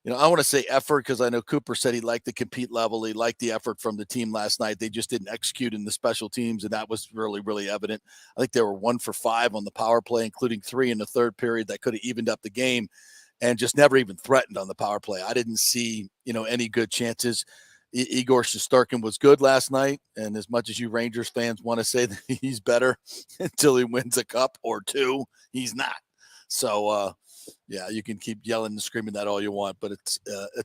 I want to say effort because I know Cooper said he liked the compete level. He liked the effort from the team last night. They just didn't execute in the special teams, and that was really, really evident. I think they were 1 for 5 on the power play, including 3 in the third period that could have evened up the game, and just never even threatened on the power play. I didn't see, any good chances. Igor Shesterkin was good last night, and as much as you Rangers fans want to say that he's better until he wins a cup or 2, he's not. So, yeah, you can keep yelling and screaming that all you want, but it's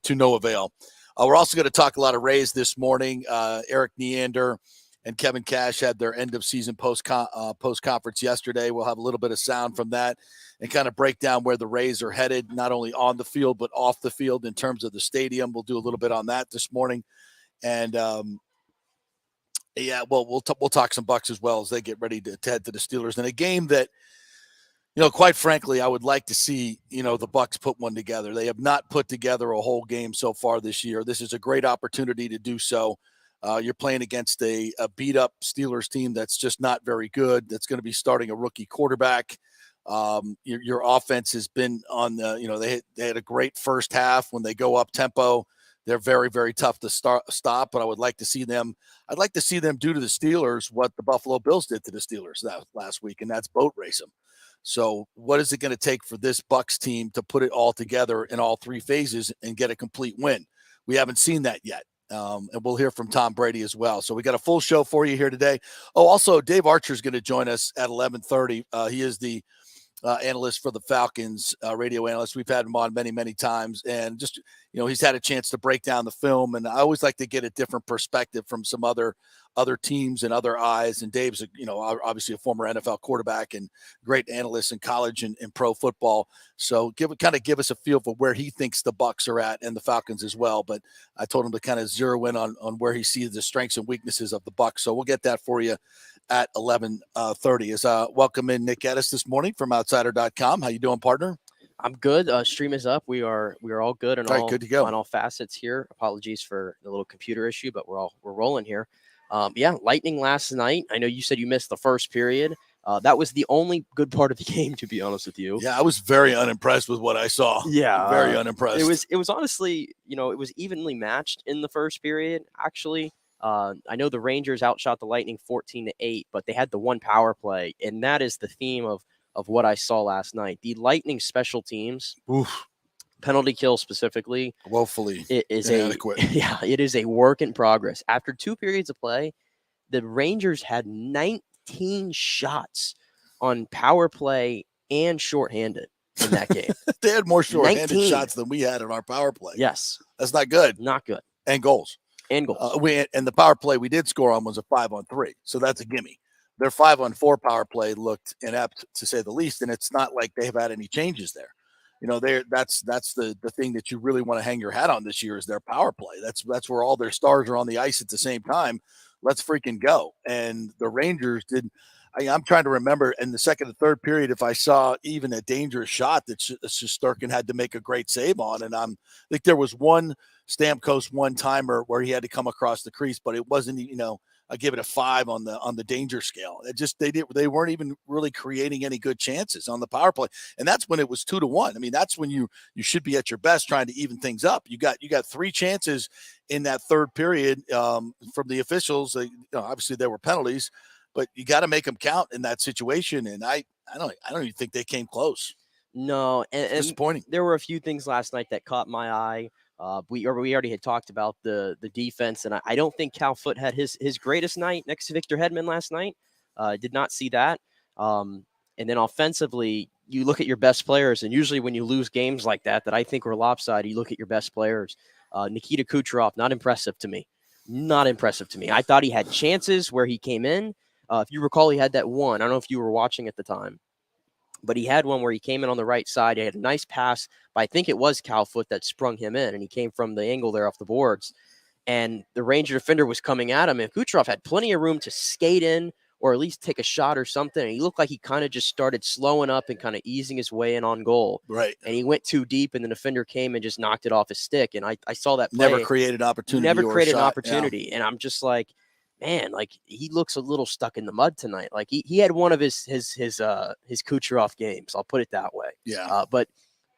to no avail. We're also going to talk a lot of Rays this morning. Eric Neander and Kevin Cash had their end-of-season post-conference yesterday. We'll have a little bit of sound from that and kind of break down where the Rays are headed, not only on the field but off the field in terms of the stadium. We'll do a little bit on that this morning. And, we'll talk some Bucs as well as they get ready to head to the Steelers in a game that, quite frankly, I would like to see, the Bucs put one together. They have not put together a whole game so far this year. This is a great opportunity to do so. You're playing against a beat-up Steelers team that's just not very good, that's going to be starting a rookie quarterback. Your offense has been on the, they had a great first half. When they go up tempo, they're very, very tough to stop, but I'd like to see them do to the Steelers what the Buffalo Bills did to the Steelers last week, and that's boat race them. So what is it going to take for this Bucs team to put it all together in all 3 phases and get a complete win? We haven't seen that yet. And we'll hear from Tom Brady as well. So we got a full show for you here today. Oh, also, Dave Archer is going to join us at 11:30. He is the analyst for the Falcons, radio analyst. We've had him on many, many times. And just, he's had a chance to break down the film. And I always like to get a different perspective from some other teams and other eyes. And Dave's, obviously a former NFL quarterback and great analyst in college and pro football. So give us a feel for where he thinks the Bucs are at and the Falcons as well. But I told him to kind of zero in on where he sees the strengths and weaknesses of the Bucs. So we'll get that for you at 11:30. Is welcome in Nick Edis this morning from outsider.com. How you doing, partner? I'm good. Stream is up. We are all good and all good to go on all facets here. Apologies for the little computer issue, but we're rolling here. Lightning last night. I know you said you missed the first period. That was the only good part of the game, to be honest with you. Yeah, I was very unimpressed with what I saw. Yeah, very unimpressed. It was honestly, it was evenly matched in the first period. Actually, I know the Rangers outshot the Lightning 14-8, but they had the one power play, and that is the theme of what I saw last night. The Lightning special teams, penalty kill specifically, woefully it is inadequate. It is a work in progress. After 2 periods of play, the Rangers had 19 shots on power play and shorthanded in that game. They had more shorthanded shots than we had in our power play. Yes. That's not good. Not good. And goals. And goals. And the power play we did score on was a 5-on-3. So that's a gimme. Their 5-on-4 power play looked inept, to say the least, and it's not like they've had any changes there. That's the thing that you really want to hang your hat on this year is their power play. That's where all their stars are on the ice at the same time. Let's freaking go. And the Rangers did. I'm trying to remember in the second and third period if I saw even a dangerous shot that Shesterkin had to make a great save on. And I think there was one Stamkos one-timer where he had to come across the crease, but it wasn't, I give it a 5 on the danger scale. They weren't even really creating any good chances on the power play. And that's when it was 2-1. I mean, that's when you should be at your best trying to even things up. You got 3 chances in that third period from the officials. Obviously there were penalties, but you got to make them count in that situation. And I don't even think they came close. No, and disappointing. There were a few things last night that caught my eye. We already had talked about the defense, and I don't think Cal Foote had his greatest night next to Victor Hedman last night. Did not see that. And then offensively, you look at your best players, and usually when you lose games like that I think are lopsided, you look at your best players. Nikita Kucherov, not impressive to me. Not impressive to me. I thought he had chances where he came in. If you recall, he had that one. I don't know if you were watching at the time. But he had one where he came in on the right side. He had a nice pass, but I think it was Cal Foote that sprung him in, and he came from the angle there off the boards. And the Ranger defender was coming at him, and Kucherov had plenty of room to skate in or at least take a shot or something. And he looked like he kind of just started slowing up and kind of easing his way in on goal. Right. And he went too deep, and the defender came and just knocked it off his stick. And I saw that play. Never created opportunity. Yeah. And I'm just like, man, like he looks a little stuck in the mud tonight. Like he had one of his Kucherov games. I'll put it that way. Yeah. But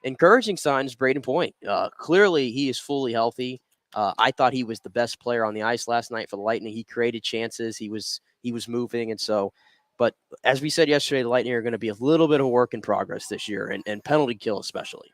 encouraging signs, Brayden Point. Clearly, he is fully healthy. I thought he was the best player on the ice last night for the Lightning. He created chances. He was moving, and so. But as we said yesterday, the Lightning are going to be a little bit of a work in progress this year, and penalty kill especially.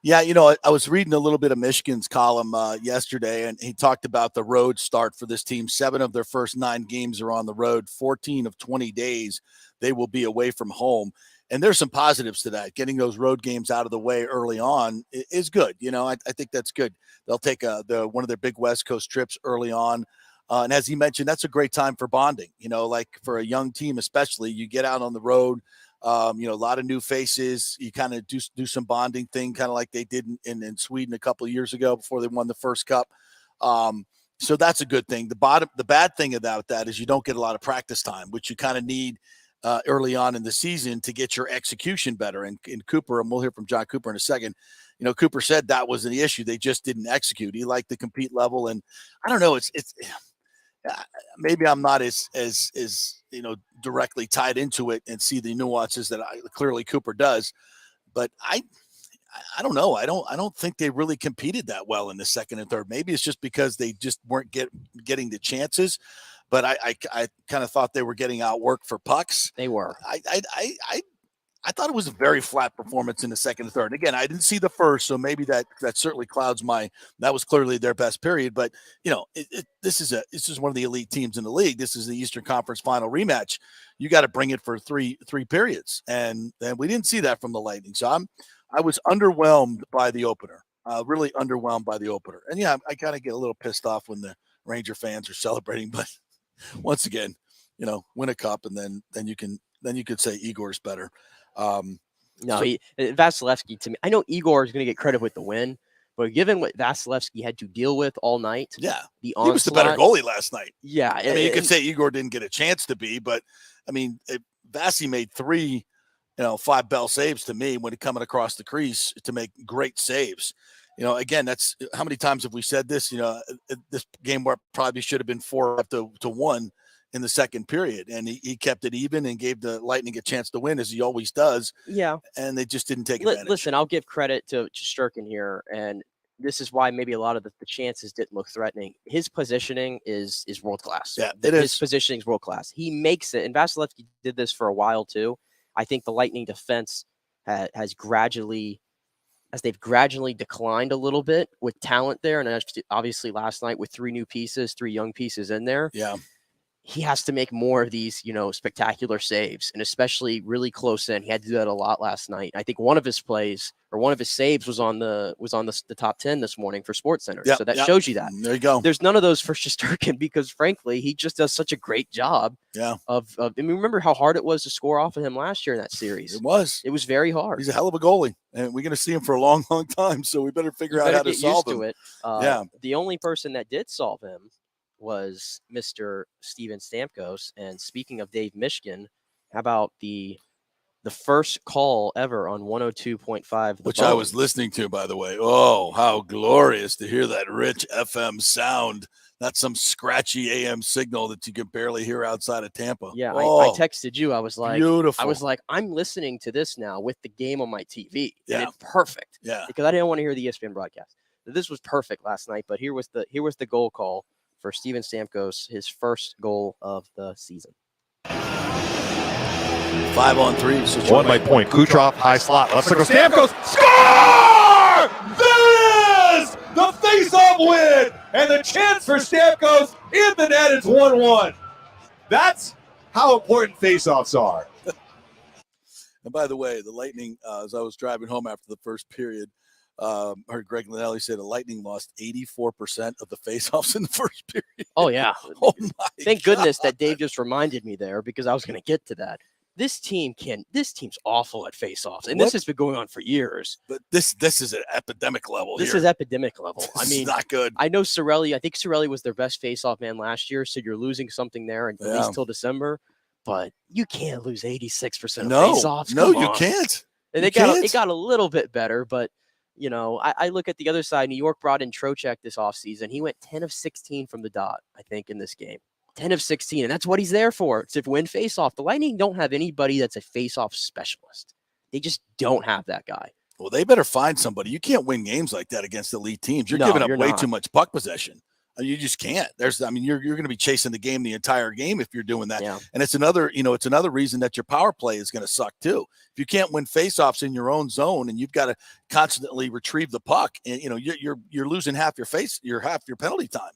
Yeah, I was reading a little bit of Michigan's column yesterday, and he talked about the road start for this team. 7 of their first 9 games are on the road. 14 of 20 days they will be away from home. And there's some positives to that. Getting those road games out of the way early on is good. I think that's good. They'll take one of their big West Coast trips early on. And as he mentioned, that's a great time for bonding. Like for a young team especially, you get out on the road. A lot of new faces. You kind of do some bonding thing, kind of like they did in Sweden a couple of years ago before they won the first cup. So that's a good thing. The bad thing about that is you don't get a lot of practice time, which you kind of need early on in the season to get your execution better. And Cooper, and we'll hear from John Cooper in a second. Cooper said that was the issue. They just didn't execute. He liked the compete level, and I don't know. It's maybe I'm not as directly tied into it and see the nuances that clearly Cooper does, but I don't know. I don't think they really competed that well in the second and third. Maybe it's just because they just weren't getting the chances, but I kind of thought they were getting outworked for pucks. They were. I thought it was a very flat performance in the second and third. And again, I didn't see the first, so maybe that certainly clouds that was clearly their best period. But this is one of the elite teams in the league. This is the Eastern Conference Final rematch. You got to bring it for three periods, and we didn't see that from the Lightning. So I was underwhelmed by the opener. Really underwhelmed by the opener. And yeah, I kind of get a little pissed off when the Ranger fans are celebrating. But once again, win a cup, and then you could say Igor's better. Vasilevsky, to me, I know Igor is going to get credit with the win, but given what Vasilevsky had to deal with all night, he was the better goalie last night. Yeah, I mean, you could say Igor didn't get a chance to be, but I mean, Vasi made 3, 5 bell saves to me when coming across the crease to make great saves. Again, that's how many times have we said this? This game where probably should have been 4-1 in the second period, and he kept it even and gave the Lightning a chance to win, as he always does. Yeah, and they just didn't take advantage. Listen, I'll give credit to Shesterkin here, and this is why maybe a lot of the chances didn't look threatening. His positioning is world class. Yeah, his positioning is world class. He makes it, and Vasilevsky did this for a while too. I think the Lightning defense has gradually declined a little bit with talent there, and obviously last night with 3 young pieces in there. Yeah. He has to make more of these, spectacular saves, and especially really close in. He had to do that a lot last night. I think one of his saves was on the top 10 this morning for SportsCenter. So that shows you that. There you go. There's none of those for Shesterkin because, frankly, he just does such a great job. Yeah. Remember how hard it was to score off of him last year in that series. It was very hard. He's a hell of a goalie, and we're going to see him for a long, long time. So we better figure out how to solve him. It. The only person that did solve him was Mr. Steven Stamkos. And speaking of Dave Mishkin, how about the first call ever on 102.5, which I was listening to, by the way. Oh, how glorious to hear that rich FM sound. Not some scratchy AM signal that you can barely hear outside of Tampa. Yeah, I texted you. I was like, beautiful. I was like, I'm listening to this now with the game on my TV. Yeah. And it's perfect. Yeah. Because I didn't want to hear the ESPN broadcast. This was perfect last night, but here was the goal call for Steven Stamkos, his first goal of the season. 5-on-3. One by Point. Kucherov, high slot. Left circle. Stamkos. Score! There it is! The face-off win! And the chance for Stamkos in the net. It's 1-1. That's how important face-offs are. And by the way, the Lightning, as I was driving home after the first period, heard Greg Linnelli say the Lightning lost 84% of the faceoffs in the first period. Oh, yeah. Oh, my Thank God. goodness that Dave just reminded me there, because I was going to get to that. This team's awful at faceoffs, and this has been going on for years. But this is an epidemic level. This is epidemic level. I mean, not good. I know I think Cirelli was their best faceoff man last year, so you're losing something there, at least till December. But you can't lose 86% of faceoffs. No, you can't. And it got a little bit better, but I look at the other side. New York brought in Trocheck this offseason. He went 10 of 16 from the dot, I think, in this game. 10 of 16, and that's what he's there for, to win faceoff. The Lightning don't have anybody that's a faceoff specialist. They just don't have that guy. Well, they better find somebody. You can't win games like that against elite teams. You're No, giving up you're way not. too much puck possession. You just can't. You're going to be chasing the game the entire game if you're doing that. Yeah. And it's another reason that your power play is going to suck too. If you can't win faceoffs in your own zone and you've got to constantly retrieve the puck, and you're losing half your penalty time.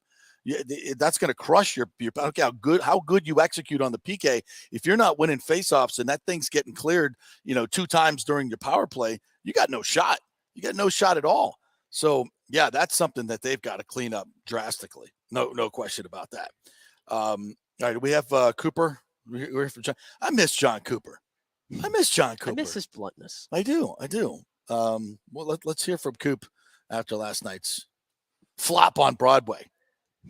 That's going to crush your okay, how good you execute on the PK. If you're not winning faceoffs and that thing's getting cleared, 2 times during your power play, you got no shot. You got no shot at all. So yeah, that's something that they've got to clean up drastically. No question about that. All right, we have Cooper. We're from John. I miss John Cooper. I miss his bluntness. I do. Well, let's hear from Coop after last night's flop on Broadway.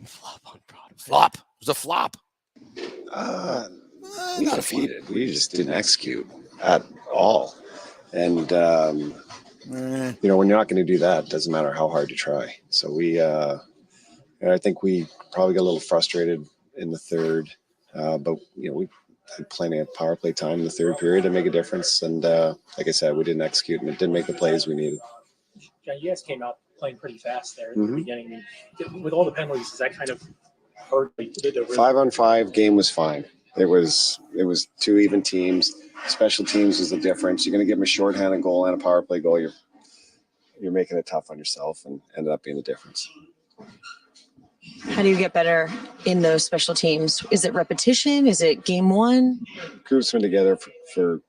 Flop. It was a flop. We got defeated. We just didn't execute at all. And, when you're not going to do that, it doesn't matter how hard you try. So I think we probably got a little frustrated in the third. But, we had plenty of power play time in the third period to make a difference. And like I said, we didn't execute and it didn't make the plays we needed. Yeah, you guys came out playing pretty fast there at the beginning. I mean, with all the penalties, is that kind of hurt? 5-on-5 game was fine. It was 2 even teams. Special teams was the difference. You're going to give them a shorthanded goal and a power play goal. You're making it tough on yourself, and ended up being the difference. How do you get better in those special teams? Is it repetition? Is it game one? Group's been together for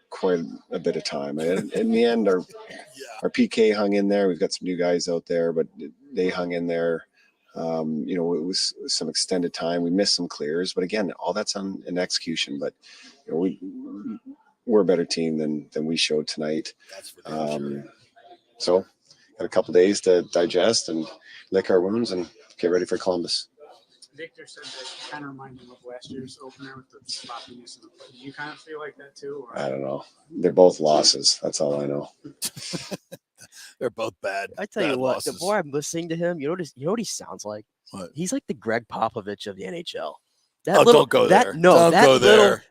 quite a bit of time. And in the end, our PK hung in there. We've got some new guys out there, but they hung in there. It was some extended time. We missed some clears, but again, all that's on an execution. But we're a better team than we showed tonight. So got a couple days to digest and lick our wounds and get ready for Columbus. Victor said that you kind of remind him of last year's opener with the sloppiness in the play. Do you kind of feel like that too? Or? I don't know. They're both losses. That's all I know. They're both bad. I tell you what, losses. the more I'm listening to him, you know what he sounds like? What? He's like the Greg Popovich of the NHL. Don't go there. Don't go there.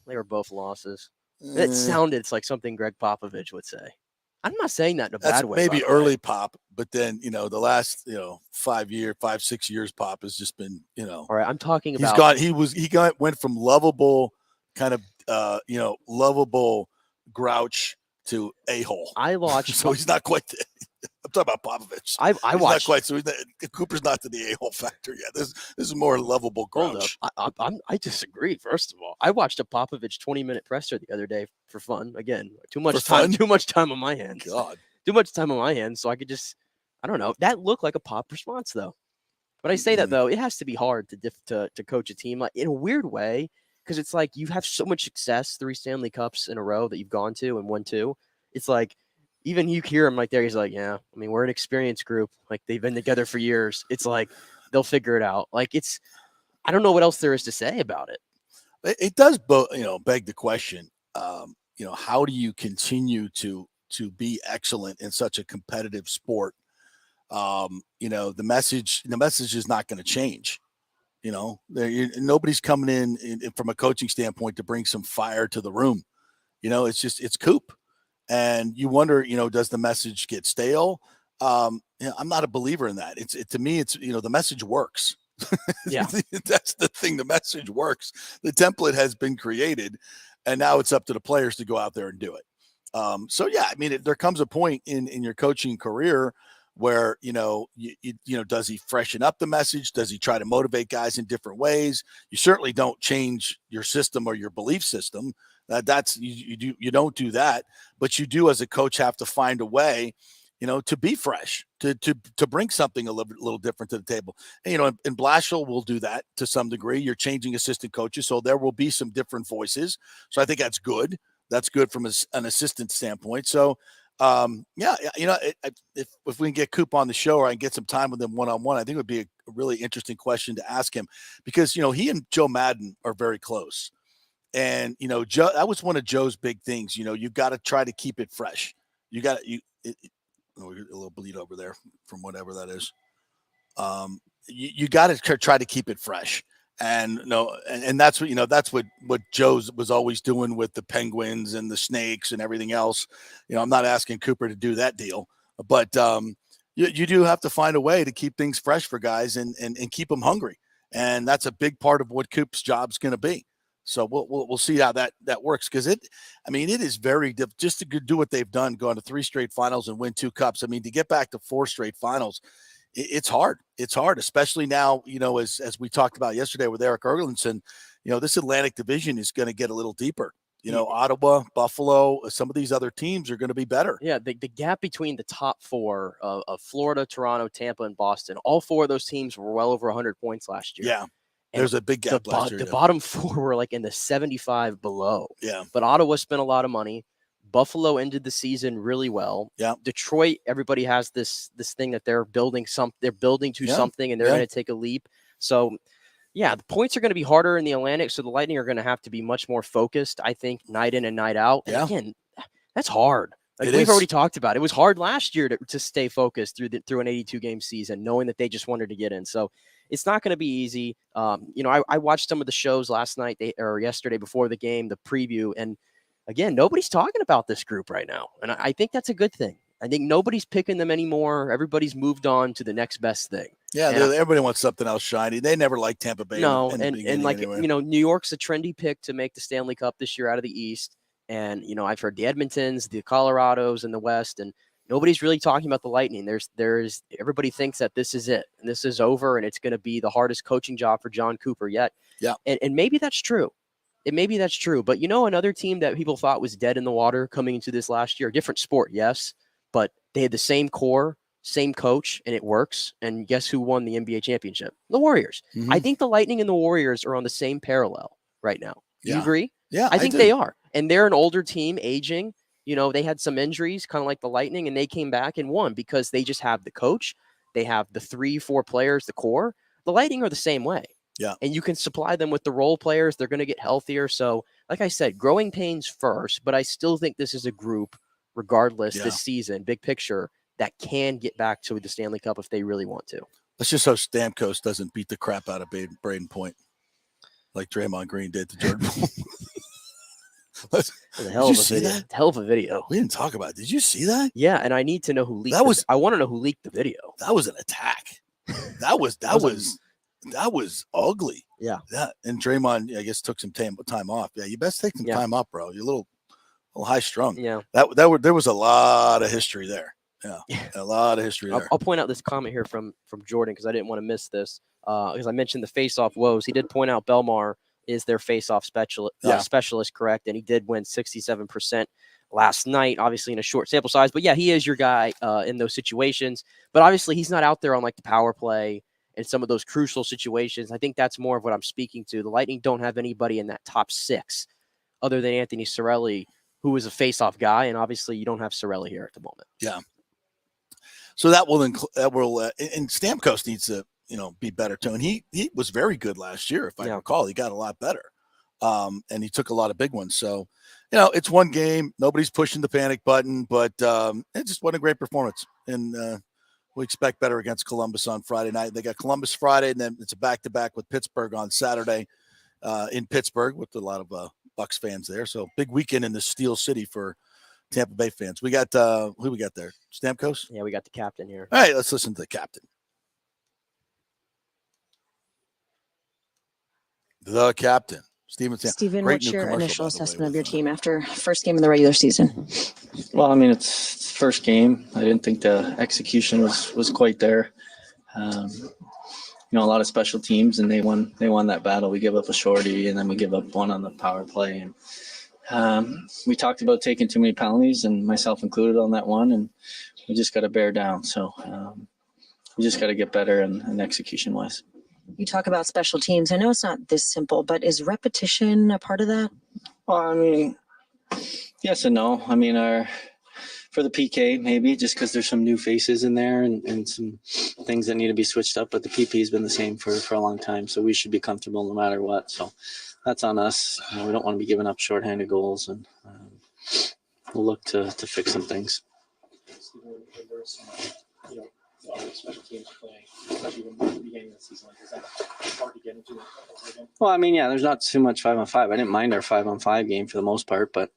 They were both losses. It sounded like something Greg Popovich would say. I'm not saying that in a bad way. Maybe early Pop, but then the last 5-6 years Pop has just been All right, I'm talking about. Went from lovable kind of lovable grouch to a-hole. I watched. So he's not quite. I'm talking about Popovich. I watched. Not quite. So Cooper's not to the a-hole factor yet. This is more lovable grouch. I disagree. First of all, I watched a Popovich 20-minute presser the other day for fun. Again, too much time on my hands. God, too much time on my hands. So I could I don't know. That looked like a Pop response though. But I say that though, it has to be hard to coach a team in a weird way because it's like you have so much success, 3 Stanley Cups in a row that you've gone to and won 2. It's like. Even you hear him there, he's like, yeah, I mean, we're an experienced group. They've been together for years. It's like, they'll figure it out. I don't know what else there is to say about it. It does, beg the question, how do you continue to be excellent in such a competitive sport? The message is not going to change. Nobody's coming in from a coaching standpoint to bring some fire to the room. It's Coop. And you wonder, does the message get stale? I'm not a believer in that. To me, the message works. Yeah, that's the thing. The message works. The template has been created, and now it's up to the players to go out there and do it. There comes a point in your coaching career where does he freshen up the message? Does he try to motivate guys in different ways? You certainly don't change your system or your belief system. You don't do that, but you do as a coach have to find a way, to be fresh, to bring something a little different to the table. And, and Blashill will do that to some degree. You're changing assistant coaches, so there will be some different voices. So I think that's good. That's good from an assistant standpoint. So, if we can get Coop on the show or I can get some time with him one-on-one, I think it would be a really interesting question to ask him because, he and Joe Madden are very close. And, Joe, that was one of Joe's big things. You've got to try to keep it fresh. A little bleed over there from whatever that is. You got to try to keep it fresh. And no, and that's what that's what Joe was always doing with the Penguins and the Snakes and everything else. I'm not asking Cooper to do that deal, but you do have to find a way to keep things fresh for guys and keep them hungry, and that's a big part of what Coop's job's going to be. So we'll see how that works, because it is very difficult just to do what they've done, going to 3 straight finals and win 2 cups. To get back to 4 straight finals. It's hard. It's hard, especially now, as we talked about yesterday with Eric Erlinson, this Atlantic division is going to get a little deeper. Ottawa, Buffalo, some of these other teams are going to be better. Yeah, the gap between the top 4 of Florida, Toronto, Tampa, and Boston, all 4 of those teams were well over 100 points last year. Yeah, there's a big gap last year. The bottom 4 were like in the 75 below. Yeah. But Ottawa spent a lot of money. Buffalo ended the season really well. Yeah. Detroit, everybody has this thing that they're building something, and they're going to take a leap. So, yeah, the points are going to be harder in the Atlantic, so the Lightning are going to have to be much more focused, I think, night in and night out. And again, that's hard. We've already talked about it. It was hard last year to stay focused through an 82-game season, knowing that they just wanted to get in. So it's not going to be easy. I watched some of the shows last night or yesterday before the game, the preview, and again, nobody's talking about this group right now, and I think that's a good thing. I think nobody's picking them anymore. Everybody's moved on to the next best thing. Yeah, everybody wants something else shiny. They never liked Tampa Bay. No, New York's a trendy pick to make the Stanley Cup this year out of the East. And, I've heard the Edmontons, the Colorados in the West, and nobody's really talking about the Lightning. Everybody thinks that this is it, and this is over, and it's going to be the hardest coaching job for John Cooper yet. Yeah. And maybe that's true. Maybe that's true. But another team that people thought was dead in the water coming into this last year, different sport, yes, but they had the same core, same coach, and it works. And guess who won the NBA championship? The Warriors. Mm-hmm. I think the Lightning and the Warriors are on the same parallel right now. You agree? Yeah, I think they are. And they're an older team, aging. They had some injuries, kind of like the Lightning, and they came back and won because they just have the coach. They have the 3-4 players, the core. The Lightning are the same way. Yeah. And you can supply them with the role players. They're going to get healthier. So, like I said, growing pains first, but I still think this is a group, regardless, this season, big picture, that can get back to the Stanley Cup if they really want to. Let's just hope Stamkos doesn't beat the crap out of Brayden Point like Draymond Green did to Jordan. Hell of a video. We didn't talk about it. Did you see that? Yeah, and I need to know who leaked I want to know who leaked the video. That was an attack. That was ugly. Yeah. And Draymond, I guess, took some time off. Yeah, you best take some time off, bro. You're a little high strung. Yeah. There was a lot of history there. Yeah. A lot of history there. I'll point out this comment here from Jordan because I didn't want to miss this. Because I mentioned the face-off woes. He did point out Belmar is their face-off specialist, correct? And he did win 67% last night, obviously in a short sample size. But yeah, he is your guy in those situations. But obviously he's not out there on like the power play and some of those crucial situations. I think that's more of what I'm speaking to. The Lightning don't have anybody in that top 6 other than Anthony Cirelli, who is a face-off guy. And obviously you don't have Cirelli here at the moment. Yeah. So that will and Stamkos needs to, be better too. And he was very good last year, if I recall. He got a lot better, and he took a lot of big ones. So, it's one game. Nobody's pushing the panic button, but it just wasn't a great performance. And we expect better against Columbus on Friday night. They got Columbus Friday, and then it's a back-to-back with Pittsburgh on Saturday in Pittsburgh with a lot of Bucs fans there. So big weekend in the Steel City for Tampa Bay fans. We got who we got there? Stamkos? Yeah, we got the captain here. All right, let's listen to the captain. The captain, Steven, what's your initial assessment of your team after first game of the regular season? Well, it's first game. I didn't think the execution was quite there. A lot of special teams, and they won that battle. We give up a shorty, and then we give up one on the power play. And we talked about taking too many penalties, and myself included on that one, and we just got to bear down. So we just got to get better and execution-wise. You talk about special teams. I know it's not this simple, but is repetition a part of that? Well, yes and no. For the PK, maybe just because there's some new faces in there and some things that need to be switched up. But the PP has been the same for a long time, so we should be comfortable no matter what. So that's on us. We don't want to be giving up shorthanded goals, and we'll look to fix some things. special teams play, especially when the beginning of the season. Like, is that hard to get into? Well, I mean, yeah, there's not too much 5-on-5. I didn't mind our 5-on-5 game for the most part, but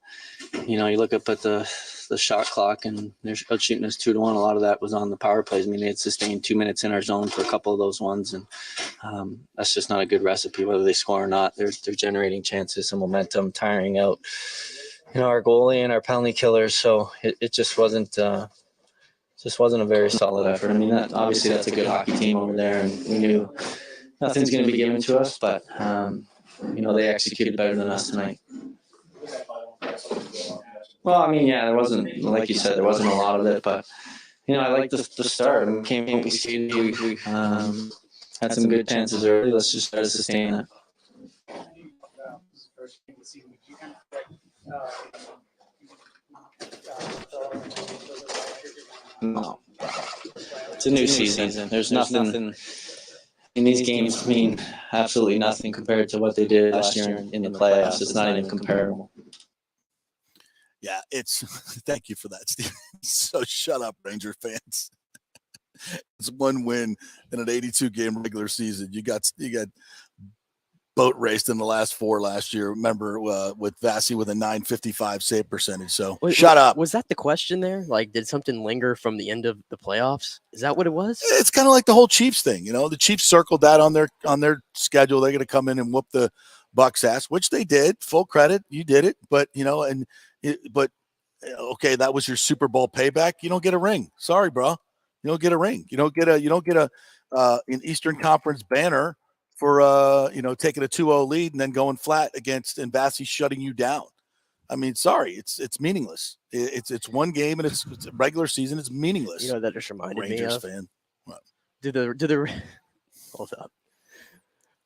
you look up at the shot clock and they're shooting us 2-1. A lot of that was on the power plays. I mean, they had sustained 2 minutes in our zone for a couple of those ones, and that's just not a good recipe. Whether they score or not, they're generating chances, some momentum, tiring out, our goalie and our penalty killers. So it just wasn't a very solid effort. I mean, obviously that's a good hockey team over there, and we knew nothing's going to be given to us, but they executed better than us tonight. Well, I mean, yeah, there wasn't, like you said, there wasn't a lot of it, but I like the start. I mean, we skated, we had some good chances early. Let's just try to sustain that. No, it's a new season. There's nothing in these games mean absolutely nothing compared to what they did last year in the playoffs. It's not even comparable. Yeah, thank you for that, Steve. So shut up, Ranger fans. It's one win in an 82-game regular season. You got boat raced in the last 4 last year. Remember with Vasi with a .955 save percentage. So shut up. Was that the question there? Like, did something linger from the end of the playoffs? Is that what it was? It's kind of like the whole Chiefs thing. The Chiefs circled that on their schedule. They're going to come in and whoop the Bucs ass, which they did. Full credit, you did it. But okay, that was your Super Bowl payback. You don't get a ring. Sorry, bro. You don't get a ring. You don't get an Eastern Conference banner for taking a 2-0 lead and then going flat against and Vasi shutting you down. I mean, sorry, it's meaningless. It's one game and it's a regular season. It's meaningless. That just reminded Rangers me of. Fan. What? Do the hold up?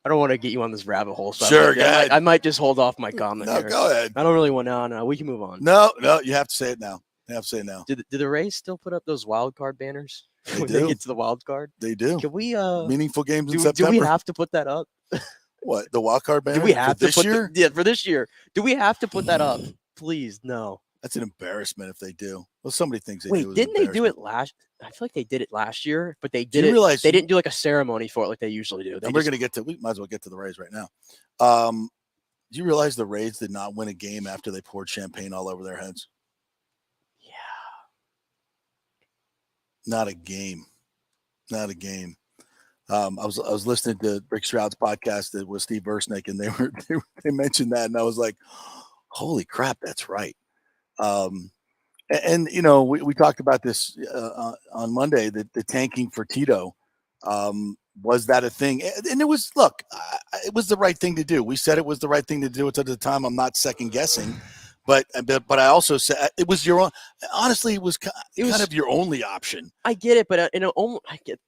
I don't want to get you on this rabbit hole. So sure, I might just hold off my comment. No, here. go ahead. I don't really want to. No, we can move on. No, you have to say it now. Do the Rays still put up those wild card banners They when do. they get to the wild card? They do. Can we meaningful games in September? Do we have to put that up? What, the wild card banner? Do we have for to this put year? for this year? Do we have to put that up? Please, no. That's an embarrassment if they do. Well, somebody thinks they do. Wait, didn't they do it last? I feel like they did it last year, but they did Realize they didn't do like a ceremony for it like they usually do. We're going to get to. We might as well get to the Rays right now. Do you realize the Rays did not win a game after they poured champagne all over their heads? Yeah. Not a game. I was listening to Rick Stroud's podcast with Steve Versnick, and they mentioned that, and I was like, "Holy crap, that's right." We talked about this on Monday. The tanking for Tito, was that a thing? And it was. Look, it was the right thing to do. We said it was the right thing to do. At the time, I'm not second guessing. But I also said it was your own. Honestly, it was kind of your only option. I get it, but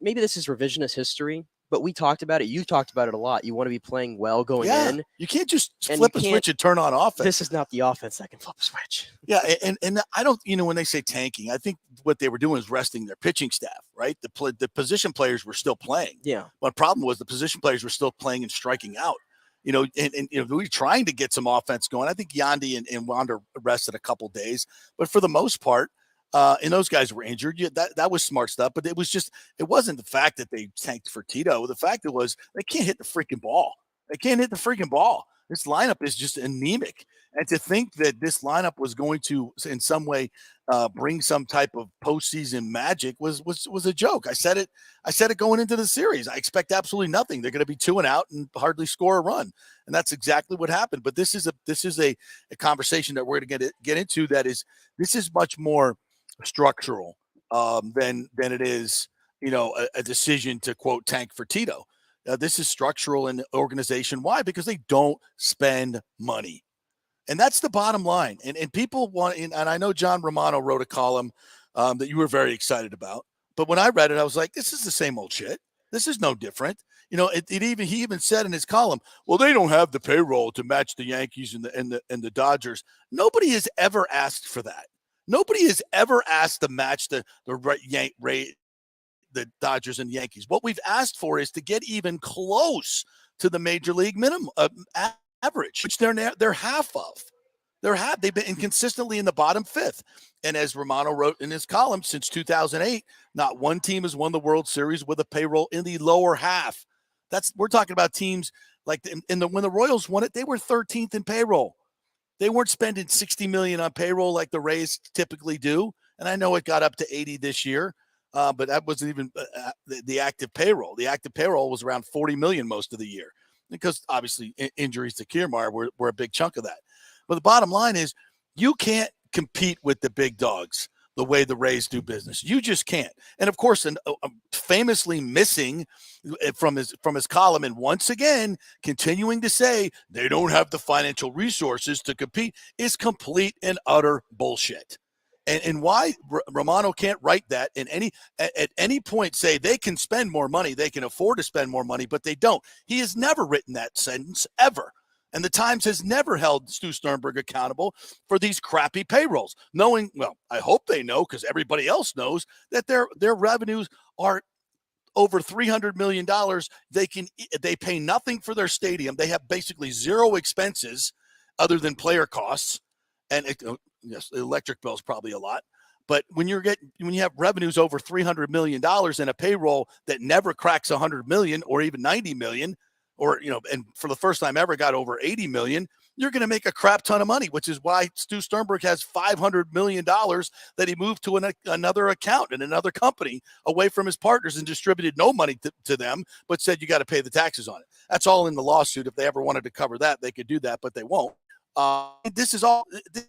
maybe this is revisionist history. But we talked about it. You talked about it a lot. You want to be playing well going in. You can't just flip a switch and turn on offense. This is not the offense that can flip a switch. Yeah, and I don't. When they say tanking, I think what they were doing is resting their pitching staff. Right, the position players were still playing. Yeah. But the problem was the position players were still playing and striking out. We were trying to get some offense going. I think Yandy and Wander rested a couple days, but for the most part, and those guys were injured. That was smart stuff, but it wasn't the fact that they tanked for Tito. The fact was they can't hit the freaking ball. This lineup is just anemic. And to think that this lineup was going to, in some way, bring some type of postseason magic was a joke. I said it going into the series. I expect absolutely nothing. They're going to be 2-out and hardly score a run, and that's exactly what happened. But this is a conversation that we're going to get into. This is much more structural than it is a decision to quote tank for Tito. This is structural and organization. Why? Because they don't spend money. And that's the bottom line. And people want, and I know John Romano wrote a column that you were very excited about. But when I read it, I was like, this is the same old shit. This is no different. He even said in his column, well, they don't have the payroll to match the Yankees and the Dodgers. Nobody has ever asked for that. Nobody has ever asked to match the Dodgers and Yankees. What we've asked for is to get even close to the major league minimum average, which they're half of. They've been inconsistently in the bottom fifth. And as Romano wrote in his column, since 2008, not one team has won the World Series with a payroll in the lower half. We're talking about teams like when the Royals won it, they were 13th in payroll. They weren't spending $60 million on payroll like the Rays typically do. And I know it got up to 80 this year, but that wasn't even the active payroll. The active payroll was around 40 million most of the year because obviously injuries to Kiermaier were a big chunk of that. But the bottom line is you can't compete with the big dogs the way the Rays do business. You just can't. And of course, famously missing from his column, and once again continuing to say they don't have the financial resources to compete, is complete and utter bullshit. And why Romano can't write that at any point say they can spend more money, they can afford to spend more money, but they don't. He has never written that sentence ever. And the Times has never held Stu Sternberg accountable for these crappy payrolls, knowing, well, I hope they know because everybody else knows that their revenues are over $300 million. They pay nothing for their stadium. They have basically zero expenses other than player costs. And yes, the electric bill is probably a lot. But when you have revenues over $300 million and a payroll that never cracks $100 million or even $90 million, or, and for the first time ever got over 80 million, you're going to make a crap ton of money, which is why Stu Sternberg has $500 million that he moved to another account in another company away from his partners and distributed no money to them, but said you got to pay the taxes on it. That's all in the lawsuit. If they ever wanted to cover that, they could do that, but they won't. This is all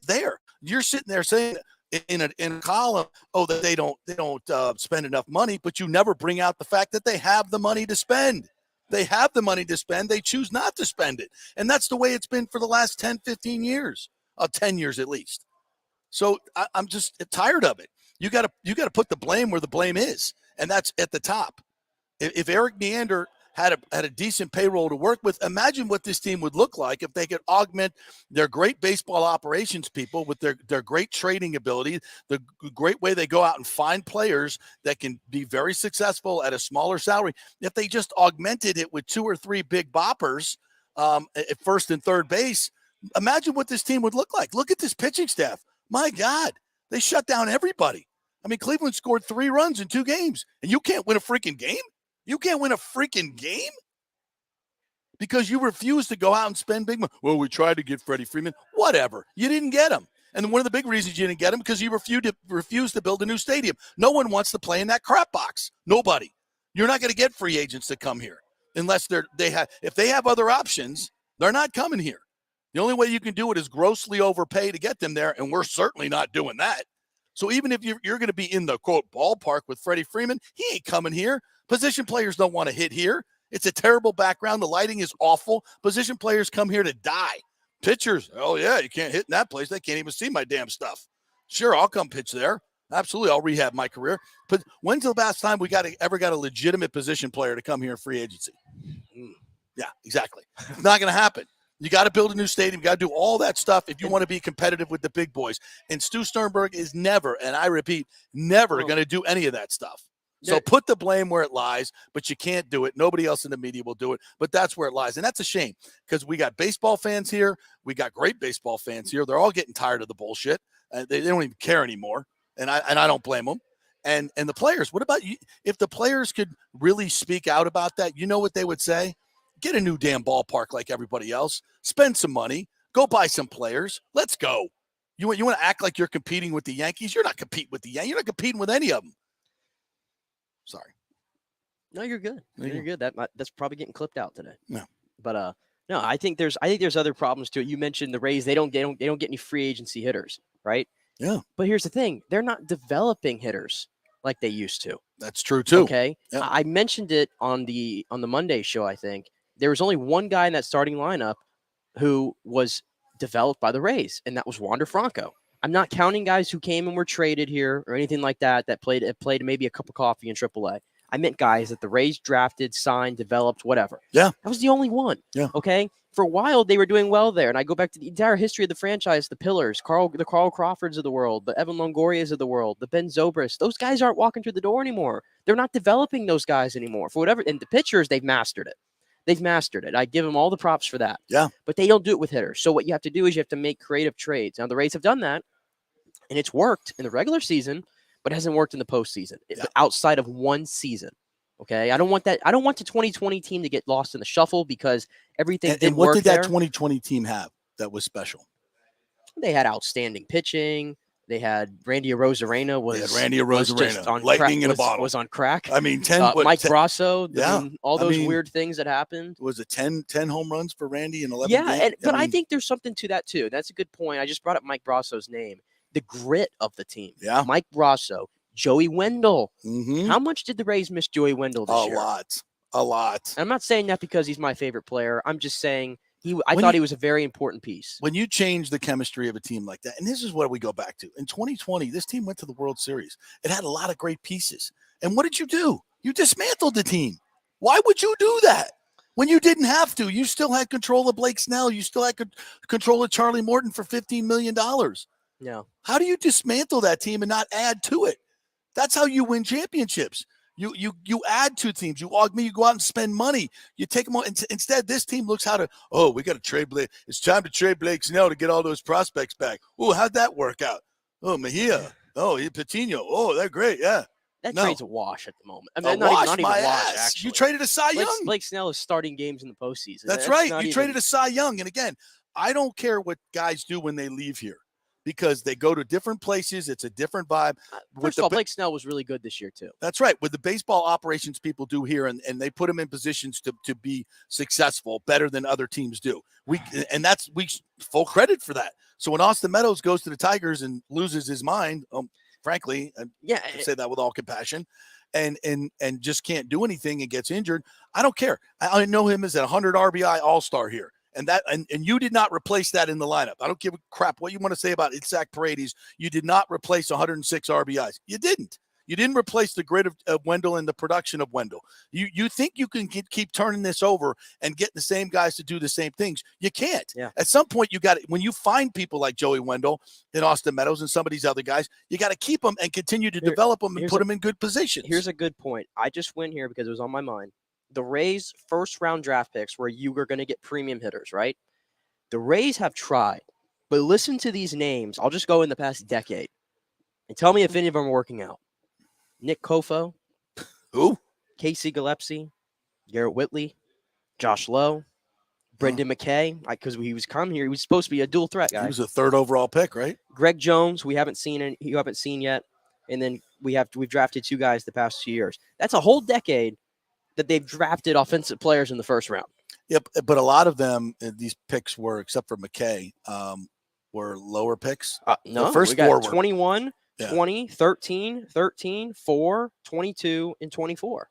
there. You're sitting there saying in a column, that they don't spend enough money, but you never bring out the fact that they have the money to spend. They have the money to spend. They choose not to spend it. And that's the way it's been for the last 10, 15 years, 10 years at least. So I'm just tired of it. You got to put the blame where the blame is, and that's at the top. If Eric Neander had a decent payroll to work with, imagine what this team would look like if they could augment their great baseball operations people with their great trading ability, the great way they go out and find players that can be very successful at a smaller salary. If they just augmented it with 2 or 3 big boppers at first and third base, imagine what this team would look like. Look at this pitching staff. My God, they shut down everybody. I mean, Cleveland scored 3 runs in 2 games, and you can't win a freaking game? You can't win a freaking game because you refuse to go out and spend big money. Well, we tried to get Freddie Freeman. Whatever. You didn't get him. And one of the big reasons you didn't get him because you refused to build a new stadium. No one wants to play in that crap box. Nobody. You're not going to get free agents to come here unless if they have other options, they're not coming here. The only way you can do it is grossly overpay to get them there, and we're certainly not doing that. So even if you're going to be in the, quote, ballpark with Freddie Freeman, he ain't coming here. Position players don't want to hit here. It's a terrible background. The lighting is awful. Position players come here to die. Pitchers, oh, yeah, you can't hit in that place. They can't even see my damn stuff. Sure, I'll come pitch there. Absolutely, I'll rehab my career. But when's the last time we ever got a legitimate position player to come here in free agency? Yeah, exactly. Not going to happen. You got to build a new stadium. You got to do all that stuff if you want to be competitive with the big boys. And Stu Sternberg is never, and I repeat, never going to do any of that stuff. So put the blame where it lies, but you can't do it. Nobody else in the media will do it, but that's where it lies. And that's a shame because we got baseball fans here. We got great baseball fans here. They're all getting tired of the bullshit. They don't even care anymore, and I don't blame them. And the players, what about you? If the players could really speak out about that, you know what they would say? Get a new damn ballpark like everybody else. Spend some money. Go buy some players. Let's go. You want to act like you're competing with the Yankees? You're not competing with the Yankees. You're not competing with any of them. Sorry. No, you're good. You're good. That's probably getting clipped out today. No. But no, I think there's other problems too. You mentioned the Rays. They don't get any free agency hitters, right? Yeah. But here's the thing: they're not developing hitters like they used to. That's true too. Okay. Yeah. I mentioned it on the Monday show. I think there was only one guy in that starting lineup who was developed by the Rays, and that was Wander Franco. I'm not counting guys who came and were traded here or anything like that played maybe a cup of coffee in AAA. I meant guys that the Rays drafted, signed, developed, whatever. Yeah. That was the only one. Yeah. Okay. For a while, they were doing well there. And I go back to the entire history of the franchise, the pillars, the Carl Crawfords of the world, the Evan Longorias of the world, the Ben Zobrist. Those guys aren't walking through the door anymore. They're not developing those guys anymore for whatever. And the pitchers, they've mastered it. They've mastered it. I give them all the props for that. Yeah. But they don't do it with hitters. So what you have to do is you have to make creative trades. Now, the Rays have done that, and it's worked in the regular season, but it hasn't worked in the postseason outside of one season. Okay, I don't want that. I don't want the 2020 team to get lost in the shuffle because everything did work. And what did that there. 2020 team have that was special? They had outstanding pitching. They had Randy Arozarena lightning in a bottle. Was on crack. I mean, Mike Brasso. Yeah, I mean, all those weird things that happened. Was it 10 home runs for Randy in 11 Yeah, games? but I think there's something to that too. That's a good point. I just brought up Mike Brasso's name. The grit of the team. Yeah, Mike Brasso, Joey Wendell. Mm-hmm. How much did the Rays miss Joey Wendell this year? A lot. I'm not saying that because he's my favorite player. I'm just saying I thought he was a very important piece. When you change the chemistry of a team like that, and this is what we go back to. In 2020, this team went to the World Series. It had a lot of great pieces. And what did you do? You dismantled the team. Why would you do that? When you didn't have to, you still had control of Blake Snell. You still had control of Charlie Morton for $15 million. No. How do you dismantle that team and not add to it? That's how you win championships. You add to teams. You augment. You go out and spend money. You take them on. Instead, this team looks we got to trade Blake. It's time to trade Blake Snell to get all those prospects back. Oh, how'd that work out? Oh, Mejia. Oh, Patino. Oh, they're great. Yeah. That trade's a wash at the moment. I mean, not not even even a wash, ass. actually. You traded a Cy Young. Blake Snell is starting games in the postseason. That's right. You traded a Cy Young. And again, I don't care what guys do when they leave here because they go to different places. It's a different vibe. First of all, Blake Snell was really good this year, too. That's right. With the baseball operations people do here, and they put them in positions to be successful better than other teams do. We full credit for that. So when Austin Meadows goes to the Tigers and loses his mind, frankly, I say that with all compassion, and just can't do anything and gets injured, I don't care. I know him as a 100 RBI all-star here. And you did not replace that in the lineup. I don't give a crap what you want to say about Isaac Paredes. You did not replace 106 RBIs. You didn't. You didn't replace the grit of Wendell and the production of Wendell. You think you can keep turning this over and get the same guys to do the same things. You can't. Yeah. At some point, when you find people like Joey Wendell and Austin Meadows and some of these other guys, you got to keep them and continue to develop them and put them in good positions. Here's a good point. I just went here because it was on my mind. The Rays' first-round draft picks where you were going to get premium hitters, right? The Rays have tried, but listen to these names. I'll just go in the past decade and tell me if any of them are working out. Nick Kofo. Who? Casey Gillespie. Garrett Whitley. Josh Lowe. Brendan McKay. Because he was coming here. He was supposed to be a dual threat guy. He was a third overall pick, right? Greg Jones, you haven't seen yet. And then we've drafted two guys the past 2 years. That's a whole decade that they've drafted offensive players in the first round. Yep, but a lot of them, these picks were, except for McKay, were lower picks. No, the first we got four 21, 20, 13, 13, 4, 22, and 24.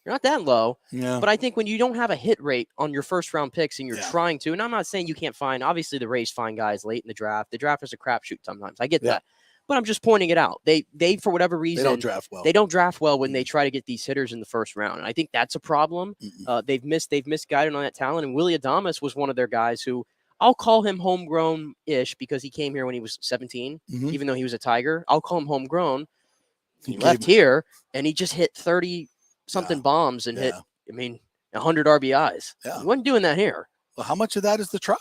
You're not that low. Yeah. But I think when you don't have a hit rate on your first-round picks and you're trying to, and I'm not saying you can't find, obviously the Rays find guys late in the draft. The draft is a crapshoot sometimes. I get that. But I'm just pointing it out. They for whatever reason, they don't draft well. They don't draft well when they try to get these hitters in the first round. And I think that's a problem. They've misguided on that talent. And Willie Adames was one of their guys who I'll call him homegrown-ish because he came here when he was 17, even though he was a Tiger. I'll call him homegrown. He left here, and he just hit 30-something bombs and hit, 100 RBIs. Yeah. He wasn't doing that here. Well, how much of that is the Trop?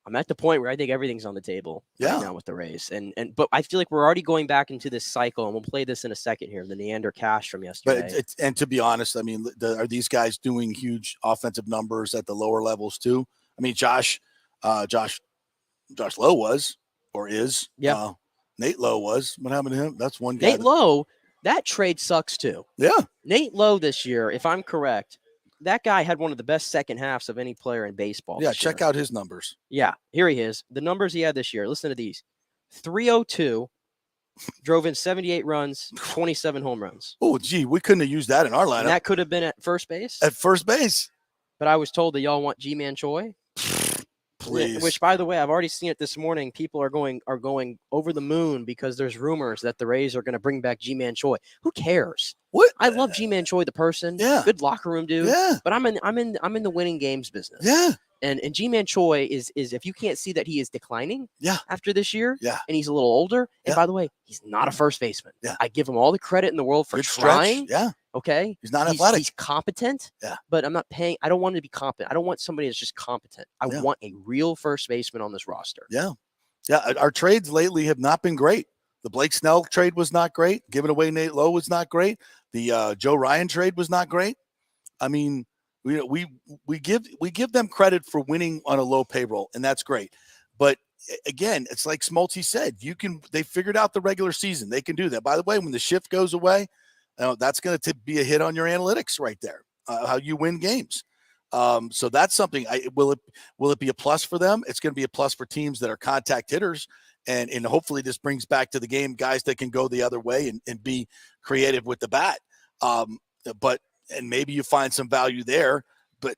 I'm at the point where I think everything's on the table right now with the Rays. But I feel like we're already going back into this cycle, and we'll play this in a second here, the Neander Cash from yesterday. But and to be honest, I mean, are these guys doing huge offensive numbers at the lower levels too? I mean, Josh Lowe was or is. Yeah. Nate Lowe was. What happened to him? That's one guy. Nate Lowe, that trade sucks too. Yeah. Nate Lowe this year, if I'm correct, that guy had one of the best second halves of any player in baseball. Yeah, check out his numbers. Yeah, here he is. The numbers he had this year. Listen to these. 302, drove in 78 runs, 27 home runs. Oh, gee, we couldn't have used that in our lineup. And that could have been at first base. At first base. But I was told that y'all want G-Man Choi. Please. Which, by the way, I've already seen it this morning. People are going over the moon because there's rumors that the Rays are going to bring back G-Man Choi. Who cares? What? I love G-Man Choi, the person. Yeah. Good locker room dude. Yeah. But I'm in the winning games business. Yeah. And G-Man Choi is if you can't see that he is declining after this year, and he's a little older. And by the way, he's not a first baseman. I give him all the credit in the world for Good trying. stretch. Okay. He's not athletic. He's competent. Yeah. But I'm not paying. I don't want him to be competent. I don't want somebody that's just competent. I want a real first baseman on this roster. Yeah. Our trades lately have not been great. The Blake Snell trade was not great. Giving away Nate Lowe was not great. The Joe Ryan trade was not great. I mean, we give them credit for winning on a low payroll, and that's great. But again, it's like Smoltz said, they figured out the regular season. They can do that. By the way, when the shift goes away, that's going to be a hit on your analytics right there, how you win games. So that's something. Will it be a plus for them? It's going to be a plus for teams that are contact hitters. And hopefully this brings back to the game guys that can go the other way and be creative with the bat. And maybe you find some value there. But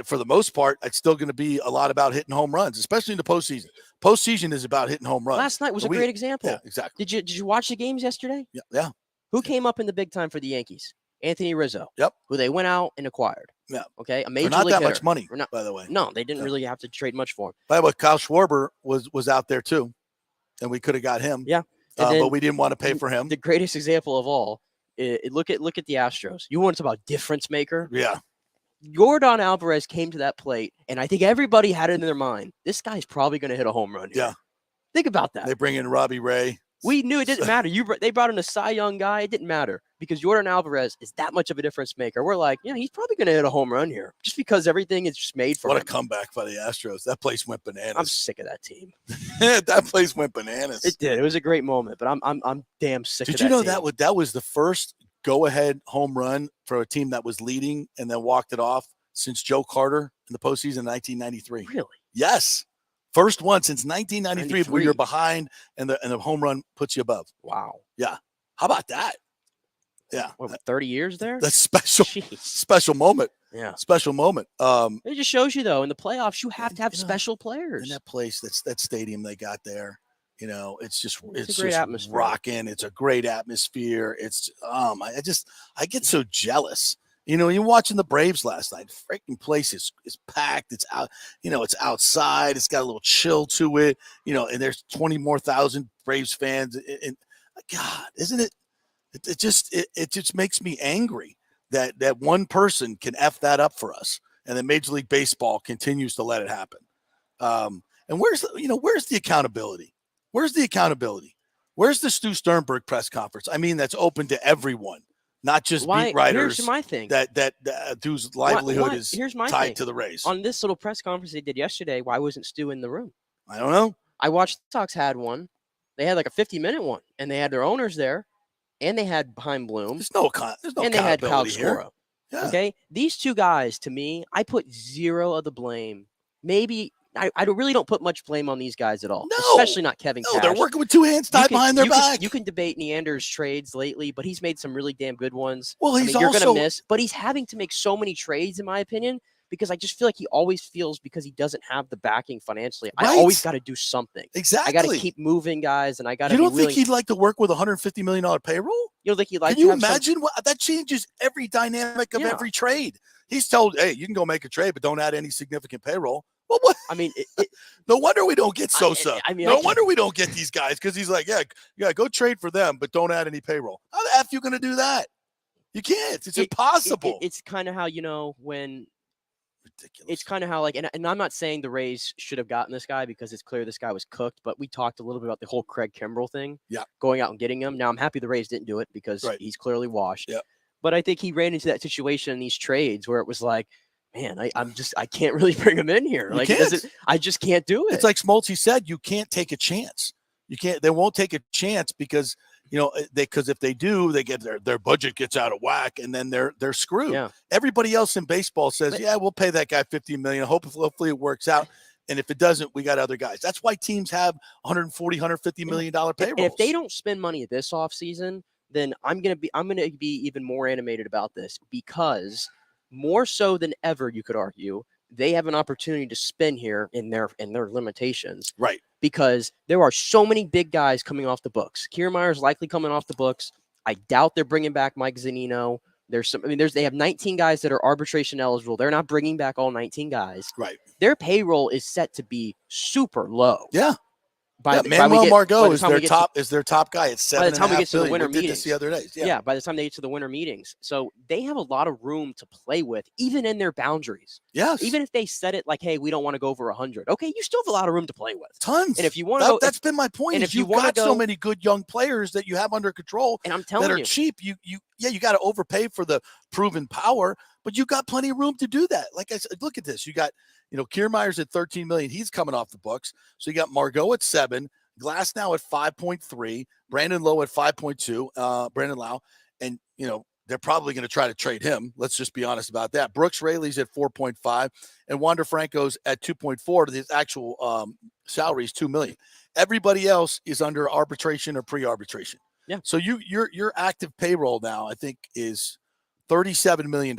for the most part, it's still going to be a lot about hitting home runs, especially in the postseason. Postseason is about hitting home runs. Last night was a great example. Yeah, exactly. Did you watch the games yesterday? Yeah. Who came up in the big time for the Yankees? Anthony Rizzo. Yep. Who they went out and acquired. Yeah. Okay. A major not league that hitter. much money, by the way. No, they didn't really have to trade much for him. By the way, Kyle Schwarber was out there too, and we could have got him. Yeah. But we didn't want to pay for him. The greatest example of all, look at the Astros. You want to talk about difference maker? Yeah. Yordan Alvarez came to that plate, and I think everybody had it in their mind. This guy's probably going to hit a home run here. Yeah. Think about that. They bring in Robbie Ray. We knew it didn't matter. They brought in a Cy Young guy. It didn't matter because Yordan Alvarez is that much of a difference maker. We're like, he's probably going to hit a home run here just because everything is just made for him. What a comeback by the Astros. That place went bananas. I'm sick of that team. That place went bananas. It did. It was a great moment, but I'm damn sick of that. Did you know team. that was the first go-ahead home run for a team that was leading and then walked it off since Joe Carter in the postseason in 1993? Really? Yes. First one since 1993 when you're behind and the home run puts you above. Wow. Yeah. How about that? Yeah. What, 30 years there? That's special. Jeez. Special moment. Yeah. Special moment. It just shows you, though, in the playoffs, you have to have special players. In that place, that stadium they got there, it's just great atmosphere. Rocking. It's a great atmosphere. It's I get so jealous. You're watching the Braves last night. Freaking place is packed. It's out. It's outside. It's got a little chill to it. And there's 20 more thousand Braves fans. And God, isn't it? It just makes me angry that one person can F that up for us, and then Major League Baseball continues to let it happen. And where's the accountability? Where's the accountability? Where's the Stu Sternberg press conference? I mean, that's open to everyone. Not just beat writers. Here's my thing. That whose livelihood is tied to the Rays. On this little press conference they did yesterday, why wasn't Stu in the room? I don't know. I watched the Sox had one. They had like a 50-minute one, and they had their owners there, and they had Behind Bloom. There's no and they had Kyle Skora. Yeah. Okay, these two guys, to me, I put zero of the blame. Maybe I really don't put much blame on these guys at all. No, especially not Kevin Cash. They're working with two hands tied behind their back. You can debate Neander's trades lately, but he's made some really damn good ones. Well, you're going to miss, but he's having to make so many trades, in my opinion, because I just feel like he always feels because he doesn't have the backing financially. Right. I always got to do something. Exactly. I got to keep moving guys, and I got to. You don't think he'd like to work with $150 million payroll? You don't think he'd like? Can you imagine that changes every dynamic of every trade? He's told, hey, you can go make a trade, but don't add any significant payroll. Well, what? I mean, no wonder we don't get Sosa. No wonder we don't get these guys because he's like, yeah, go trade for them, but don't add any payroll. How the F you going to do that? You can't. It's impossible. It's kind of how, when ridiculous. It's kind of how and I'm not saying the Rays should have gotten this guy because it's clear this guy was cooked, but we talked a little bit about the whole Craig Kimbrell thing. Yeah. Going out and getting him. Now I'm happy the Rays didn't do it because he's clearly washed. Yeah. But I think he ran into that situation in these trades where it was like, man, I can't really bring him in here. I just can't do it. It's like Smoltz said, you can't take a chance. They won't take a chance because if they do, they get their budget gets out of whack and then they're screwed. Yeah. Everybody else in baseball says, we'll pay that guy $50 million. Hopefully it works out. And if it doesn't, we got other guys. That's why teams have $140, $150 million payrolls. And if they don't spend money this offseason, then I'm gonna be even more animated about this because more so than ever, you could argue, they have an opportunity to spin here in their limitations. Right. Because there are so many big guys coming off the books. Kiermaier's likely coming off the books. I doubt they're bringing back Mike Zunino. They have 19 guys that are arbitration eligible. They're not bringing back all 19 guys. Right. Their payroll is set to be super low. Yeah. By Manuel Margot is their top guy at $7.5 by the time we get to the billion. winter We did meetings. this the other day. Yeah, by the time they get to the winter meetings. So they have a lot of room to play with, even in their boundaries. Yes. Even if they said it like, hey, we don't want to go over 100. Okay, you still have a lot of room to play with. Tons. And if you want to that's been my point. And if if you you've got go, so many good young players that you have under control and I'm telling that are cheap, you got to overpay for the proven power, but you got plenty of room to do that. Like I said, look at this. You got, Kiermaier's at $13 million. He's coming off the books. So you got Margot at $7 million. Glass now at 5.3, Brandon Lowe at 5.2, Brandon Lau, and they're probably going to try to trade him. Let's just be honest about that. Brooks Raley's at 4.5, and Wander Franco's at 2.4. His actual salary is $2 million. Everybody else is under arbitration or pre-arbitration. Yeah. So your active payroll now, I think, is $37 million.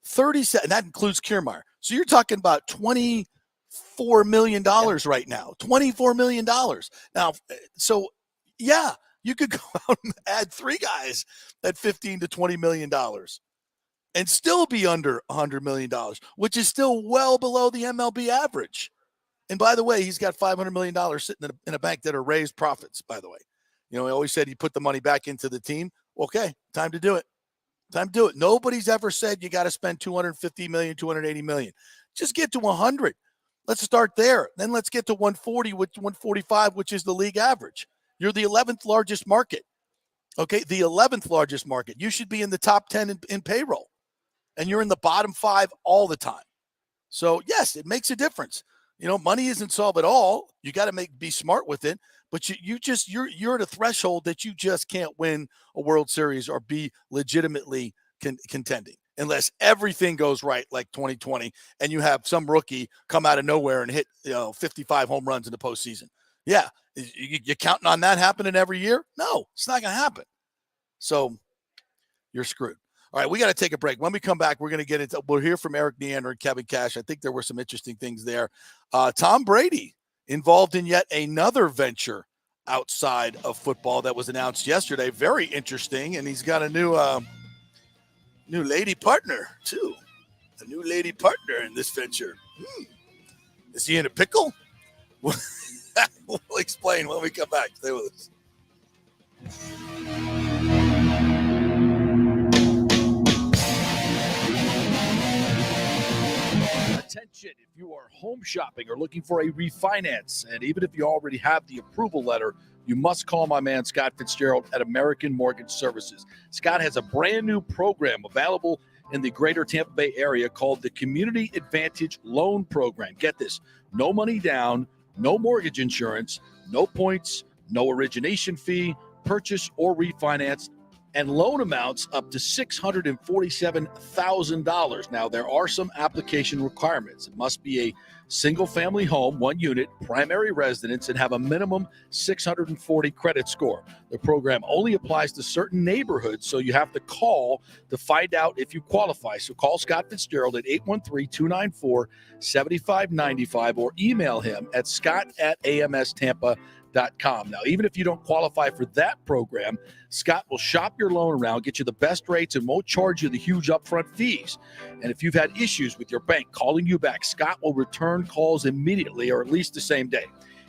37, and that includes Kiermaier. So you're talking about $24 million right now. $24 million. Now, so yeah, you could go out and add 3 guys at $15 to $20 million and still be under $100 million, which is still well below the MLB average. And by the way, he's got $500 million sitting in a bank that are raised profits, by the way. He always said he put the money back into the team. Okay, time to do it. Time to do it. Nobody's ever said you got to spend $250 million, $280 million. Just get to 100. Let's start there. Then let's get to 140, 145, which is the league average. You're the 11th largest market. Okay, the 11th largest market. You should be in the top 10 in payroll. And you're in the bottom 5 all the time. So, yes, it makes a difference. Money isn't solve it all. You got to be smart with it. But you're at a threshold that you just can't win a World Series or be legitimately contending unless everything goes right like 2020 and you have some rookie come out of nowhere and hit 55 home runs in the postseason. Yeah, you're counting on that happening every year? No, it's not going to happen. So you're screwed. All right, we got to take a break. When we come back, we'll hear from Eric Neander and Kevin Cash. I think there were some interesting things there. Tom Brady involved in yet another venture outside of football that was announced yesterday. Very interesting, and he's got a new lady partner too. A new lady partner in this venture. Is he in a pickle? We'll explain when we come back. Stay with us. Attention, if you are home shopping or looking for a refinance, and even if you already have the approval letter, you must call my man Scott Fitzgerald at American Mortgage Services. Scott has a brand new program available in the greater Tampa Bay area called the Community Advantage Loan Program. Get this, no money down, no mortgage insurance, no points, no origination fee, purchase or refinance, and loan amounts up to $647,000. Now, there are some application requirements. It must be a single-family home, 1 unit, primary residence, and have a minimum 640 credit score. The program only applies to certain neighborhoods, so you have to call to find out if you qualify. So call Scott Fitzgerald at 813-294-7595 or email him at scott@amstampa.com. Now, even if you don't qualify for that program, Scott will shop your loan around, get you the best rates, and won't charge you the huge upfront fees. And if you've had issues with your bank calling you back, Scott will return calls immediately or at least the same day.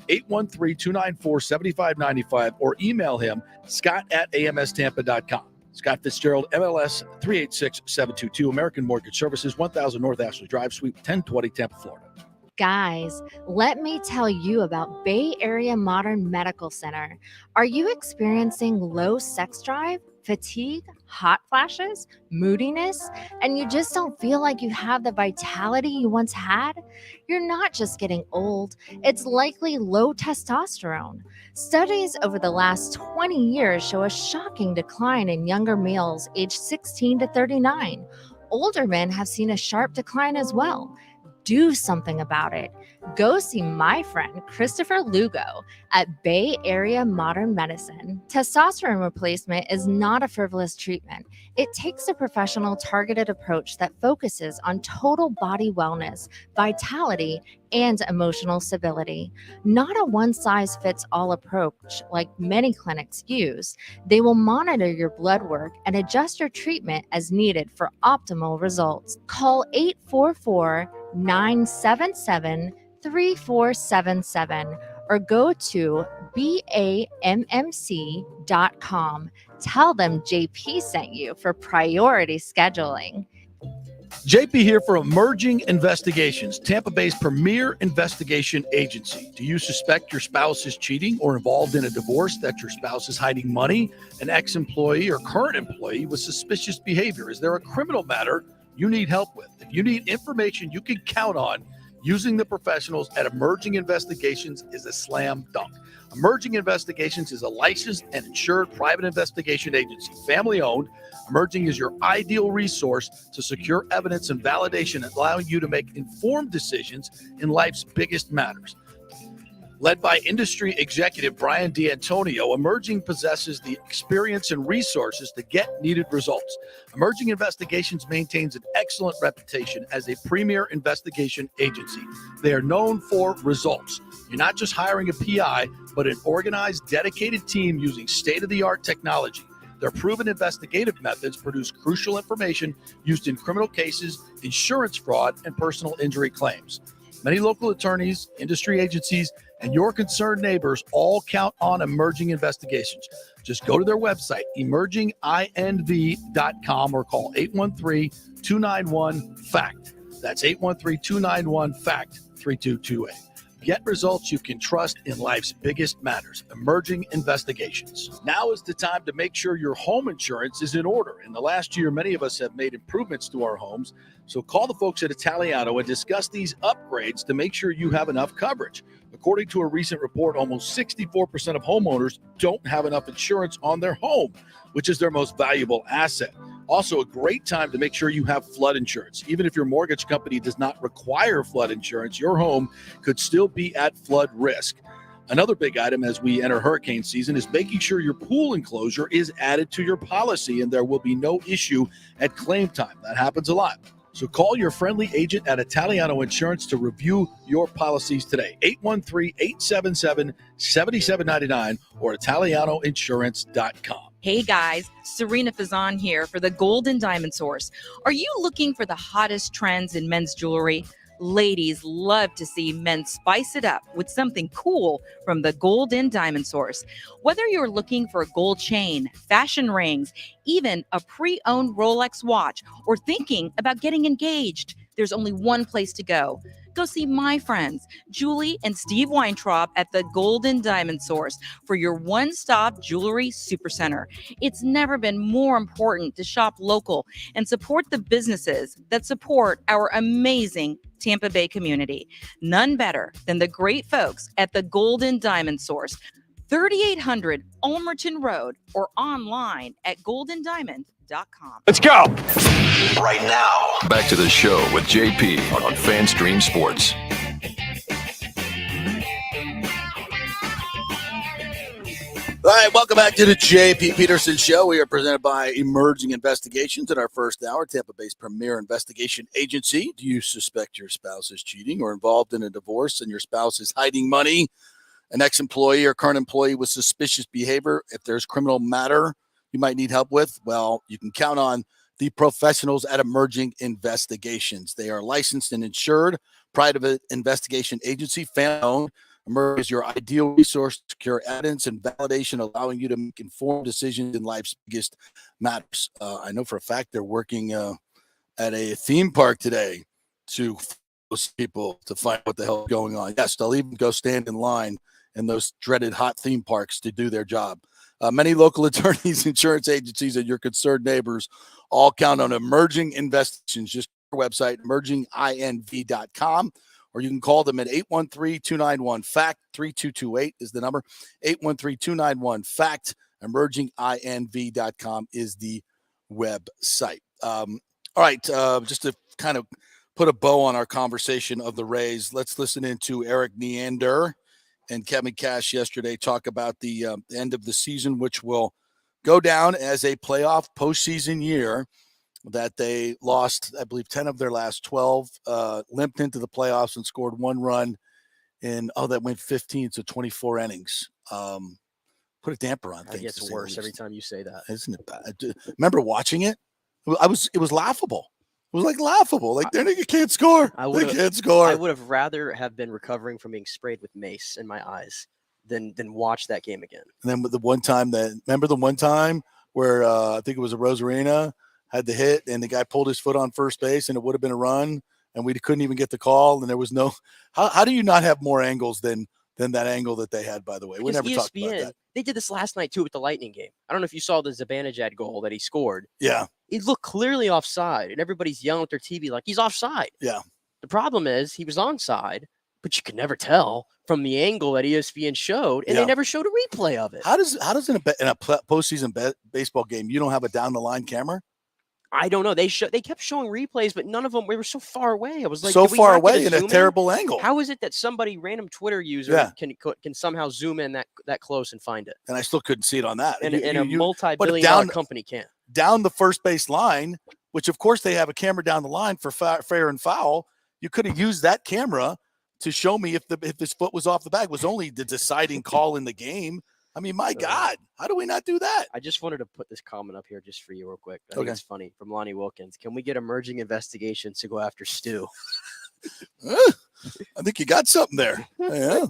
813-294-7595 or email him, scott@amstampa.com. Scott Fitzgerald, MLS 386722, American Mortgage Services, 1000 North Ashley Drive, Suite 1020, Tampa, Florida. Guys, let me tell you about Bay Area Modern Medical Center. Are you experiencing low sex drive, fatigue, hot flashes, moodiness, and you just don't feel like you have the vitality you once had? You're not just getting old, it's likely low testosterone. Studies over the last 20 years show a shocking decline in younger males aged 16 to 39. Older men have seen a sharp decline as well. Do something about it. Go see my friend Christopher Lugo at Bay Area Modern Medicine. Testosterone replacement is not a frivolous treatment. It takes a professional, targeted approach that focuses on total body wellness, vitality, and emotional stability. Not a one-size-fits-all approach like many clinics use. They will monitor your blood work and adjust your treatment as needed for optimal results. Call 844-977-3477 or go to BAMMC.com. Tell them JP sent you for priority scheduling. JP here for Emerging Investigations, Tampa Bay's premier investigation agency. Do you suspect your spouse is cheating or involved in a divorce, that your spouse is hiding money, an ex-employee or current employee with suspicious behavior? Is there a criminal matter you need help with? If you need information you can count on, using the professionals at Emerging Investigations is a slam dunk. Emerging Investigations is a licensed and insured private investigation agency, family-owned. Emerging is your ideal resource to secure evidence and validation, allowing you to make informed decisions in life's biggest matters. Led by industry executive Brian D'Antonio, Emerging possesses the experience and resources to get needed results. Emerging Investigations maintains an excellent reputation as a premier investigation agency. They are known for results. You're not just hiring a PI, but an organized, dedicated team using state-of-the-art technology. Their proven investigative methods produce crucial information used in criminal cases, insurance fraud, and personal injury claims. Many local attorneys, industry agencies, and your concerned neighbors all count on Emerging Investigations. Just go to their website, emerginginv.com, or call 813-291-FACT. That's 813-291-FACT-3228. Get results you can trust in life's biggest matters. Emerging Investigations. Now is the time to make sure your home insurance is in order. In the last year, many of us have made improvements to our homes. So call the folks at Italiano and discuss these upgrades to make sure you have enough coverage. According to a recent report, almost 64% of homeowners don't have enough insurance on their home, which is their most valuable asset. Also, a great time to make sure you have flood insurance. Even if your mortgage company does not require flood insurance, your home could still be at flood risk. Another big item as we enter hurricane season is making sure your pool enclosure is added to your policy and there will be no issue at claim time. That happens a lot. So call your friendly agent at Italiano Insurance to review your policies today. 813-877-7799 or ItalianoInsurance.com. Hey guys, Serena Fazan here for the Gold and Diamond Source. Are you looking for the hottest trends in men's jewelry? Ladies love to see men spice it up with something cool from the Gold and Diamond Source. Whether you're looking for a gold chain, fashion rings, even a pre-owned Rolex watch, or thinking about getting engaged, there's only one place to go. Go see my friends, Julie and Steve Weintraub at the Gold and Diamond Source for your one-stop jewelry supercenter. It's never been more important to shop local and support the businesses that support our amazing Tampa Bay community. None better than the great folks at the Gold and Diamond Source, 3800 Ulmerton Road, or online at goldendiamond.com. Let's go. Right now, back to the show with JP on FanStream Sports. All right, welcome back to the JP Peterson Show. We are presented by Emerging Investigations in our first hour, Tampa Bay's premier investigation agency. Do you suspect your spouse is cheating or involved in a divorce and your spouse is hiding money, an ex-employee or current employee with suspicious behavior? If there's criminal matter you might need help with, well, you can count on the professionals at Emerging Investigations. They are licensed and insured, private investigation agency, fan-owned. Emerging is your ideal resource to secure evidence and validation, allowing you to make informed decisions in life's biggest matters. I know for a fact they're working at a theme park today to those people to find what the hell is going on. Yes, they'll even go stand in line in those dreaded hot theme parks to do their job. Many local attorneys, insurance agencies, and your concerned neighbors all count on Emerging Investigations. Just our website, emerginginv.com, or you can call them at 813-291-FACT. 3228 is the number. 813-291-FACT. Emerginginv.com is the website. All right, just to kind of put a bow on our conversation of the Rays, let's listen into Eric Neander and Kevin Cash yesterday talk about the end of the season, which will go down as a playoff postseason year that they lost, I believe, 10 of their last 12, limped into the playoffs and scored one run in, that went 15 to 24 innings. Put a damper on things. It gets worse every time you say that. Isn't it bad? Remember watching it? It was laughable. It was like laughable. Like, you can't score. They can't score. I would have rather have been recovering from being sprayed with mace in my eyes than watch that game again. And then the one time where I think it was a Rosarina had the hit and the guy pulled his foot on first base and it would have been a run and we couldn't even get the call and there was no. How do you not have more angles than that angle that they had? By the way, we never talked about that. They did this last night too with the Lightning game. I don't know if you saw the Zibanejad goal that he scored. Yeah, it looked clearly offside, and everybody's yelling at their TV like he's offside. Yeah. The problem is he was onside, but you could never tell from the angle that ESPN showed, and they never showed a replay of it. How does in a postseason baseball game you don't have a down the line camera? I don't know. They kept showing replays, but none of them. We were so far away. I was like, so far away in a terrible angle. How is it that somebody, random Twitter user, can somehow zoom in that close and find it? And I still couldn't see it on that. And a multi-billion-dollar company can't. Down the first base line, which of course they have a camera down the line for fair and foul. You could have used that camera to show me if his foot was off the bag. It was only the deciding call in the game. I mean, my God, how do we not do that? I just wanted to put this comment up here just for you real quick. I think it's funny from Lonnie Wilkins. Can we get emerging investigations to go after Stu? I think you got something there. Yeah.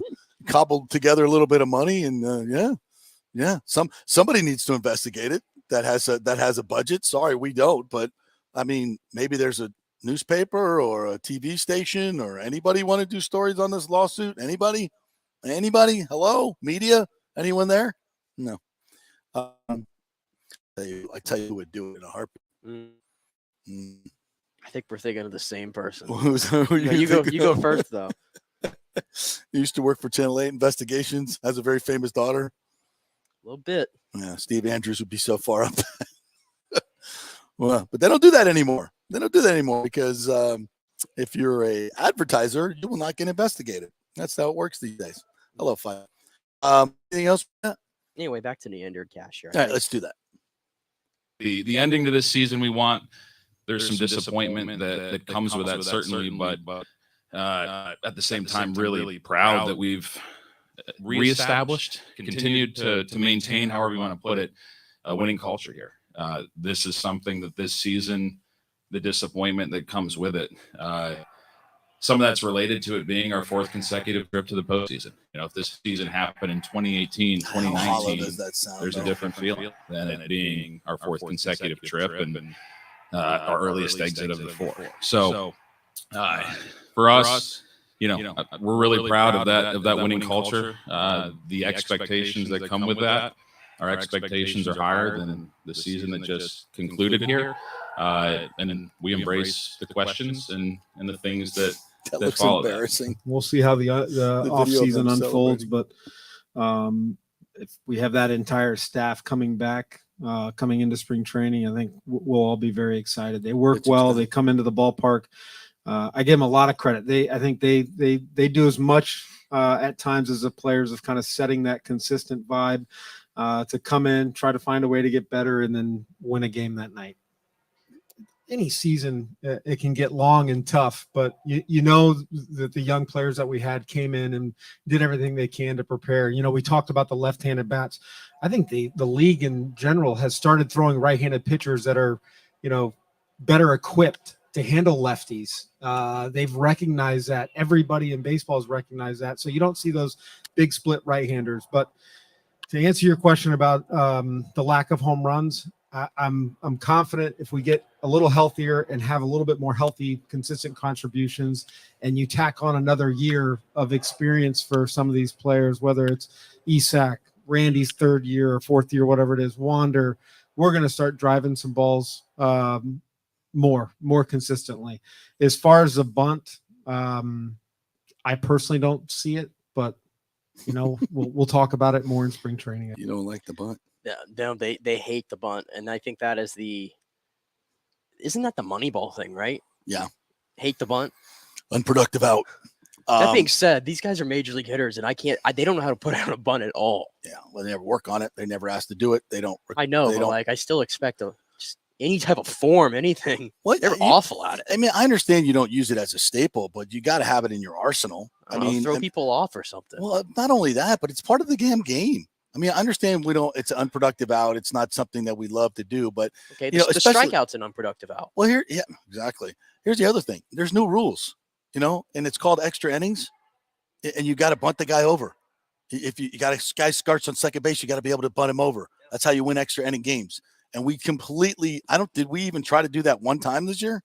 Cobbled together a little bit of money and somebody needs to investigate it that has a budget. Sorry, we don't. But I mean, maybe there's a newspaper or a TV station or anybody want to do stories on this lawsuit? Anybody? Hello, media? Anyone there? No. I tell you who would do it in a heartbeat. I think we're thinking of the same person. You go first, though. He used to work for Channel 8 Investigations. Has a very famous daughter. A little bit. Yeah, Steve Andrews would be so far up. Well, but they don't do that anymore. Because if you're a advertiser, you will not get investigated. That's how it works these days. Hello, Fire. Anything else? Anyway, back to Neander Cash here. All right, let's do that. The ending to this season we want. There's some disappointment that comes with that, certainly, but at the same time, really proud that we've reestablished, continued to maintain, however you want to put it, a winning culture here. This is something that this season, the disappointment that comes with it, some of that's related to it being our fourth consecutive trip to the postseason. If this season happened in 2018, 2019, there's a different feel than it being our fourth consecutive trip and our earliest exit of the four. So for us, we're really proud of that winning culture. The expectations that come with that, our expectations are higher than the season that just concluded here. And we embrace the questions and the things that looks embarrassing. We'll see how the offseason unfolds, but if we have that entire staff coming back, coming into spring training, I think we'll all be very excited. They work well. They come into the ballpark. I give them a lot of credit. I think they do as much at times as the players of kind of setting that consistent vibe to come in, try to find a way to get better, and then win a game that night. Any season, it can get long and tough, but you know that the young players that we had came in and did everything they can to prepare. We talked about the left-handed bats. I think the league in general has started throwing right-handed pitchers that are, better equipped to handle lefties. They've recognized that. Everybody in baseball has recognized that. So you don't see those big split right-handers. But to answer your question about the lack of home runs, I'm confident if we get a little healthier and have a little bit more healthy, consistent contributions, and you tack on another year of experience for some of these players, whether it's Isak, Randy's third year or fourth year, whatever it is, Wander, we're going to start driving some balls more consistently. As far as the bunt, I personally don't see it, but we'll talk about it more in spring training. You don't like the bunt? No, they hate the bunt, and I think that is isn't that the Moneyball thing, right? Yeah. Hate the bunt. Unproductive out. That being said, these guys are major league hitters, and they don't know how to put out a bunt at all. Yeah, well, they never work on it. They never asked to do it. They don't. I know, but like, I still expect just any type of form, anything. They're awful at it. I mean, I understand you don't use it as a staple, but you got to have it in your arsenal. I mean, throw people off or something. Well, not only that, but it's part of the damn game. I mean, I understand it's an unproductive out. It's not something that we love to do, but okay, the strikeout's an unproductive out. Well, yeah, exactly. Here's the other thing. There's new rules, and it's called extra innings, and you got to bunt the guy over. If you got a guy starts on second base, you got to be able to bunt him over. That's how you win extra inning games. And we completely, did we even try to do that one time this year?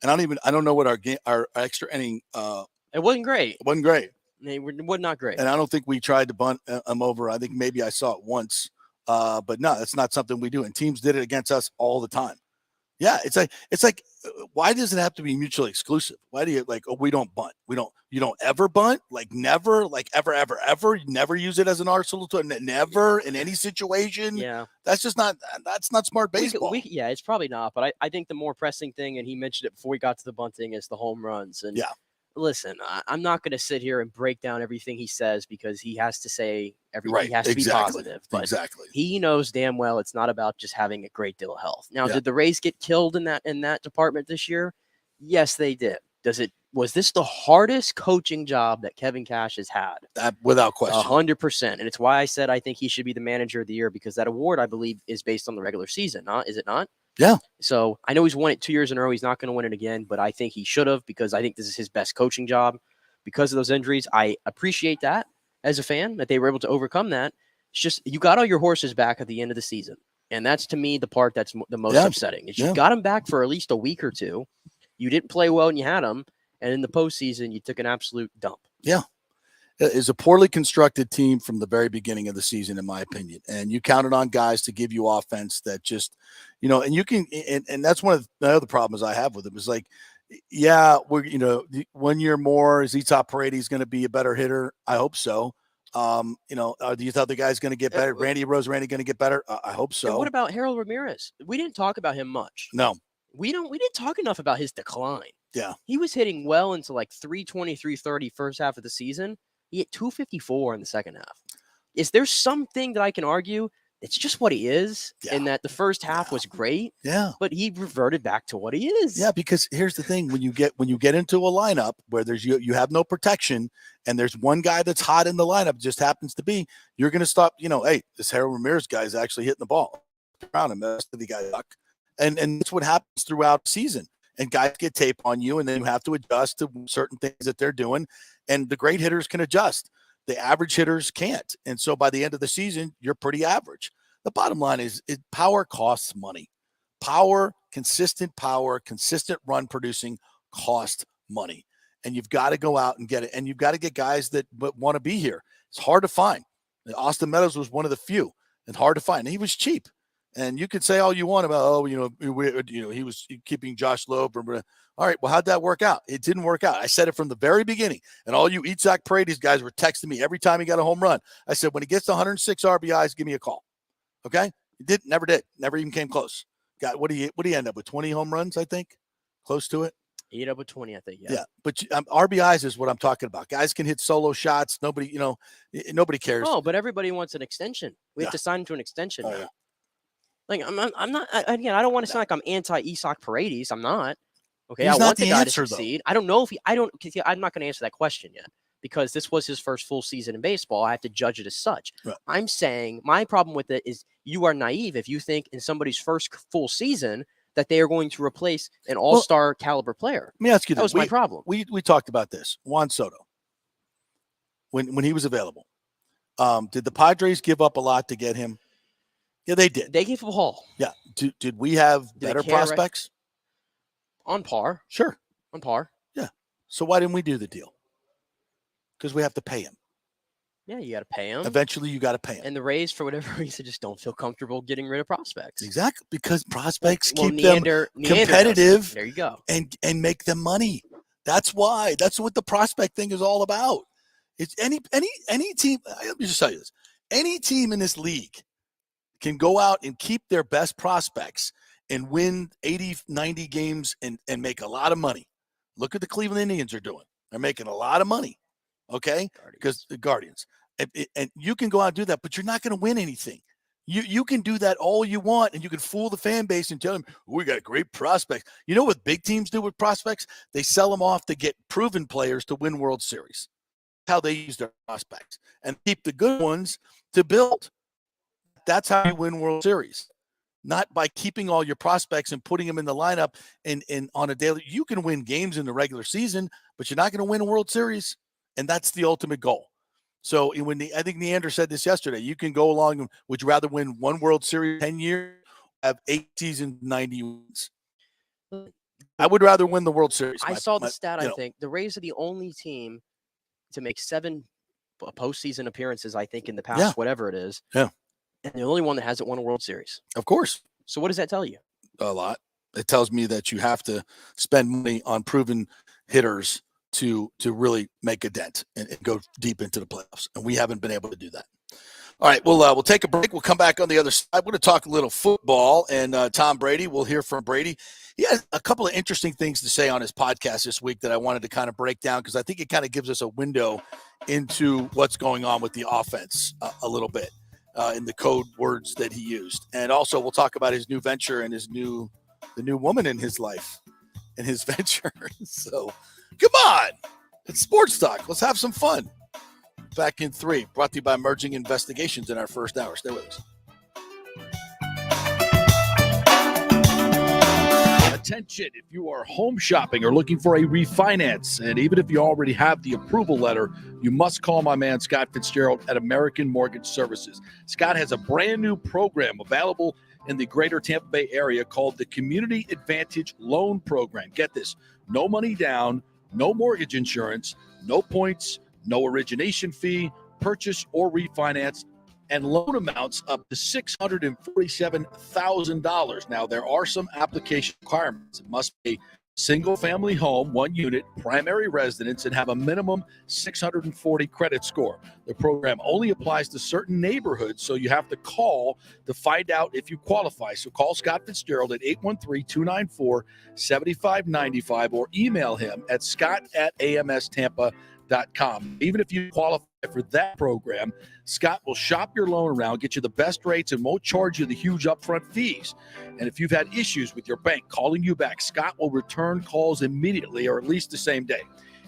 And I don't know what our extra inning. It wasn't great. It wasn't great. They were not great. And I don't think we tried to bunt him over. I think maybe I saw it once. But no, that's not something we do. And teams did it against us all the time. Yeah, it's like, why does it have to be mutually exclusive? Why do you we don't bunt? You don't ever bunt? Like never, like ever, you never use it as an arsenal to never in any situation. Yeah. That's not smart baseball. Yeah, it's probably not. But I think the more pressing thing, and he mentioned it before we got to the bunting, is the home runs. And yeah. Listen, I'm not going to sit here and break down everything he says because he has to say everything. He has to be positive. But he knows damn well it's not about just having a great deal of health. Now, did the Rays get killed in that department this year? Yes, they did. Was this the hardest coaching job that Kevin Cash has had? Without question. 100%. And it's why I said I think he should be the manager of the year, because that award, I believe, is based on the regular season. Is it not? Yeah. So I know he's won it 2 years in a row. He's not going to win it again, but I think he should have, because I think this is his best coaching job because of those injuries. I appreciate that as a fan, that they were able to overcome that. It's just, you got all your horses back at the end of the season. And that's, to me, the part that's the most upsetting. Is you got him back for at least a week or two. You didn't play well and you had him. And in the postseason, you took an absolute dump. Yeah. It is a poorly constructed team from the very beginning of the season, in my opinion. And you counted on guys to give you offense that just, and you can, and that's one of the other problems I have with him is like, yeah, we're, 1 year more, is Etop Paredes going to be a better hitter? I hope so. Do you thought the guy's going to get better? Randy going to get better? I hope so. And what about Harold Ramirez? We didn't talk about him much. No. We didn't talk enough about his decline. Yeah. He was hitting well into like 320, 330 first half of the season. He hit 254 in the second half. Is there something that I can argue? It's just what he is, and that the first half was great. Yeah. But he reverted back to what he is. Yeah, because here's the thing: when you get into a lineup where there's you have no protection, and there's one guy that's hot in the lineup, just happens to be, you're going to stop. Hey, this Harold Ramirez guy is actually hitting the ball around him. That's the guy duck, and that's what happens throughout the season. And guys get tape on you, and then you have to adjust to certain things that they're doing. And the great hitters can adjust. The average hitters can't. And so by the end of the season, you're pretty average. The bottom line is power costs money. Consistent run producing costs money. And you've got to go out and get it. And you've got to get guys that want to be here. It's hard to find. Austin Meadows was one of the few, and hard to find. And he was cheap. And you could say all you want about, he was keeping Josh Loeb. All right, well, how'd that work out? It didn't work out. I said it from the very beginning. And all you Zach Paredes guys were texting me every time he got a home run. I said, when he gets to 106 RBIs, give me a call. Okay? He never did. Never even came close. What do you end up with? 20 home runs, I think? Close to it? He ended up with 20, I think. Yeah. But RBIs is what I'm talking about. Guys can hit solo shots. Nobody cares. Oh, but everybody wants an extension. We have to sign him to an extension now. Yeah. Like, I'm not, again, I don't want to sound like I'm anti-Isak Paredes. I'm not. Okay, He's I not want the guy answer, to succeed. I don't know if I'm not going to answer that question yet, because this was his first full season in baseball. I have to judge it as such. Right. I'm saying my problem with it is you are naive if you think in somebody's first full season that they are going to replace an all-star caliber player. Let me ask you this. That was my problem. We talked about this. Juan Soto, when he was available, did the Padres give up a lot to get him? Yeah, they did. They gave up a haul. Yeah. Did we have better prospects? On par. Sure. On par. Yeah. So why didn't we do the deal? Because we have to pay him. Yeah, you got to pay him. Eventually, you got to pay him. And the Rays, for whatever reason, just don't feel comfortable getting rid of prospects. Exactly, because prospects keep Neander them competitive. There you go. And make them money. That's why. That's what the prospect thing is all about. It's any team. Let me just tell you this: any team in this league can go out and keep their best prospects and win 80, 90 games and make a lot of money. Look what the Cleveland Indians are doing. They're making a lot of money, okay? Because the Guardians. And you can go out and do that, but you're not going to win anything. You can do that all you want, and you can fool the fan base and tell them, we got great prospects. You know what big teams do with prospects? They sell them off to get proven players to win World Series. How they use their prospects and keep the good ones to build. That's how you win World Series. Not by keeping all your prospects and putting them in the lineup and on a daily. You can win games in the regular season, but you're not going to win a World Series. And that's the ultimate goal. So I think Neander said this yesterday, you can go along. Would you rather win one World Series 10 years, have 8 seasons, 90 wins? I would rather win the World Series. I saw the stat, I think. The Rays are the only team to make 7 postseason appearances, I think, in the past, whatever it is. Yeah. And the only one that hasn't won a World Series. Of course. So what does that tell you? A lot. It tells me that you have to spend money on proven hitters to really make a dent and go deep into the playoffs. And we haven't been able to do that. All right, we'll take a break. We'll come back on the other side. We're going to talk a little football, and Tom Brady, we'll hear from Brady. He has a couple of interesting things to say on his podcast this week that I wanted to kind of break down because I think it kind of gives us a window into what's going on with the offense a little bit in the code words that he used. And also we'll talk about his new venture and the new woman in his life and his venture. So come on, it's sports talk. Let's have some fun. Back in 3, brought to you by Merging Investigations in our first hour. Stay with us. Attention, if you are home shopping or looking for a refinance, and even if you already have the approval letter, you must call my man Scott Fitzgerald at American Mortgage Services. Scott has a brand new program available in the greater Tampa Bay area called the Community Advantage Loan Program. Get this, no money down, no mortgage insurance, no points, no origination fee, purchase or refinance, and loan amounts up to $647,000. Now, there are some application requirements. It must be a single-family home, 1 unit, primary residence, and have a minimum 640 credit score. The program only applies to certain neighborhoods, so you have to call to find out if you qualify. So call Scott Fitzgerald at 813-294-7595 or email him at scott@amstampa.com. Even if you qualify for that program, Scott will shop your loan around, get you the best rates, and won't charge you the huge upfront fees. And if you've had issues with your bank calling you back, Scott will return calls immediately or at least the same day.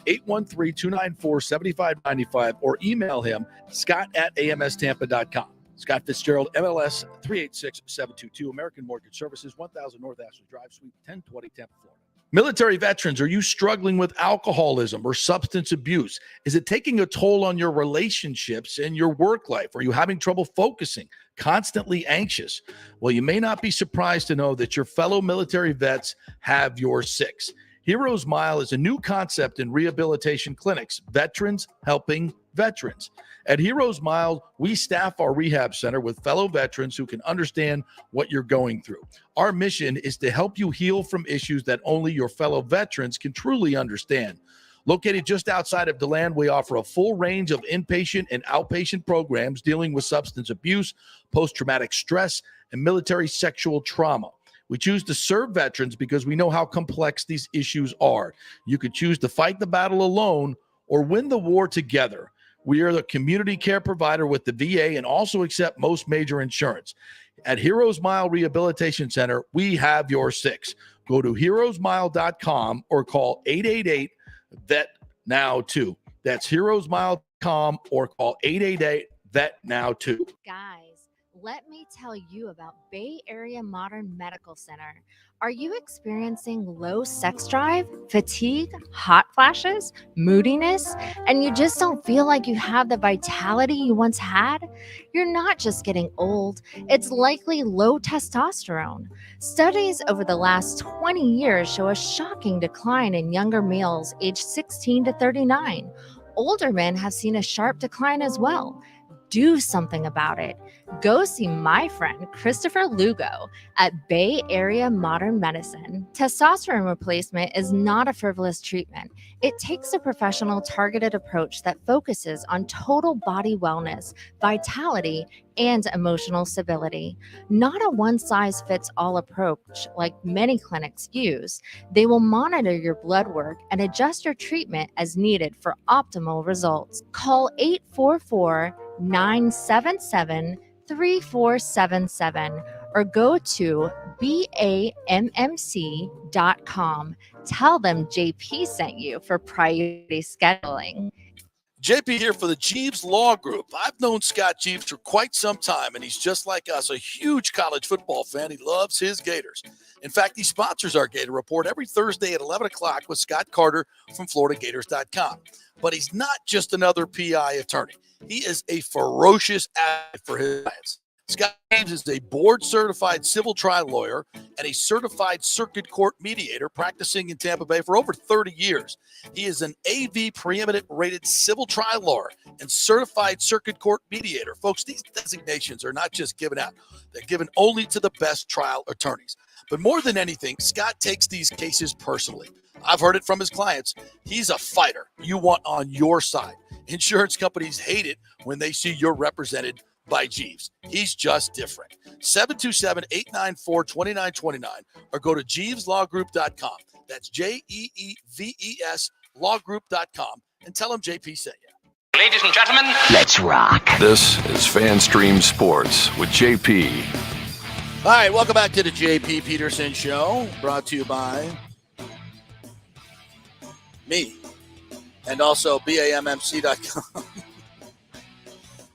813-294-7595 or email him, scott@amstampa.com. Scott Fitzgerald, MLS 386722, American Mortgage Services, 1000 North Ashland Drive, Suite 1020, Tampa, Florida. Military veterans, are you struggling with alcoholism or substance abuse? Is it taking a toll on your relationships and your work life? Are you having trouble focusing, constantly anxious? Well, you may not be surprised to know that your fellow military vets have your 6. Heroes Mile is a new concept in rehabilitation clinics, veterans helping veterans. At Heroes Mile, we staff our rehab center with fellow veterans who can understand what you're going through. Our mission is to help you heal from issues that only your fellow veterans can truly understand. Located just outside of DeLand, we offer a full range of inpatient and outpatient programs dealing with substance abuse, post-traumatic stress, and military sexual trauma. We choose to serve veterans because we know how complex these issues are. You could choose to fight the battle alone or win the war together. We are the community care provider with the VA and also accept most major insurance. At Heroes Mile Rehabilitation Center, we have your 6. Go to heroesmile.com or call 888-VET-NOW-2. That's heroesmile.com or call 888-VET-NOW-2. Guys, let me tell you about Bay Area Modern Medical Center. Are you experiencing low sex drive, fatigue, hot flashes, moodiness, and you just don't feel like you have the vitality you once had? You're not just getting old, it's likely low testosterone. Studies over the last 20 years show a shocking decline in younger males aged 16 to 39. Older men have seen a sharp decline as well. Do something about it. Go see my friend Christopher Lugo at Bay Area Modern Medicine. Testosterone replacement is not a frivolous treatment. It takes a professional, targeted approach that focuses on total body wellness, vitality, and emotional stability. Not a one-size-fits-all approach like many clinics use. They will monitor your blood work and adjust your treatment as needed for optimal results. Call 844-977-3477 or go to BAMMC.com. Tell them JP sent you for priority scheduling. JP here for the Jeeves Law Group. I've known Scott Jeeves for quite some time, and he's just like us, a huge college football fan. He loves his Gators. In fact, he sponsors our Gator Report every Thursday at 11 o'clock with Scott Carter from FloridaGators.com. But he's not just another PI attorney. He is a ferocious advocate for his clients. Scott Jeeves is a board-certified civil trial lawyer and a certified circuit court mediator practicing in Tampa Bay for over 30 years. He is an AV preeminent rated civil trial lawyer and certified circuit court mediator. Folks, these designations are not just given out. They're given only to the best trial attorneys. But more than anything, Scott takes these cases personally. I've heard it from his clients. He's a fighter you want on your side. Insurance companies hate it when they see you're represented by Jeeves. He's just different. 727-894-2929 or go to JeevesLawGroup.com. That's JEEVES lawgroup.com and tell him JP sent you. Ladies and gentlemen, let's rock. This is FanStream Sports with JP. All right, welcome back to the JP Peterson Show, brought to you by me and also BAMMC.com.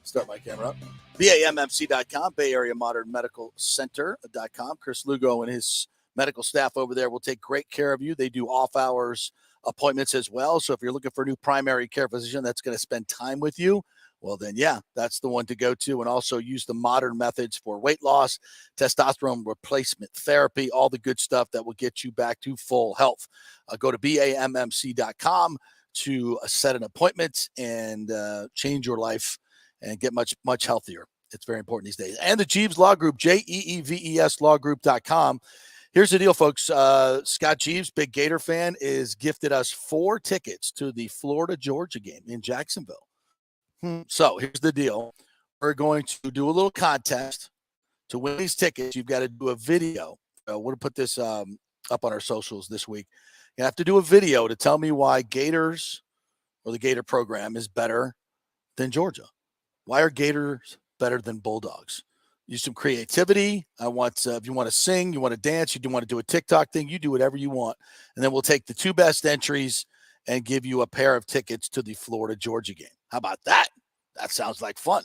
Start my camera up. BAMMC.com, Bay Area Modern Medical Center.com. Chris Lugo and his medical staff over there will take great care of you. They do off-hours appointments as well. So if you're looking for a new primary care physician that's going to spend time with you, well, then, yeah, that's the one to go to. And also use the modern methods for weight loss, testosterone replacement therapy, all the good stuff that will get you back to full health. Go to BAMMC.com to set an appointment and change your life and get much, much healthier. It's very important these days. And the Jeeves Law Group, JEEVES lawgroup.com. Here's the deal, folks. Scott Jeeves, big Gator fan, is gifted us 4 tickets to the Florida-Georgia game in Jacksonville. So here's the deal. We're going to do a little contest. To win these tickets, you've got to do a video. We're going to put this up on our socials this week. You have to do a video to tell me why Gators or the Gator program is better than Georgia. Why are Gators better than Bulldogs? Use some creativity. I want, if you want to sing, you want to dance, you do want to do a TikTok thing, you do whatever you want. And then we'll take the 2 best entries and give you a pair of tickets to the Florida-Georgia game. How about that? That sounds like fun.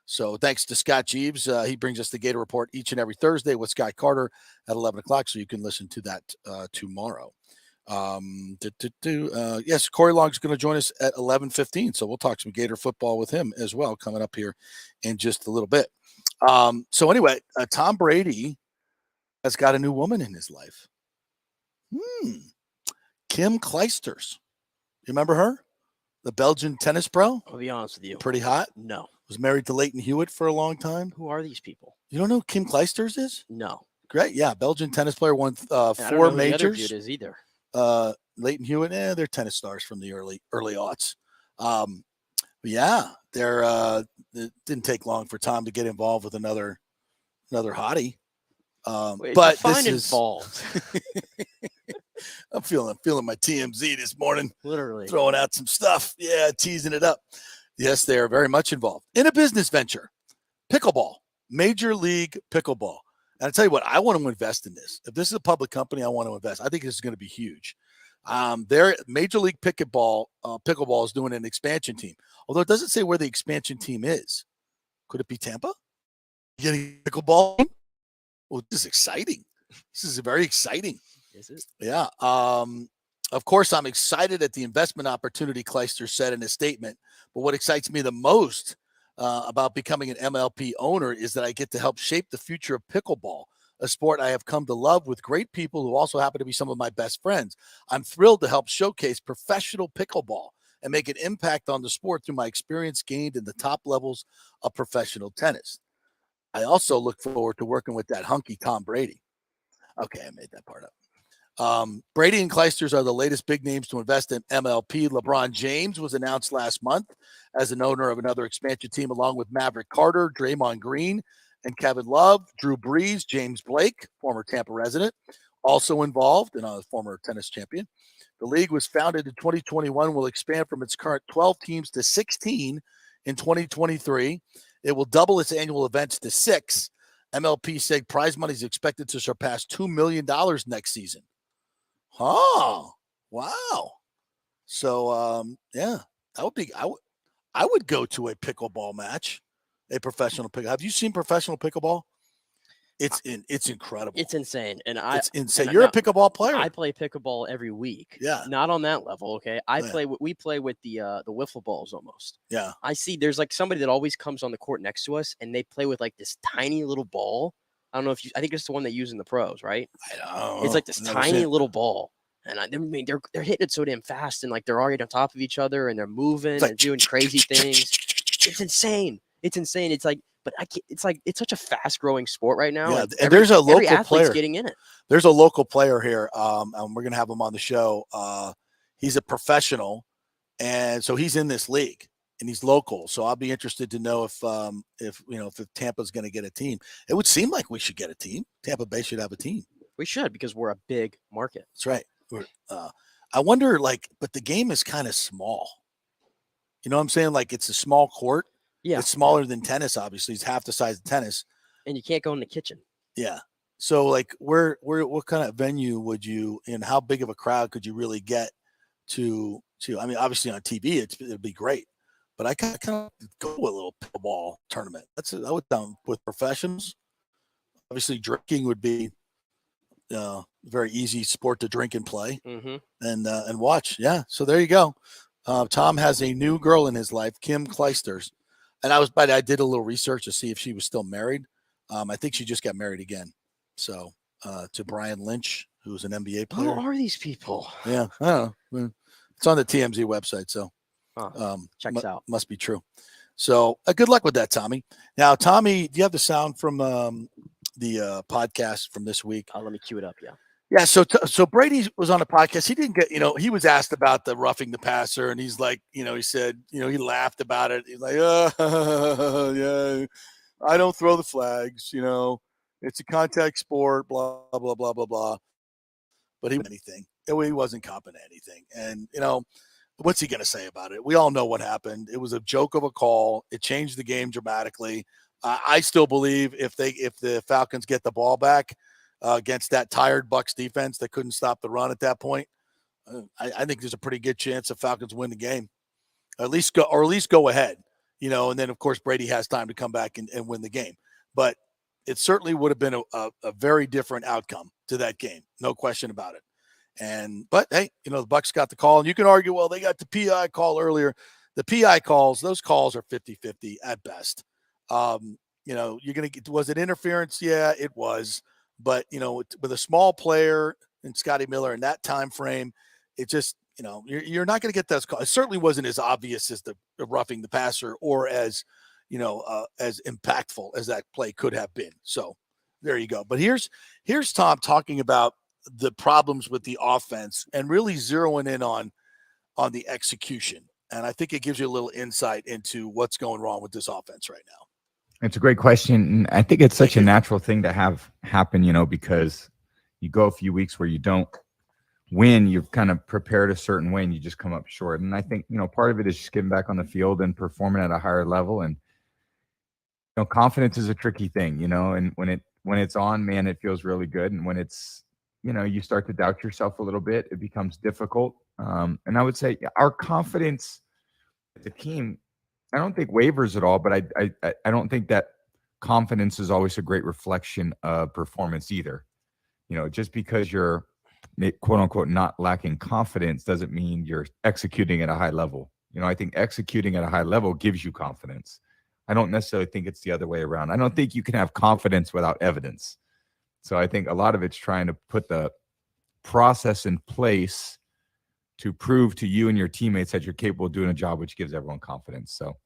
So thanks to Scott Jeeves. He brings us the Gator Report each and every Thursday with Scott Carter at 11 o'clock, so you can listen to that tomorrow. Yes, Corey Long's going to join us at 11:15, so we'll talk some Gator football with him as well coming up here in just a little bit. So anyway, Tom Brady has got a new woman in his life. Kim Clijsters. You remember her? The Belgian tennis pro? I'll be honest with you. Pretty hot? No. Was married to Leighton Hewitt for a long time. Who are these people? You don't know who Kim Clijsters is? No. Great. Yeah, Belgian tennis player, won I don't 4 know who the other majors. dude is either. Leighton Hewitt, they're tennis stars from the early aughts. Yeah, it didn't take long for Tom to get involved with another hottie. But this is involved. I'm feeling my TMZ this morning. Literally throwing out some stuff. Yeah, teasing it up. Yes, they are very much involved in a business venture. Pickleball, Major League Pickleball. And I tell you what, I want to invest in this. If this is a public company, I want to invest. I think this is going to be huge. Their Major League Pickleball is doing an expansion team. Although it doesn't say where the expansion team is. Could it be Tampa? Getting pickleball? Well, this is exciting. This is very exciting. Is it? Yeah. Of course, I'm excited at the investment opportunity Clijsters said in his statement. But what excites me the most about becoming an MLP owner is that I get to help shape the future of pickleball, a sport I have come to love with great people who also happen to be some of my best friends. I'm thrilled to help showcase professional pickleball and make an impact on the sport through my experience gained in the top levels of professional tennis. I also look forward to working with that hunky Tom Brady. Okay, I made that part up. Brady and Clijsters are the latest big names to invest in MLP. LeBron James was announced last month as an owner of another expansion team, along with Maverick Carter, Draymond Green, and Kevin Love. Drew Brees, James Blake, former Tampa resident, also involved, and a former tennis champion. The league was founded in 2021, will expand from its current 12 teams to 16 in 2023. It will double its annual events to 6. MLP said prize money is expected to surpass $2 million next season. Oh, wow. So, yeah, that would be, I would go to a pickleball match, a professional pickleball. Have you seen professional pickleball? It's incredible. It's insane. It's insane. You're a pickleball player. I play pickleball every week. Yeah. Not on that level. Okay. We play with the wiffle balls almost. Yeah. I see there's like somebody that always comes on the court next to us and they play with like this tiny little ball. I don't know I think it's the one they use in the pros, right? I don't know. It's like this tiny little ball. And I mean, they're hitting it so damn fast and like they're already on top of each other and they're moving and doing crazy things. It's insane. It's insane. It's like, but it's such a fast growing sport right now. Yeah, and there's a local player getting in it. There's a local player here, and we're gonna have him on the show. He's a professional, and so he's in this league, and he's local. So I'll be interested to know if Tampa's gonna get a team. It would seem like we should get a team. Tampa Bay should have a team. We should, because we're a big market. That's right. I wonder, but the game is kind of small. You know what I'm saying? Like, it's a small court. Yeah. It's smaller than tennis, obviously. It's half the size of tennis. And you can't go in the kitchen. Yeah. So, like, what kind of venue would you, and how big of a crowd could you really get to I mean, obviously on TV, it'd be great. But I kind of go with a little pickleball tournament. I would down with professionals. Obviously, drinking would be very easy sport to drink and play, and watch. Yeah. So there you go. Tom has a new girl in his life, Kim Clijsters. And I did a little research to see if she was still married. I think she just got married again. So to Brian Lynch, who's an NBA player. Who are these people? Yeah, I don't know. It's on the TMZ website, so checks out. Must be true. So good luck with that, Tommy. Now, Tommy, do you have the sound from the podcast from this week? Let me cue it up. Yeah. Yeah, so Brady was on a podcast. He didn't get, he was asked about the roughing the passer, and he's like, he said, he laughed about it. He's like, yeah, I don't throw the flags, it's a contact sport, blah, blah, blah, blah, blah. But he wasn't competent at anything. And, what's he going to say about it? We all know what happened. It was a joke of a call. It changed the game dramatically. I still believe if the Falcons get the ball back, against that tired Bucs defense that couldn't stop the run at that point, I think there's a pretty good chance the Falcons win the game, at least go ahead, and then of course Brady has time to come back and win the game. But it certainly would have been a very different outcome to that game, no question about it. But hey, the Bucs got the call, and you can argue, well, they got the PI call earlier. The PI calls, those calls are 50-50 at best. You're gonna get, was it interference? Yeah, it was. But, with a small player and Scotty Miller in that time frame, it just, you're not going to get those calls. It certainly wasn't as obvious as the roughing the passer or as impactful as that play could have been. So there you go. But here's Tom talking about the problems with the offense and really zeroing in on the execution. And I think it gives you a little insight into what's going wrong with this offense right now. It's a great question. And I think it's such a natural thing to have happen, because you go a few weeks where you don't win, you've kind of prepared a certain way and you just come up short. And I think, part of it is just getting back on the field and performing at a higher level. And, confidence is a tricky thing, and when it's on, man, it feels really good. And when it's, you start to doubt yourself a little bit, it becomes difficult. And I would say our confidence as a team, I don't think wavers at all, but I don't think that confidence is always a great reflection of performance either. Just because you're quote unquote not lacking confidence doesn't mean you're executing at a high level. I think executing at a high level gives you confidence. I don't necessarily think it's the other way around. I don't think you can have confidence without evidence. So I think a lot of it's trying to put the process in place to prove to you and your teammates that you're capable of doing a job, which gives everyone confidence. So,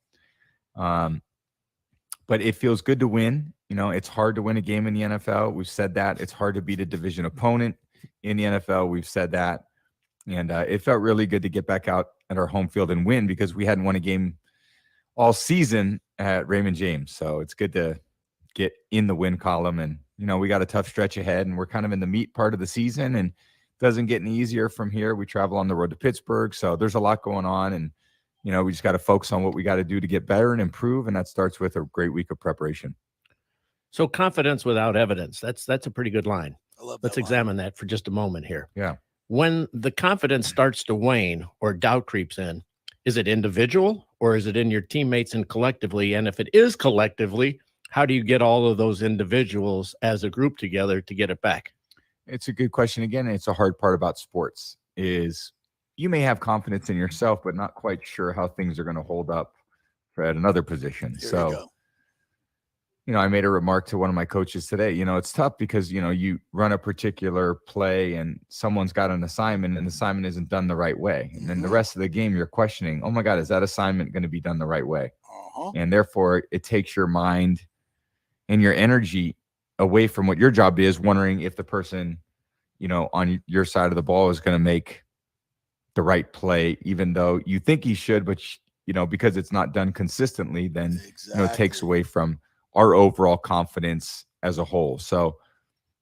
but it feels good to win. You know, it's hard to win a game in the NFL. We've said that. It's hard to beat a division opponent in the NFL. We've said that. And it felt really good to get back out at our home field and win, because we hadn't won a game all season at Raymond James. So it's good to get in the win column. And, you know, we got a tough stretch ahead, and we're kind of in the meat part of the season, and it doesn't get any easier from here. We travel on the road to Pittsburgh. So there's a lot going on, and, you know, we just got to focus on what we got to do to get better and improve. And that starts with a great week of preparation. So confidence without evidence. That's a pretty good line. I love that. Let's examine that for just a moment here. Yeah. When the confidence starts to wane or doubt creeps in, is it individual or is it in your teammates and collectively? And if it is collectively, how do you get all of those individuals as a group together to get it back? It's a good question. Again, it's a hard part about sports is you may have confidence in yourself, but not quite sure how things are going to hold up at another position. You know, I made a remark to one of my coaches today. You know, it's tough because, you know, you run a particular play and someone's got an assignment and the assignment isn't done the right way. And then the rest of the game, you're questioning, oh my God, is that assignment going to be done the right way? And therefore it takes your mind and your energy away from what your job is, wondering if the person, you know, on your side of the ball is going to make the right play, even though you think he should, but, you know, because it's not done consistently, then, you know, it takes away from our overall confidence as a whole. So,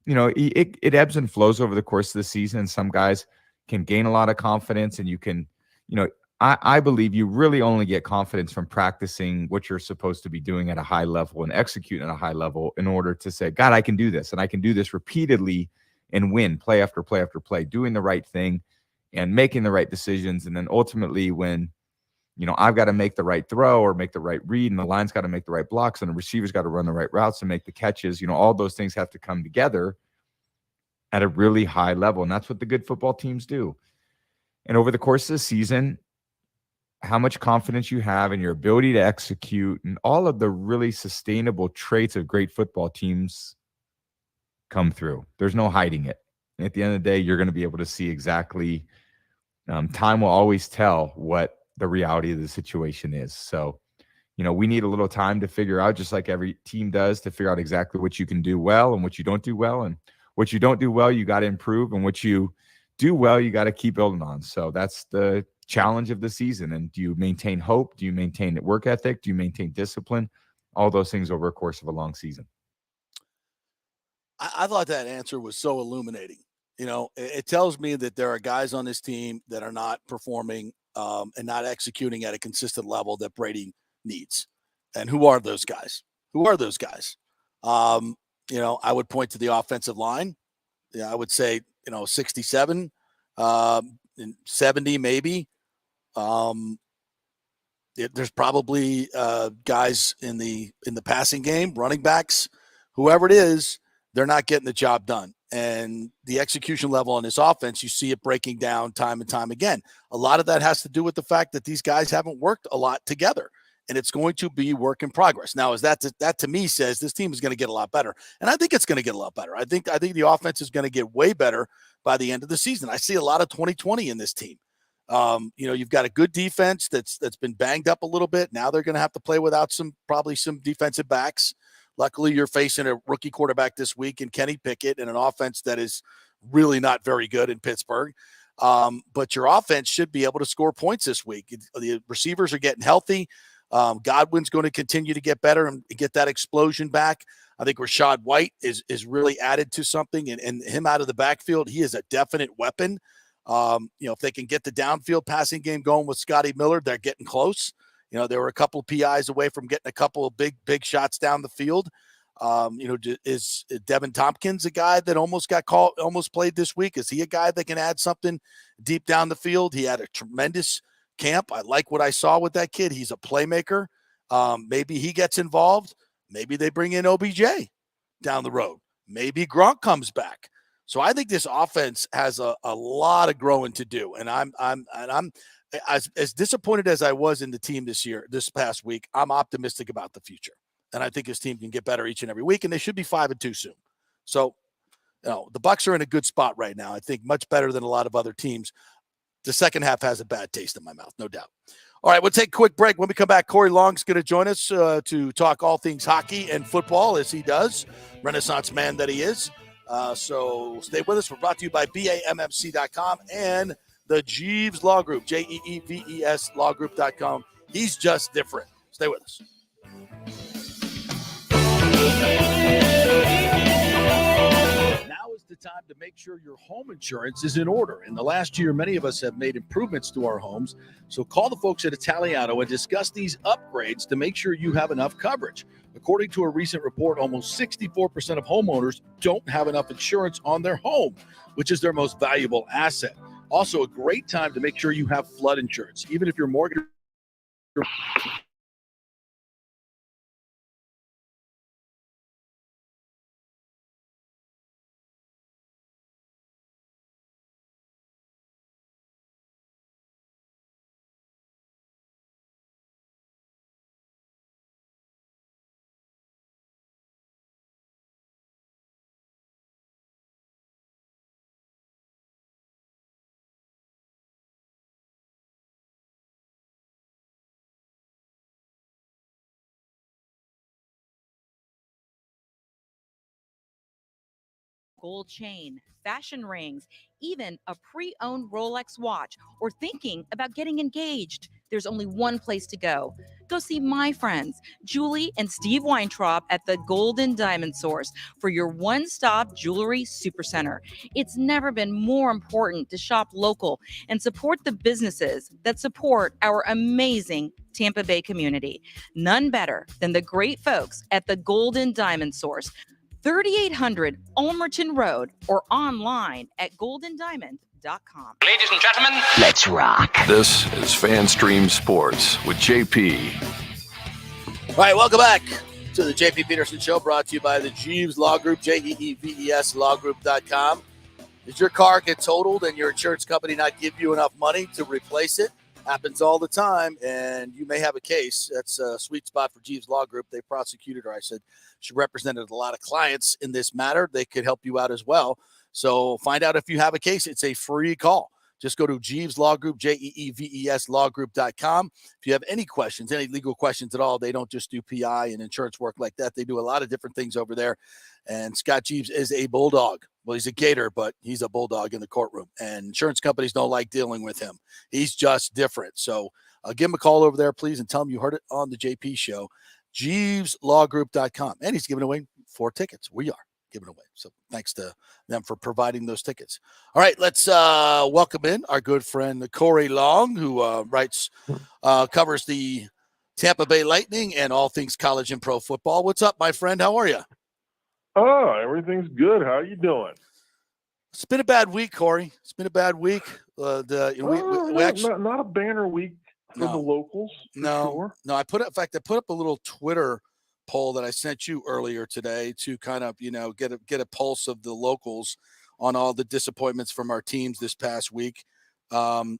you know, it ebbs and flows over the course of the season. Some guys can gain a lot of confidence, and you can, you know, I believe you really only get confidence from practicing what you're supposed to be doing at a high level and executing at a high level in order to say, God, I can do this, and I can do this repeatedly and win play after play after play, doing the right thing and making the right decisions. And then ultimately when, you know, I've got to make the right throw or make the right read, and the line's got to make the right blocks, and the receiver's got to run the right routes and make the catches. You know, all those things have to come together at a really high level. And that's what the good football teams do. And over the course of the season, how much confidence you have in your ability to execute and all of the really sustainable traits of great football teams come through. There's no hiding it. And at the end of the day, you're going to be able to see exactly, time will always tell what the reality of the situation is. So, you know, we need a little time to figure out, just like every team does, to figure out exactly what you can do well and what you don't do well. And what you don't do well, you got to improve. And what you do well, you got to keep building on. So that's the challenge of the season. And do you maintain hope? Do you maintain work ethic? Do you maintain discipline? All those things over a course of a long season. I thought that answer was so illuminating. You know, it tells me that there are guys on this team that are not performing and not executing at a consistent level that Brady needs. And who are those guys? Who are those guys? You know, I would point to the offensive line. Yeah, I would say, you know, 67, 70 maybe. There's probably guys in the passing game, running backs, whoever it is, they're not getting the job done. And the execution level on this offense, you see it breaking down time and time again. A lot of that has to do with the fact that these guys haven't worked a lot together, and it's going to be work in progress. Now, that to me says this team is going to get a lot better, and I think it's going to get a lot better. I think the offense is going to get way better by the end of the season. I see a lot of 2020 in this team. You know, you've got a good defense that's been banged up a little bit. Now they're going to have to play without probably some defensive backs. Luckily, you're facing a rookie quarterback this week in Kenny Pickett and an offense that is really not very good in Pittsburgh. But your offense should be able to score points this week. The receivers are getting healthy. Godwin's going to continue to get better and get that explosion back. I think Rashad White is really added to something, and him out of the backfield, he is a definite weapon. You know, if they can get the downfield passing game going with Scotty Miller, they're getting close. You know, there were a couple of PIs away from getting a couple of big shots down the field. You know, is Devin Tompkins a guy that almost played this week? Is he a guy that can add something deep down the field? He had a tremendous camp. I like what I saw with that kid. He's a playmaker. Maybe he gets involved. Maybe they bring in OBJ down the road. Maybe Gronk comes back. So I think this offense has a lot of growing to do. And I'm as disappointed as I was in the team this past week, I'm optimistic about the future. And I think his team can get better each and every week, and they should be 5-2 soon. So, you know, the Bucs are in a good spot right now. I think much better than a lot of other teams. the second half has a bad taste in my mouth, no doubt. All right, we'll take a quick break. When we come back, Corey Long's going to join us to talk all things hockey and football, as he does, Renaissance man that he is. So stay with us. We're brought to you by BAMMC.com and the Jeeves Law Group, JEEVES lawgroup.com. He's just different. Stay with us. Now is the time to make sure your home insurance is in order. In the last year, many of us have made improvements to our homes. So call the folks at Italiano and discuss these upgrades to make sure you have enough coverage. According to a recent report, almost 64% of homeowners don't have enough insurance on their home, which is their most valuable asset. Also, a great time to make sure you have flood insurance, even if your mortgage. Gold chain, fashion rings, even a pre-owned Rolex watch, or thinking about getting engaged, there's only one place to go. Go see my friends, Julie and Steve Weintraub at the Golden Diamond Source for your one-stop jewelry supercenter. It's never been more important to shop local and support the businesses that support our amazing Tampa Bay community. None better than the great folks at the Golden Diamond Source, 3800 Ulmerton Road, or online at goldendiamond.com. Ladies and gentlemen, let's rock. This is FanStream Sports with JP. All right, welcome back to the JP Peterson Show, brought to you by the Jeeves Law Group, JEEVES lawgroup.com. Does your car get totaled and your insurance company not give you enough money to replace it? Happens all the time, and you may have a case. That's a sweet spot for Jeeves Law Group. They prosecuted, or I said she represented a lot of clients in this matter. They could help you out as well. So find out if you have a case. It's a free call. Just go to Jeeves Law Group, JEEVES lawgroup.com. If you have any questions, any legal questions at all, they don't just do PI and insurance work like that. They do a lot of different things over there. And Scott Jeeves is a bulldog. Well, he's a gator, but he's a bulldog in the courtroom. And insurance companies don't like dealing with him. He's just different. So give him a call over there, please, and tell him you heard it on the JP Show. JeevesLawGroup.com. And he's giving away 4 tickets. We are giving away. So thanks to them for providing those tickets. All right, let's welcome in our good friend Corey Long, who covers the Tampa Bay Lightning and all things college and pro football. What's up, my friend? How are you? Oh, everything's good. How are you doing? It's been a bad week, Corey. It's been a bad week. Not a banner week for the locals. No. I put up a little Twitter poll that I sent you earlier today to kind of, get a pulse of the locals on all the disappointments from our teams this past week. The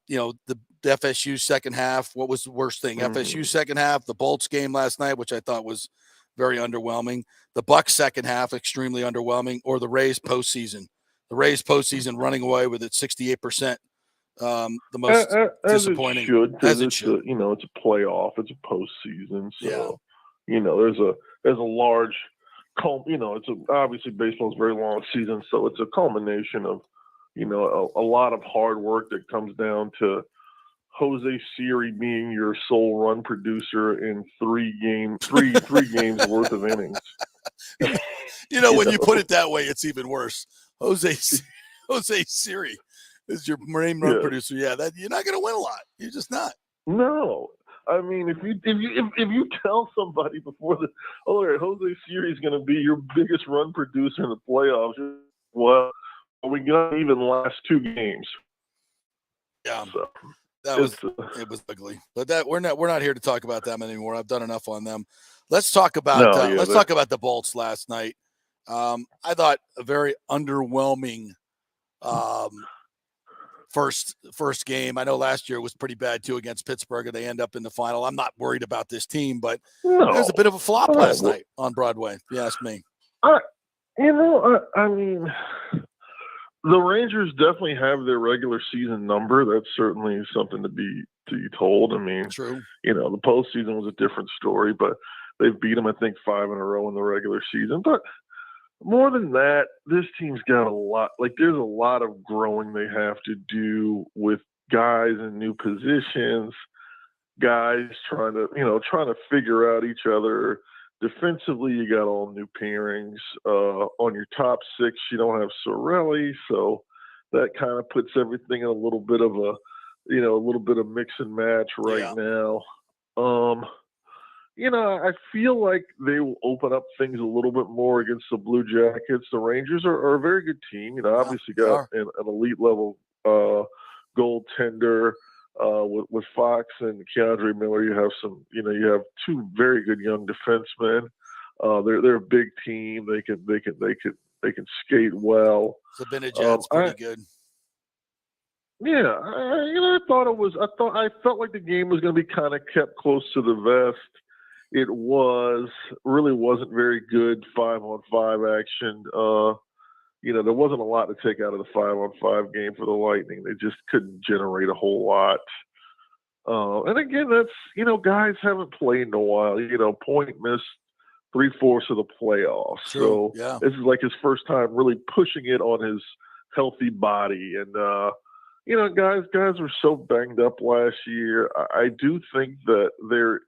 FSU second half. What was the worst thing? FSU second half, the Bolts game last night, which I thought was very underwhelming. The Bucs second half, extremely underwhelming, or the Rays postseason. The Rays postseason running away with it 68%. The most disappointing. As it should. It's a playoff. It's a postseason. So, there's a large, obviously baseball is a very long season. So it's a culmination of, a lot of hard work that comes down to Jose Siri being your sole run producer in three games worth of innings. When you put it that way, it's even worse. Jose Siri is your main run producer. Yeah, that you're not going to win a lot. You're just not. No, I mean, if you tell somebody before Jose Siri is going to be your biggest run producer in the playoffs, well, we got even last 2 games. Yeah. So. It was ugly, but we're not here to talk about them anymore. I've done enough on them. Let's talk about talk about the Bolts last night. I thought a very underwhelming first game. I know last year was pretty bad too against Pittsburgh, and they end up in the final. I'm not worried about this team, but it was a bit of a flop last night on Broadway, if you ask me. I mean, The Rangers definitely have their regular season number. That's certainly something to be told. I mean, true. You know, the postseason was a different story, but they've beat them, I think, 5 in a row in the regular season. But more than that, this team's got a lot. Like, there's a lot of growing they have to do with guys in new positions, guys trying to figure out each other. Defensively, you got all new pairings. On your top 6, you don't have Sorelli, so that kind of puts everything in a little bit of mix and match right now. I feel like they will open up things a little bit more against the Blue Jackets. The Rangers are a very good team. Obviously got an elite level goaltender. With Fox and Keandre Miller, you have 2 very good young defensemen. They're a big team. They can skate well. Zibanejad's pretty good. Yeah, I felt like the game was going to be kind of kept close to the vest. It really wasn't very good 5-on-5 action. There wasn't a lot to take out of the 5-on-5 game for the Lightning. They just couldn't generate a whole lot. And again, that's, guys haven't played in a while. Point missed 3/4 of the playoffs. True. So this is like his first time really pushing it on his healthy body. And, guys were so banged up last year. I do think that they're,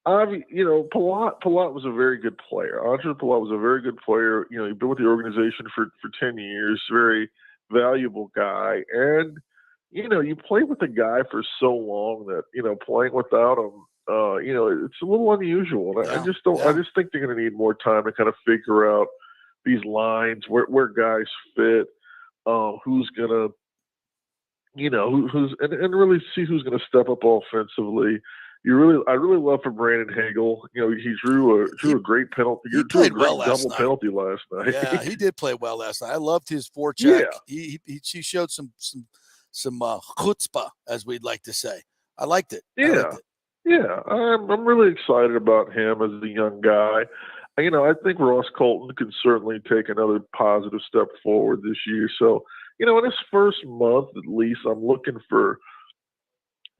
Palat was a very good player. Andre Palat was a very good player. He'd been with the organization for 10 years, very valuable guy. And, you play with a guy for so long that, playing without him, it's a little unusual. And I just think they're going to need more time to kind of figure out these lines, where guys fit, who's going to, and really see who's going to step up offensively. I really love for Brandon Hagel. He drew a great penalty. He played well last double night. Penalty last night. Yeah, he did play well last night. I loved his forecheck. Yeah. He showed some chutzpah, as we'd like to say. I liked it. Yeah. I'm really excited about him as a young guy. I think Ross Colton can certainly take another positive step forward this year. So, in this first month at least, I'm looking for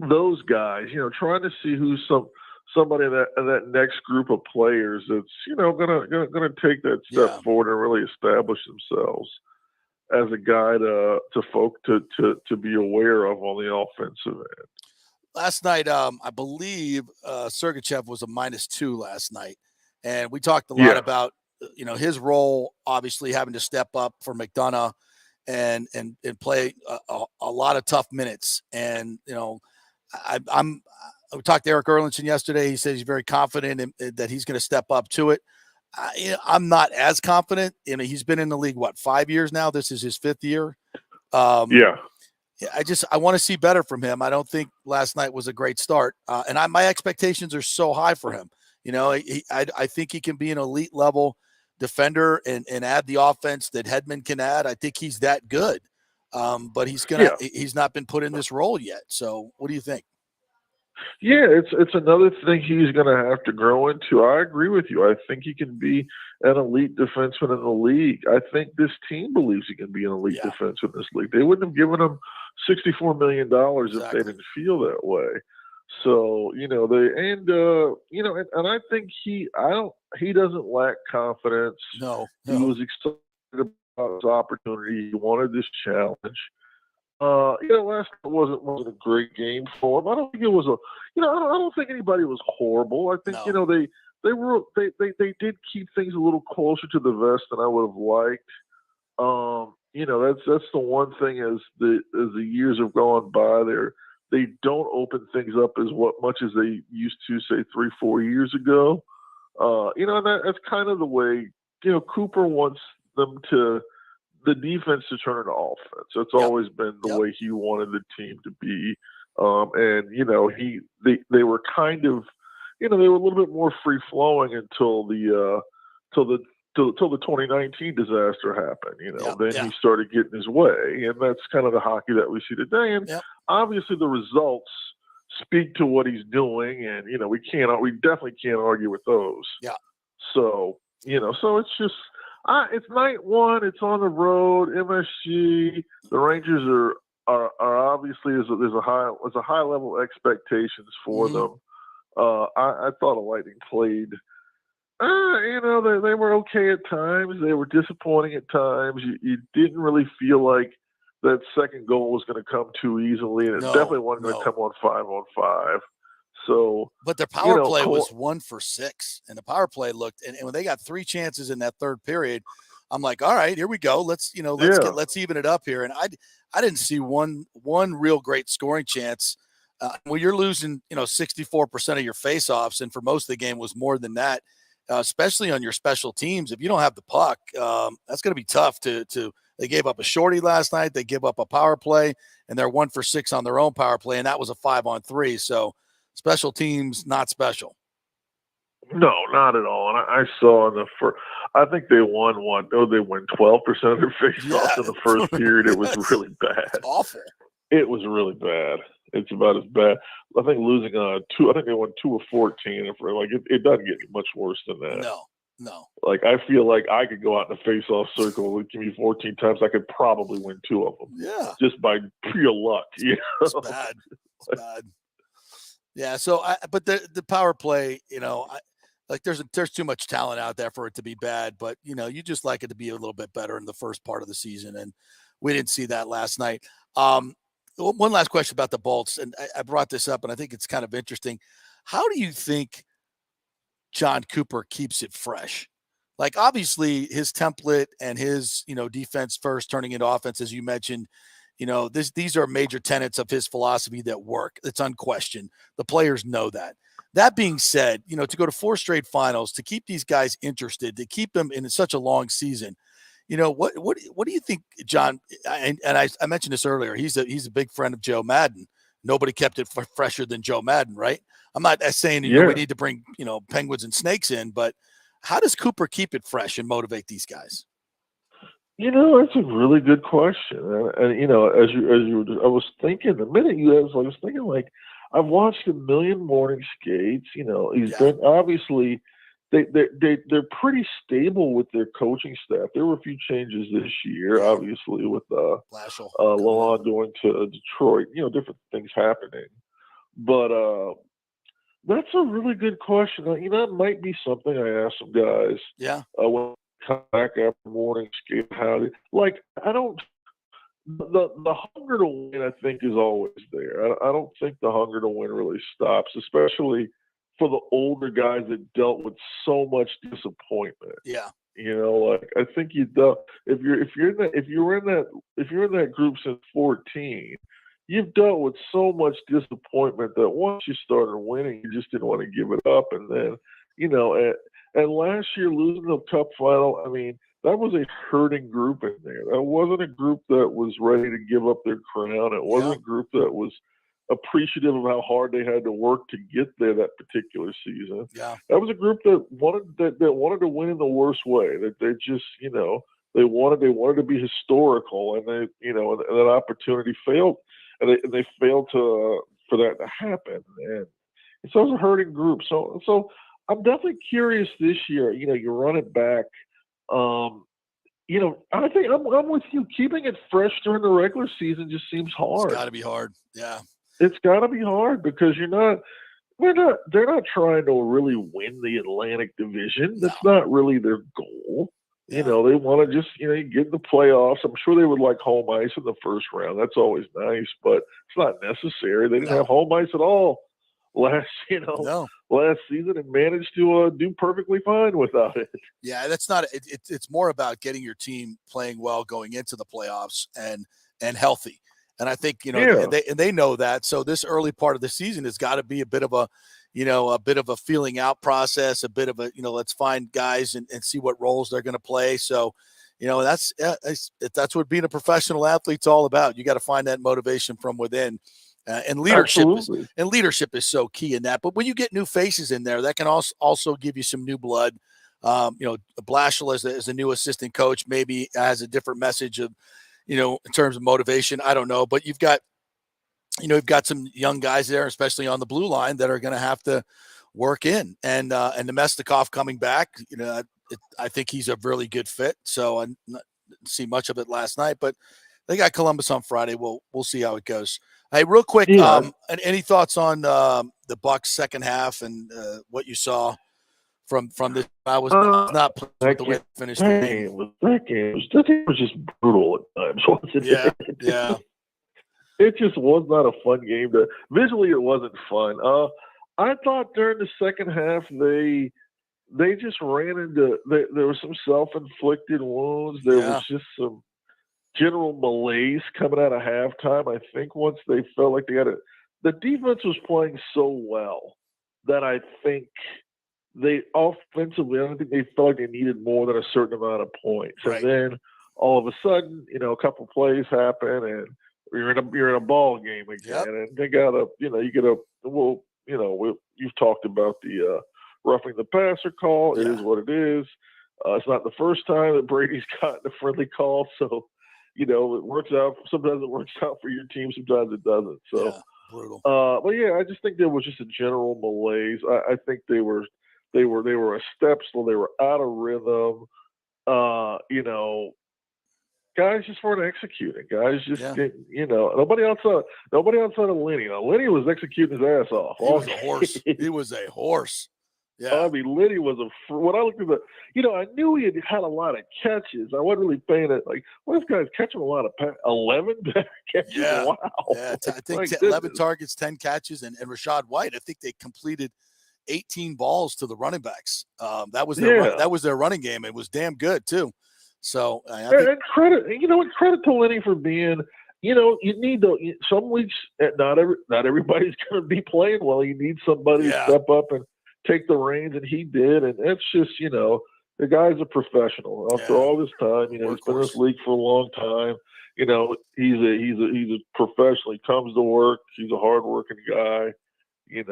those guys, trying to see who's somebody in that next group of players that's, gonna take that step forward and really establish themselves as a guy to be aware of on the offensive end. Last night, I believe Sergachev was a -2 last night, and we talked a lot about his role, obviously having to step up for McDonough and play a lot of tough minutes. And we talked to Eric Erlinson yesterday. He says he's very confident that he's going to step up to it. I'm not as confident. He's been in the league 5 years now. This is his 5th year. I want to see better from him. I don't think last night was a great start, and my expectations are so high for him. I think he can be an elite level defender and add the offense that Hedman can add. I think he's that good. But he's not been put in this role yet. So what do you think? Yeah, it's another thing he's going to have to grow into. I agree with you. I think he can be an elite defenseman in the league. I think this team believes he can be an elite defenseman in this league. They wouldn't have given him $64 million if they didn't feel that way. So, and I think he doesn't lack confidence. No. He was excited about his opportunity. He wanted this challenge. Last night wasn't a great game for him. I don't think it was I don't think anybody was horrible. I think they did keep things a little closer to the vest than I would have liked. That's the one thing as the years have gone by. They don't open things up as much as they used to, say 3-4 years ago. And that's kind of the way Cooper wants the defense to turn into offense. That's always been the way he wanted the team to be. They were kind of, they were a little bit more free flowing until the 2019 disaster happened. Then he started getting his way, and that's kind of the hockey that we see today. And obviously the results speak to what he's doing, and we definitely can't argue with those. Yeah. So so it's just. It's night one. It's on the road. MSG. The Rangers are obviously there's a high level of expectations for them. I thought the Lightning played. They were okay at times. They were disappointing at times. You didn't really feel like that second goal was going to come too easily, and it definitely wasn't going to come on 5-on-5. So, but their power play was 1 for 6, and the power play looked. And when they got 3 chances in that third period, I'm like, all right, here we go. Let's even it up here. And I didn't see one real great scoring chance. Well, you're losing 64% of your faceoffs, and for most of the game was more than that. Especially on your special teams, if you don't have the puck, that's going to be tough to. They gave up a shorty last night. They give up a power play, and they're 1 for 6 on their own power play, and that was a 5-on-3. So special teams, not special. No, not at all. And I saw in the first, I think they won they win 12% of their faceoffs in the first period. It was really bad. It's awful. It was really bad. It's about as bad. I think losing 2. I think they won 2 of 14. It doesn't get much worse than that. No. Like, I feel like I could go out in the face-off circle, give me 14 times, I could probably win 2 of them. Yeah. Just by pure luck. It's bad. It's bad. Yeah. So, but the power play, there's too much talent out there for it to be bad. But you just like it to be a little bit better in the first part of the season, and we didn't see that last night. One last question about the Bolts, and I brought this up, and I think it's kind of interesting. How do you think John Cooper keeps it fresh? Like, obviously his template and his, defense first turning into offense, as you mentioned, these are major tenets of his philosophy that work. It's unquestioned. The players know that. That being said, to go to 4 straight finals, to keep these guys interested, to keep them in such a long season, what do you think, John? And I mentioned this earlier. He's a big friend of Joe Madden. Nobody kept it fresher than Joe Madden, right? I'm not saying we need to bring penguins and snakes in, but how does Cooper keep it fresh and motivate these guys? That's a really good question. And I was thinking the minute you asked, I was thinking, like, I've watched a million morning skates. He's been obviously. They're pretty stable with their coaching staff. There were a few changes this year, obviously, with Lalonde going to Detroit. Different things happening. But that's a really good question. That might be something I ask some guys. Yeah. When I come back after morning skate, I don't. The hunger to win, I think, is always there. I don't think the hunger to win really stops, especially for the older guys that dealt with so much disappointment. Yeah. I think if you're in that group since 14, you've dealt with so much disappointment that once you started winning, you just didn't want to give it up. And then, and last year losing the Cup final, that was a hurting group in there. That wasn't a group that was ready to give up their crown. It wasn't a group that was appreciative of how hard they had to work to get there that particular season. Yeah. That was a group that wanted to win in the worst way. That they just, they wanted to be historical, and they, and that opportunity failed, and they failed for that to happen. And so it was a hurting group. So I'm definitely curious this year. You run it back. I think I'm with you. Keeping it fresh during the regular season just seems hard. It's got to be hard. Yeah. It's got to be hard because they're not trying to really win the Atlantic Division. That's not really their goal. They want to just, get in the playoffs. I'm sure they would like home ice in the first round. That's always nice, but it's not necessary. They didn't have home ice at all last season and managed to do perfectly fine without it. Yeah, that's not it's more about getting your team playing well going into the playoffs and healthy. And I think, they know that. So this early part of the season has got to be a bit of a feeling out process, a bit of a, let's find guys and see what roles they're going to play. So, that's what being a professional athlete's all about. You got to find that motivation from within. And leadership is so key in that. But when you get new faces in there, that can also give you some new blood. Blashill as a new assistant coach maybe has a different message of, in terms of motivation. I don't know, but you've got some young guys there, especially on the blue line, that are going to have to work in. And Nemestikov coming back, I think he's a really good fit. So I didn't see much of it last night, but they got Columbus on Friday. We'll see how it goes. Hey, real quick, any thoughts on the Bucs second half and what you saw from this? I was not pleased with the way they finished the game. That game was just brutal at times, wasn't it? Yeah. It just was not a fun game. Visually, it wasn't fun. I thought during the second half they just ran into there were some self-inflicted wounds. There was just some general malaise coming out of halftime. I think once they felt like they got it, the defense was playing so well that I think they offensively, I don't think they felt like they needed more than a certain amount of points. Right. And then all of a sudden, a couple plays happen and you're in a ball game again, and they got you've talked about the roughing the passer call. It is what it is. It's not the first time that Brady's gotten a friendly call, so it works out. Sometimes it works out for your team, sometimes it doesn't. So, brutal. But I just think there was just a general malaise. I think they were a step slow. They were out of rhythm. Guys just weren't executing. Guys just didn't, nobody outside of Lenny. Now, Lenny was executing his ass off. He was a horse. He was a horse. Yeah. I mean, Lenny was when I looked at I knew he had a lot of catches. I wasn't really paying it. Like, what if guys catching a lot of 11 catches? Yeah. Wow. Yeah. I think 11 targets, 10 catches, and Rashad White, I think they completed 18 balls to the running backs. That was their running game. It was damn good too. So and credit to Lenny for being, you need some weeks. Not everybody's going to be playing well. You need somebody to step up and take the reins, and he did. And it's just, the guy's a professional. After all this time, he's been in this league for a long time. He's a professional. He comes to work. He's a hardworking guy. And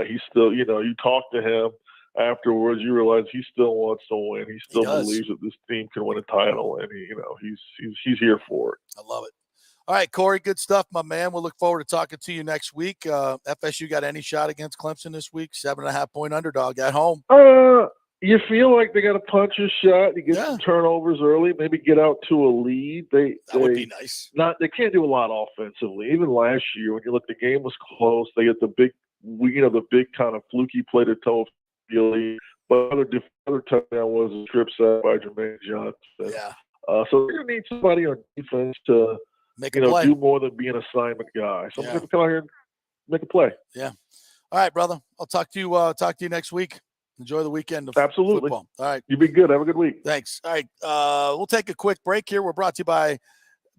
he still, you talk to him afterwards, you realize he still wants to win. He still believes that this team can win a title, and he's here for it. I love it. All right, Corey, good stuff, my man. We'll look forward to talking to you next week. FSU got any shot against Clemson this week? 7.5-point underdog at home. You feel like they got a puncher's shot. You get some turnovers early, maybe get out to a lead. That would be nice. They can't do a lot offensively. Even last year, when you look, the game was close. They get the big kind of fluky play to toe. But other touchdown was a strip sack by Jermaine Johnson. Yeah. So they're going to need somebody on defense to do more than be an assignment guy. Someone's going to come out here and make a play. Yeah. All right, brother. I'll talk to you next week. Enjoy the weekend of football. All right. You be good. Have a good week. Thanks. All right. We'll take a quick break here. We're brought to you by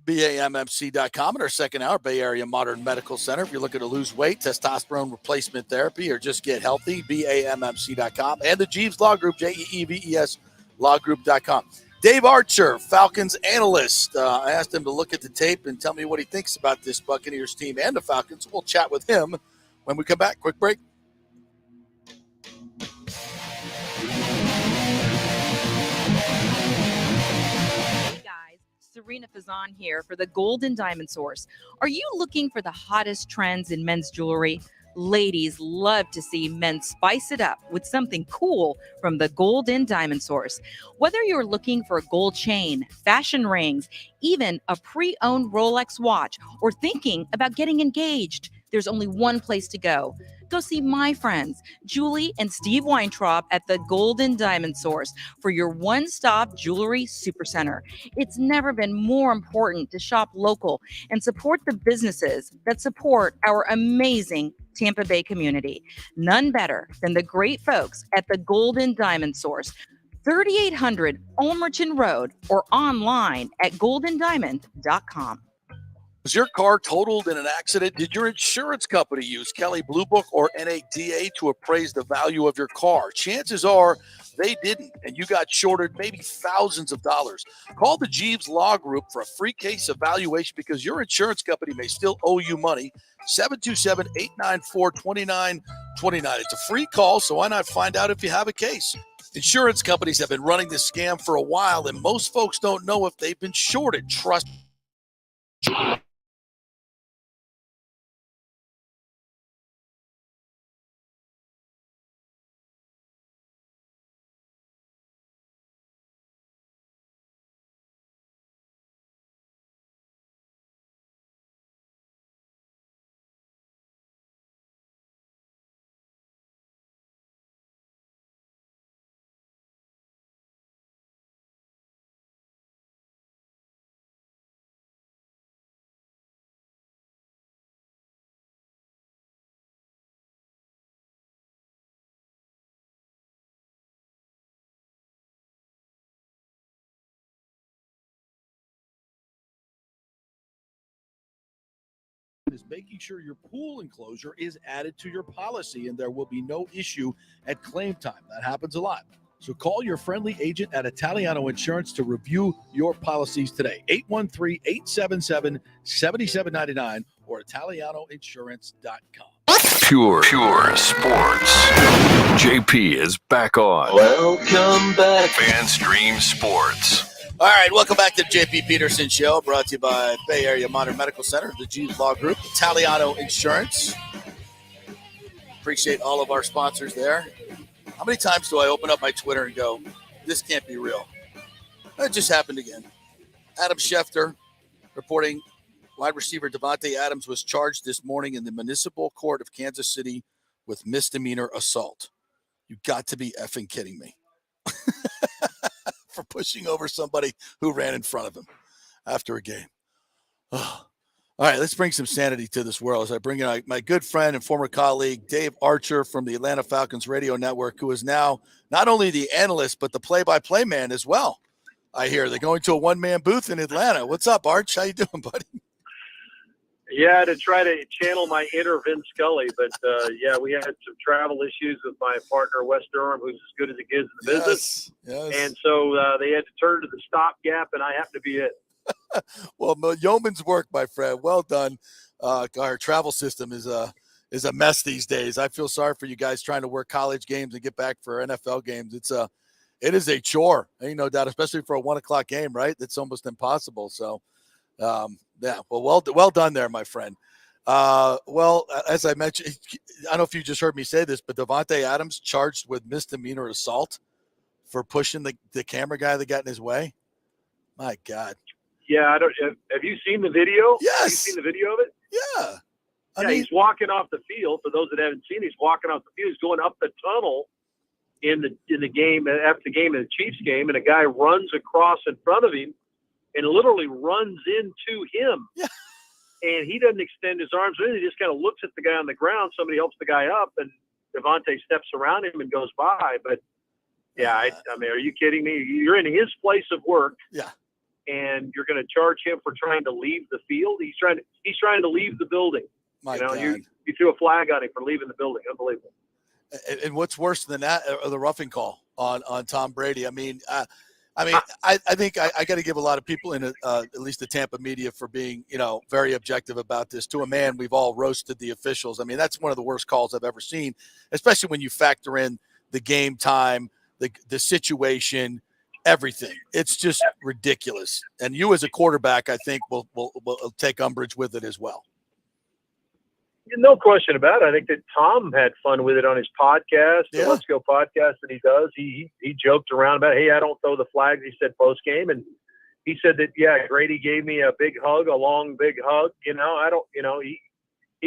BAMMC.com in our second hour, Bay Area Modern Medical Center. If you're looking to lose weight, testosterone replacement therapy, or just get healthy, BAMMC.com. And the Jeeves Law Group, JEEVES lawgroup.com. Dave Archer, Falcons analyst. I asked him to look at the tape and tell me what he thinks about this Buccaneers team and the Falcons. We'll chat with him when we come back. Quick break. Serena Fazan here for the Gold and Diamond Source. Are you looking for the hottest trends in men's jewelry? Ladies love to see men spice it up with something cool from the Gold and Diamond Source. Whether you're looking for a gold chain, fashion rings, even a pre-owned Rolex watch, or thinking about getting engaged, there's only one place to go. Go see my friends, Julie and Steve Weintraub at the Gold and Diamond Source for your one-stop jewelry supercenter. It's never been more important to shop local and support the businesses that support our amazing Tampa Bay community. None better than the great folks at the Gold and Diamond Source, 3800 Ulmerton Road, or online at goldendiamond.com. Was your car totaled in an accident? Did your insurance company use Kelley Blue Book or NADA to appraise the value of your car? Chances are they didn't, and you got shorted maybe thousands of dollars. Call the Jeeves Law Group for a free case evaluation because your insurance company may still owe you money. 727-894-2929. It's a free call, so why not find out if you have a case? Insurance companies have been running this scam for a while, and most folks don't know if they've been shorted. Trust is making sure your pool enclosure is added to your policy and there will be no issue at claim time. That happens a lot. So call your friendly agent at Italiano Insurance to review your policies today. 813-877-7799 or ItalianoInsurance.com. Pure sports. JP is back on. Welcome back. FanStream Sports. All right, welcome back to the JP Peterson Show, brought to you by Bay Area Modern Medical Center, the Jude Law Group, Italiano Insurance. Appreciate all of our sponsors there. How many times do I open up my Twitter and go, this can't be real? That just happened again. Adam Schefter reporting wide receiver Davante Adams was charged this morning in the Municipal Court of Kansas City with misdemeanor assault. You got to be effing kidding me. For pushing over somebody who ran in front of him after a game. Oh. All right, let's bring some sanity to this world as I bring in my good friend and former colleague, Dave Archer from the Atlanta Falcons radio network, who is now not only the analyst, but the play-by-play man as well. I hear they're going to a one-man booth in Atlanta. What's up, Arch? How you doing, buddy? Yeah, to try to channel my inner Vin Scully. But, yeah, we had some travel issues with my partner, Wes Durham, who's as good as it gets in the business. Yes. And so they had to turn to the stopgap, and I happened to be it. Well, yeoman's work, my friend. Well done. Our travel system is a mess these days. I feel sorry for you guys trying to work college games and get back for NFL games. It is a chore, ain't no doubt, especially for a 1 o'clock game, right? That's almost impossible. So, yeah, well done there, my friend. Well, as I mentioned, I don't know if you just heard me say this, but Davante Adams charged with misdemeanor assault for pushing the camera guy that got in his way. My God. Yeah, have you seen the video? Yes. Have you seen the video of it? Yeah. I mean, he's walking off the field. For those that haven't seen, he's walking off the field. He's going up the tunnel in the game after the game, in the Chiefs game, and a guy runs across in front of him and literally runs into him. Yeah. And he doesn't extend his arms. He just kind of looks at the guy on the ground. Somebody helps the guy up, and Davante steps around him and goes by. But, yeah, I mean, are you kidding me? You're in his place of work. Yeah. And you're going to charge him for trying to leave the field. He's trying to leave the building. My God. God. You threw a flag on him for leaving the building. Unbelievable. And what's worse than that, the roughing call on Tom Brady. I mean, I think I got to give a lot of people in at least the Tampa media for being, very objective about this. To a man, we've all roasted the officials. I mean, that's one of the worst calls I've ever seen, especially when you factor in the game time, the situation, everything. It's just ridiculous. And you as a quarterback, I think, will take umbrage with it as well. No question about it. I think that Tom had fun with it on his podcast, the Let's Go podcast that he does. He joked around about, hey, I don't throw the flags, he said post game. And he said that, yeah, Grady gave me a big hug, a long, big hug. He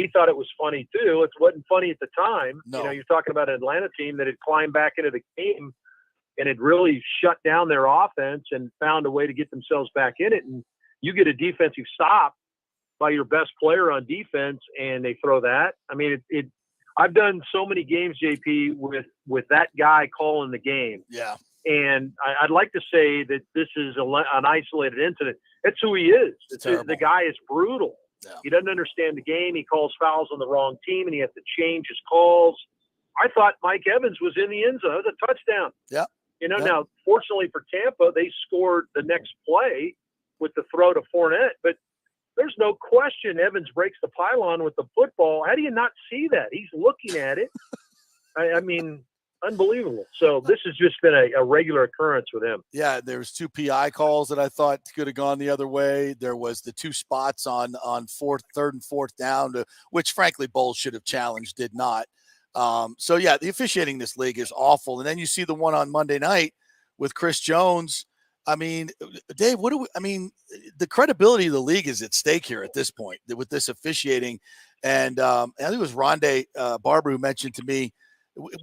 thought it was funny too. It wasn't funny at the time. No. You're talking about an Atlanta team that had climbed back into the game and had really shut down their offense and found a way to get themselves back in it. And you get a defensive stop by your best player on defense, and they throw that. I mean, I've done so many games, JP, with that guy calling the game. Yeah. And I'd like to say that this is an isolated incident. That's who he is. The guy is brutal. Yeah. He doesn't understand the game. He calls fouls on the wrong team, and he has to change his calls. I thought Mike Evans was in the end zone. It was a touchdown. Yeah. Now, fortunately for Tampa, they scored the next play with the throw to Fournette. But there's no question Evans breaks the pylon with the football. How do you not see that? He's looking at it. I mean, unbelievable. So this has just been a regular occurrence with him. Yeah, there was 2 PI calls that I thought could have gone the other way. There was the 2 spots on third and fourth down, which frankly Bowles should have challenged, did not. So yeah, the officiating in this league is awful. And then you see the one on Monday night with Chris Jones. I mean, Dave, the credibility of the league is at stake here at this point with this officiating. And I think it was Rondé Barber who mentioned to me,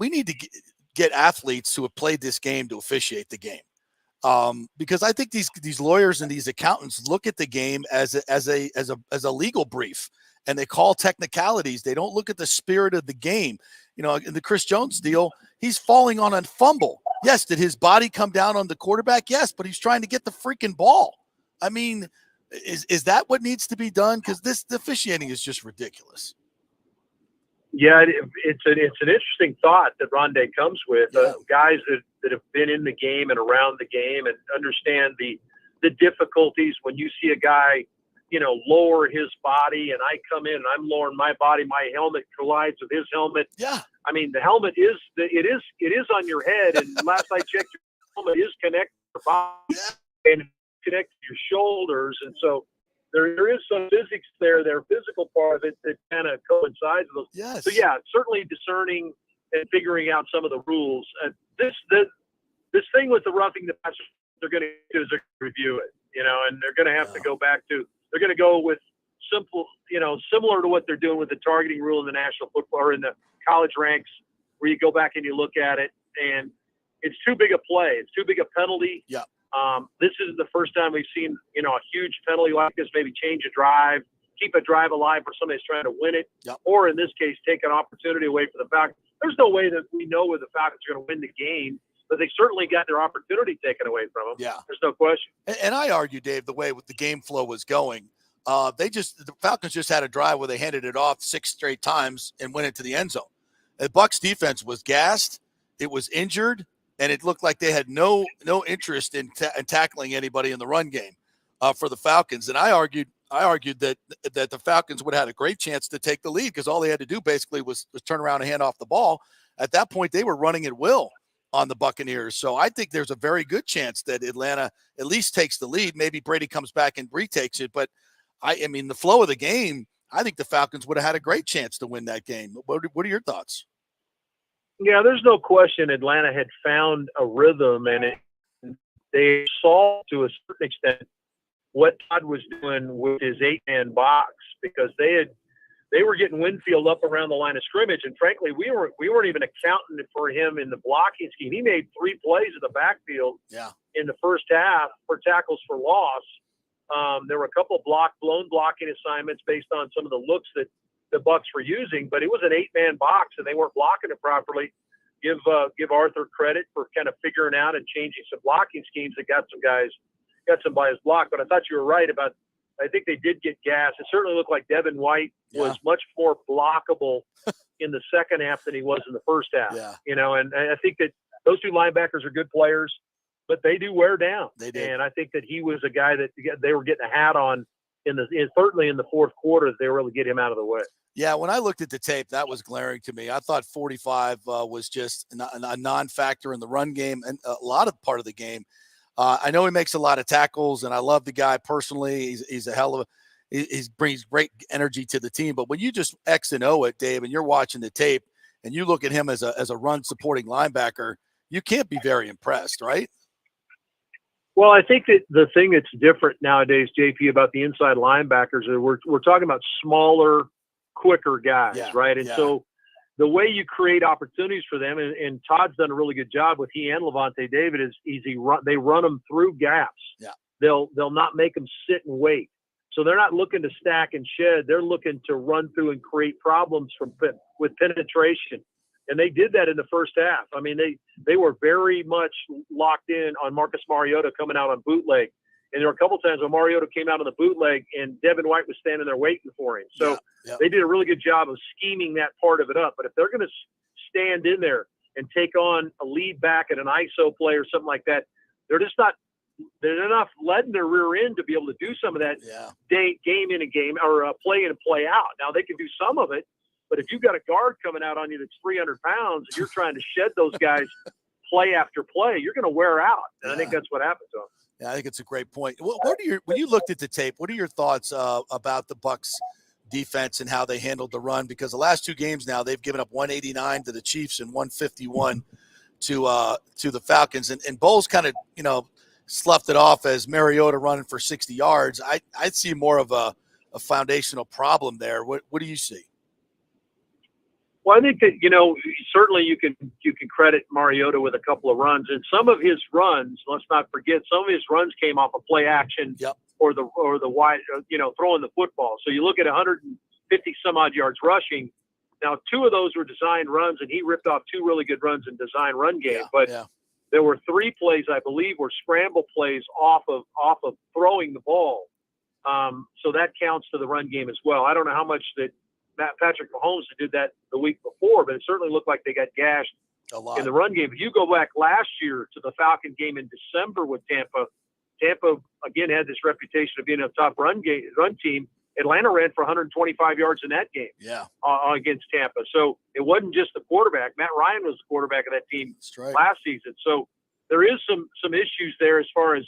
we need to get athletes who have played this game to officiate the game. Because I think these lawyers and these accountants look at the game as a legal brief, and they call technicalities. They don't look at the spirit of the game. In the Chris Jones deal, he's falling on a fumble. Yes, did his body come down on the quarterback? Yes, but he's trying to get the freaking ball. I mean, Is that what needs to be done? Because the officiating is just ridiculous. Yeah, it's an interesting thought that Rondé comes with. Guys that have been in the game and around the game and understand the difficulties when you see a guy, lower his body, and I come in and I'm lowering my body, my helmet collides with his helmet. Yeah. I mean, the helmet is on your head, and last I checked, your helmet is connected to your body and connected to your shoulders, and so there is some physics there, their physical part of it that kind of coincides with those. Yes. So yeah, certainly discerning and figuring out some of the rules. This thing with the roughing the passer, they're going to do is they're going to review it, and they're going to have to go back to. They're going to go with simple, similar to what they're doing with the targeting rule in the national football or in the college ranks, where you go back and you look at it, and it's too big a play. It's too big a penalty. Yeah. This isn't the first time we've seen, a huge penalty like this, maybe change a drive, keep a drive alive for somebody that's trying to win it, or in this case, take an opportunity away from the Falcons. There's no way that we know where the Falcons are going to win the game, but they certainly got their opportunity taken away from them. Yeah. There's no question. And I argue, Dave, the way the game flow was going, the Falcons just had a drive where they handed it off 6 straight times and went into the end zone. The Bucs defense was gassed. It was injured. And it looked like they had no interest in tackling anybody in the run game for the Falcons. And I argued that the Falcons would have had a great chance to take the lead because all they had to do basically was turn around and hand off the ball. At that point, they were running at will on the Buccaneers. So I think there's a very good chance that Atlanta at least takes the lead. Maybe Brady comes back and retakes it. But, I mean, the flow of the game, I think the Falcons would have had a great chance to win that game. What are your thoughts? Yeah, there's no question Atlanta had found a rhythm, and they saw to a certain extent what Todd was doing with his 8-man box because they were getting Winfield up around the line of scrimmage, and frankly, we weren't even accounting for him in the blocking scheme. He made 3 plays in the backfield in the first half for tackles for loss. There were a couple of blown blocking assignments based on some of the looks that the Bucs were using, but it was an 8-man box and they weren't blocking it properly. Give Arthur credit for kind of figuring out and changing some blocking schemes that got some guys blocked. But I thought you were right about. I think they did get gas. It certainly looked like Devin White was much more blockable in the second half than he was in the first half. Yeah. And I think that those 2 linebackers are good players, but they do wear down. They did. And I think that he was a guy that they were getting a hat on certainly in the fourth quarter. They were able to get him out of the way. Yeah, when I looked at the tape, that was glaring to me. I thought 45 was just a non-factor in the run game and a lot of part of the game. I know he makes a lot of tackles, and I love the guy personally. He's a hell of a – he brings great energy to the team. But when you just X and O it, Dave, and you're watching the tape and you look at him as a run-supporting linebacker, you can't be very impressed, right? Well, I think that the thing that's different nowadays, JP, about the inside linebackers is we're talking about smaller, quicker guys, right? And so the way you create opportunities for them, and Todd's done a really good job with he and Levante David, is they run them through gaps. Yeah. They'll not make them sit and wait. So they're not looking to stack and shed. They're looking to run through and create problems with penetration. And they did that in the first half. I mean, they were very much locked in on Marcus Mariota coming out on bootleg. And there were a couple times when Mariota came out on the bootleg and Devin White was standing there waiting for him. So they did a really good job of scheming that part of it up. But if they're going to stand in there and take on a lead back at an ISO play or something like that, they're not letting their rear end to be able to do some of that game in a game or play in and play out. Now they can do some of it, but if you've got a guard coming out on you that's 300 pounds and you're trying to shed those guys play after play, you're going to wear out. And I think that's what happened to them. Yeah, I think it's a great point. When you looked at the tape, what are your thoughts about the Bucs defense and how they handled the run? Because the last 2 games now, they've given up 189 to the Chiefs and 151 to the Falcons. And Bowles kind of, sloughed it off as Mariota running for 60 yards. I see more of a foundational problem there. What do you see? Well, I think that, certainly you can credit Mariota with a couple of runs, and some of his runs, let's not forget, some of his runs came off of play action or the wide, throwing the football. So you look at 150 some odd yards rushing. Now, 2 of those were designed runs, and he ripped off 2 really good runs in design run game. There were 3 plays, I believe, were scramble plays off of throwing the ball. So that counts to the run game as well. I don't know how much that Patrick Mahomes did that the week before, but it certainly looked like they got gashed a lot in the run game. If you go back last year to the Falcon game in December with Tampa again had this reputation of being a top run team. Atlanta ran for 125 yards in that game against Tampa. So it wasn't just the quarterback. Matt Ryan was the quarterback of that team last season. So there is some issues there as far as,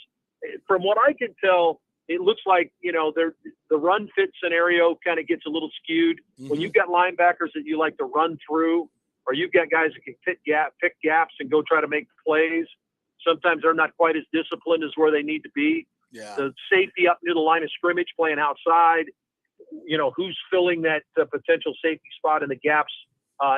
from what I can tell, it looks like, the run fit scenario kind of gets a little skewed. Mm-hmm. When you've got linebackers that you like to run through, or you've got guys that can pick gaps and go try to make plays, sometimes they're not quite as disciplined as where they need to be. Yeah. The safety up near the line of scrimmage playing outside, who's filling that potential safety spot in the gaps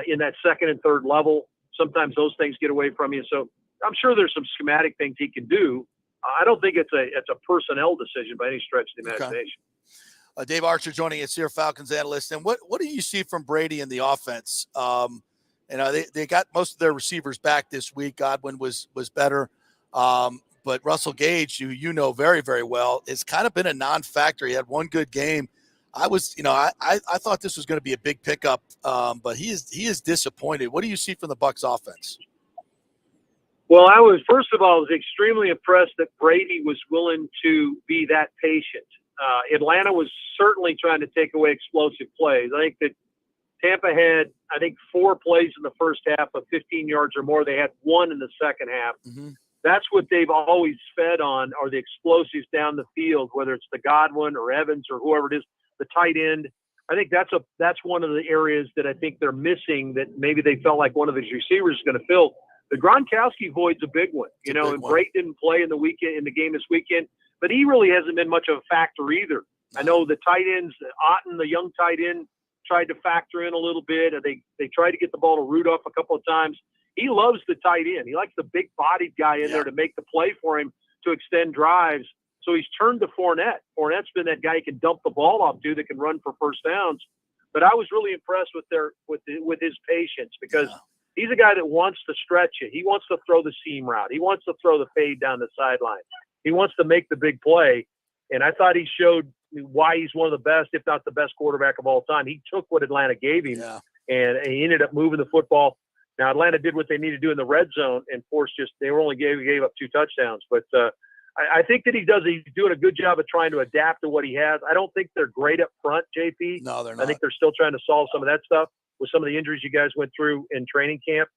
in that second and third level. Sometimes those things get away from you. So I'm sure there's some schematic things he can do. I don't think it's a personnel decision by any stretch of the imagination. Dave Archer joining us here, Falcons analyst. And what do you see from Brady in the offense? They got most of their receivers back this week. Godwin was better. But Russell Gage, who you know very, very well, has kind of been a non-factor. He had one good game. I thought this was going to be a big pickup, but he is disappointed. What do you see from the Bucs offense? Well, first of all, I was extremely impressed that Brady was willing to be that patient. Atlanta was certainly trying to take away explosive plays. I think that Tampa had, 4 plays in the first half of 15 yards or more. They had 1 in the second half. Mm-hmm. That's what they've always fed on, are the explosives down the field, whether it's the Godwin or Evans or whoever it is, the tight end. I think that's one of the areas that I think they're missing, that maybe they felt like one of these receivers is going to fill. The Gronkowski void's a big one, and Brayden didn't play in the game this weekend, but he really hasn't been much of a factor either. I know the tight ends, Otten, the young tight end, tried to factor in a little bit. They tried to get the ball to Rudolph a couple of times. He loves the tight end. He likes the big-bodied guy in there to make the play for him to extend drives. So he's turned to Fournette. Fournette's been that guy he can dump the ball off to, that can run for first downs. But I was really impressed with his patience, because he's a guy that wants to stretch it. He wants to throw the seam route. He wants to throw the fade down the sideline. He wants to make the big play. And I thought he showed why he's one of the best, if not the best quarterback of all time. He took what Atlanta gave him, and he ended up moving the football. Now, Atlanta did what they needed to do in the red zone and they only gave up 2 touchdowns. But I think that he's doing a good job of trying to adapt to what he has. I don't think they're great up front, JP. No, they're not. I think they're still trying to solve some of that stuff with some of the injuries you guys went through in training camp,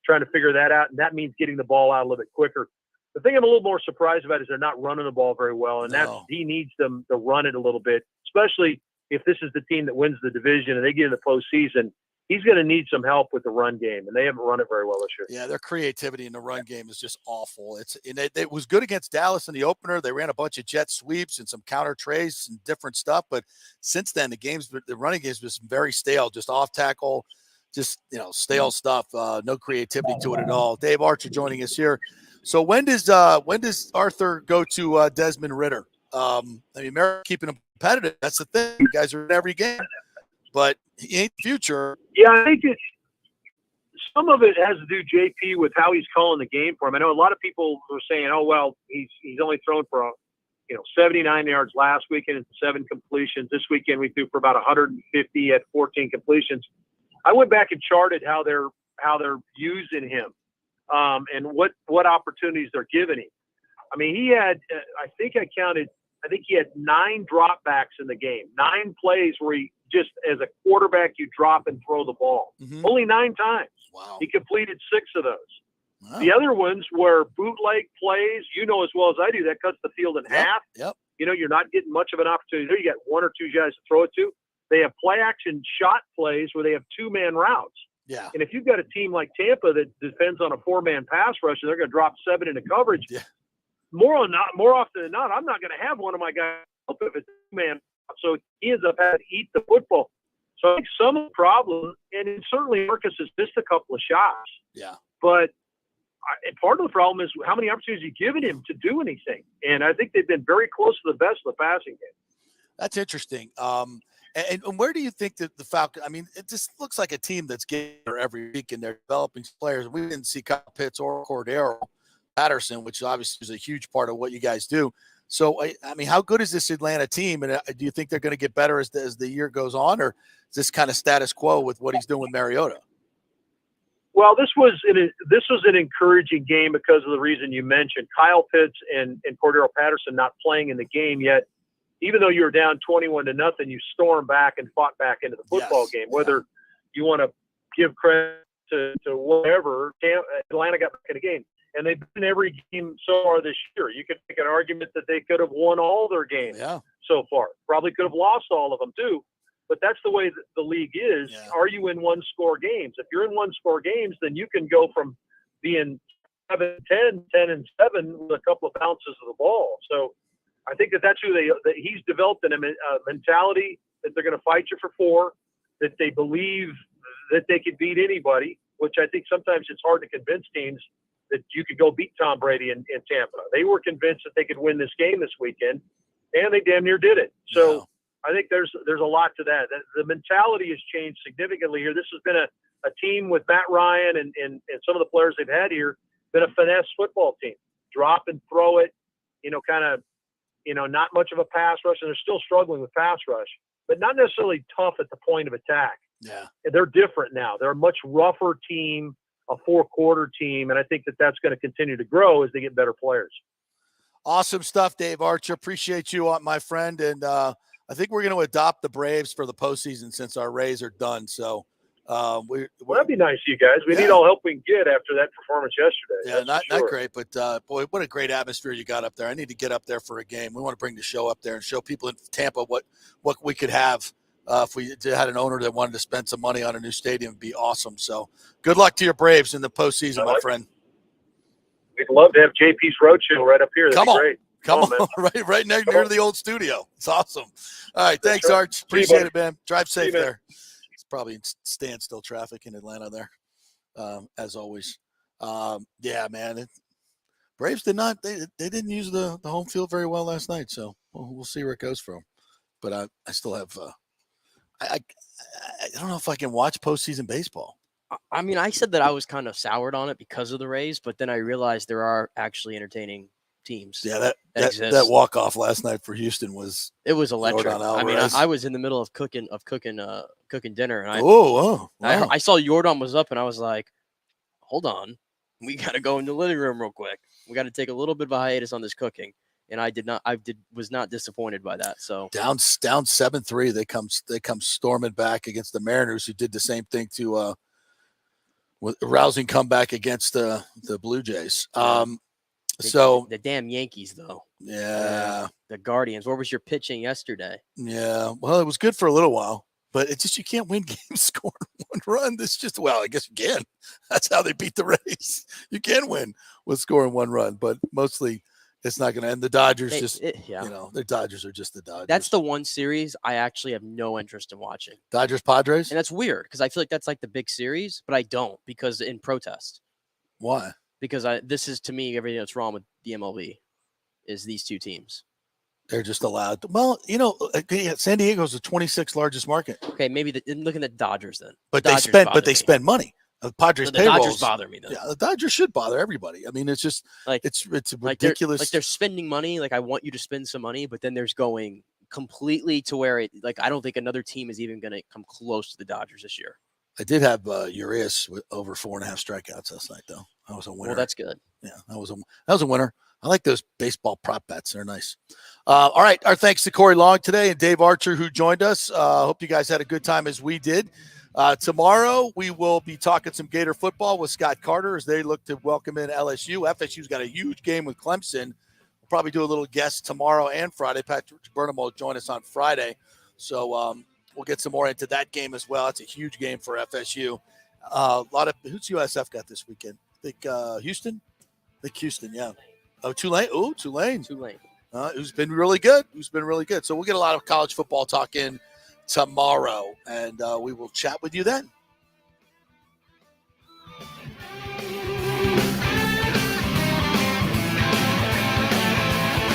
trying to figure that out. And that means getting the ball out a little bit quicker. The thing I'm a little more surprised about is they're not running the ball very well. And he needs them to run it a little bit, especially if this is the team that wins the division and they get in the postseason. He's going to need some help with the run game, and they haven't run it very well this year. Yeah, their creativity in the run game is just awful. It was good against Dallas in the opener. They ran a bunch of jet sweeps and some counter trays and different stuff. But since then, the running game's been very stale, just off tackle, just stale stuff. No creativity to it at all. Dave Archer joining us here. So when does Arthur go to Desmond Ridder? Maryland's keeping him competitive. That's the thing. You guys are in every game. But he ain't future. Yeah, I think some of it has to do, JP, with how he's calling the game for him. I know a lot of people were saying, "Oh, well, he's only thrown for 79 yards last weekend and 7 completions. This weekend we threw for about 150 at 14 completions." I went back and charted how they're using him, and what opportunities they're giving him. I mean, he had I think he had 9 dropbacks in the game, 9 plays where he just, as a quarterback, you drop and throw the ball. Mm-hmm. Only 9 times. Wow. He completed 6 of those. Wow. The other ones were bootleg plays. You know as well as I do, that cuts the field in half. Yep. You're not getting much of an opportunity there. You got 1 or 2 guys to throw it to. They have play action shot plays where they have 2-man routes. Yeah. And if you've got a team like Tampa that depends on a 4-man pass rush and they're going to drop 7 into coverage, more often than not, I'm not going to have one of my guys help if it's 2-man. So he ends up having to eat the football. So I think some of the problem, and certainly Marcus has missed a couple of shots. Yeah. But part of the problem is how many opportunities you've given him to do anything. And I think they've been very close to the best of the passing game. That's interesting. And where do you think that the Falcons, it just looks like a team that's getting there every week and they're developing players. We didn't see Kyle Pitts or Cordero Patterson, which obviously is a huge part of what you guys do. So, I mean, how good is this Atlanta team? And do you think they're going to get better as the year goes on, or is this kind of status quo with what he's doing with Mariota? Well, this was an encouraging game because of the reason you mentioned. Kyle Pitts and Cordero Patterson not playing in the game yet. Even though you were down 21-0, you stormed back and fought back into the football game. Whether you want to give credit to whatever, Atlanta got back in the game. And they've been every game so far this year. You could make an argument that they could have won all their games so far. Probably could have lost all of them too. But that's the way that the league is. Yeah. Are you in one-score games? If you're in one-score games, then you can go from being 7-10, 10-7 with a couple of bounces of the ball. So I think that's who he's developed in a mentality that they're going to fight you for 4, that they believe that they could beat anybody, which I think sometimes it's hard to convince teams that you could go beat Tom Brady in Tampa. They were convinced that they could win this game this weekend, and they damn near did it. So I think there's a lot to that. The mentality has changed significantly here. This has been a team with Matt Ryan and some of the players they've had here, been a finesse football team. Drop and throw it, not much of a pass rush, and they're still struggling with pass rush, but not necessarily tough at the point of attack. Yeah. They're different now. They're a much rougher team, a 4-quarter team, and I think that's going to continue to grow as they get better players. Awesome stuff, Dave Archer. Appreciate you, my friend, and I think we're going to adopt the Braves for the postseason since our Rays are done. So well, that'd be nice, you guys. We need all help we can get after that performance yesterday. Yeah, not great, but boy, what a great atmosphere you got up there. I need to get up there for a game. We want to bring the show up there and show people in Tampa what we could have if we had an owner that wanted to spend some money on a new stadium. It'd be awesome. So good luck to your Braves in the postseason, my friend. We'd love to have JP's Roadshow right up here. That'd be great. Come on, right near the old studio. It's awesome. All right, thanks, Arch. Appreciate it, man. Drive safe there. It's probably standstill traffic in Atlanta there, as always. Yeah, man. Braves did not. They didn't use the home field very well last night, so we'll see where it goes from. But I still have. I don't know if I can watch postseason baseball. I mean, I said that I was kind of soured on it because of the Rays, but then I realized there are actually entertaining teams. Yeah, that walk off last night for Houston was electric. I mean, I was in the middle of cooking dinner, and wow. I saw Jordan was up, and I was like, hold on, we got to go in the living room real quick. We got to take a little bit of a hiatus on this cooking. And I was not disappointed by that. So down 7-3, they come storming back against the Mariners, who did the same thing to with a rousing comeback against the Blue Jays. So the damn Yankees, though. Yeah, the Guardians. Where was your pitching yesterday? Yeah, well, it was good for a little while, but it's just you can't win games scoring 1 run. This just I guess you can. That's how they beat the Rays. You can win with scoring 1 run, but mostly. It's not going to end. The Dodgers the Dodgers are just the Dodgers. That's the one series I actually have no interest in watching. Dodgers Padres, and that's weird because I feel like that's like the big series, but I don't because in protest. Why? Because this is to me everything that's wrong with the MLB is these two teams. They're just allowed. Well, San Diego's the 26th largest market. Okay, maybe looking at the Dodgers then. But they spend money. The Padres payrolls. Dodgers bother me, though. Yeah, the Dodgers should bother everybody. I mean, it's just it's ridiculous. They're spending money. Like I want you to spend some money, but then there's going completely to where I don't think another team is even going to come close to the Dodgers this year. I did have Urias with over 4.5 strikeouts last night, though. That was a winner. Well, that's good. Yeah, that was a winner. I like those baseball prop bets. They're nice. All right. Our thanks to Corey Long today and Dave Archer, who joined us. Hope you guys had a good time as we did. Tomorrow, we will be talking some Gator football with Scott Carter as they look to welcome in LSU. FSU's got a huge game with Clemson. We'll probably do a little guest tomorrow and Friday. Patrick Burnham will join us on Friday. So we'll get some more into that game as well. It's a huge game for FSU. Who's USF got this weekend? I think Houston? Yeah. Oh, Tulane. Tulane. Who's been really good. So we'll get a lot of college football talk in tomorrow, and we will chat with you then.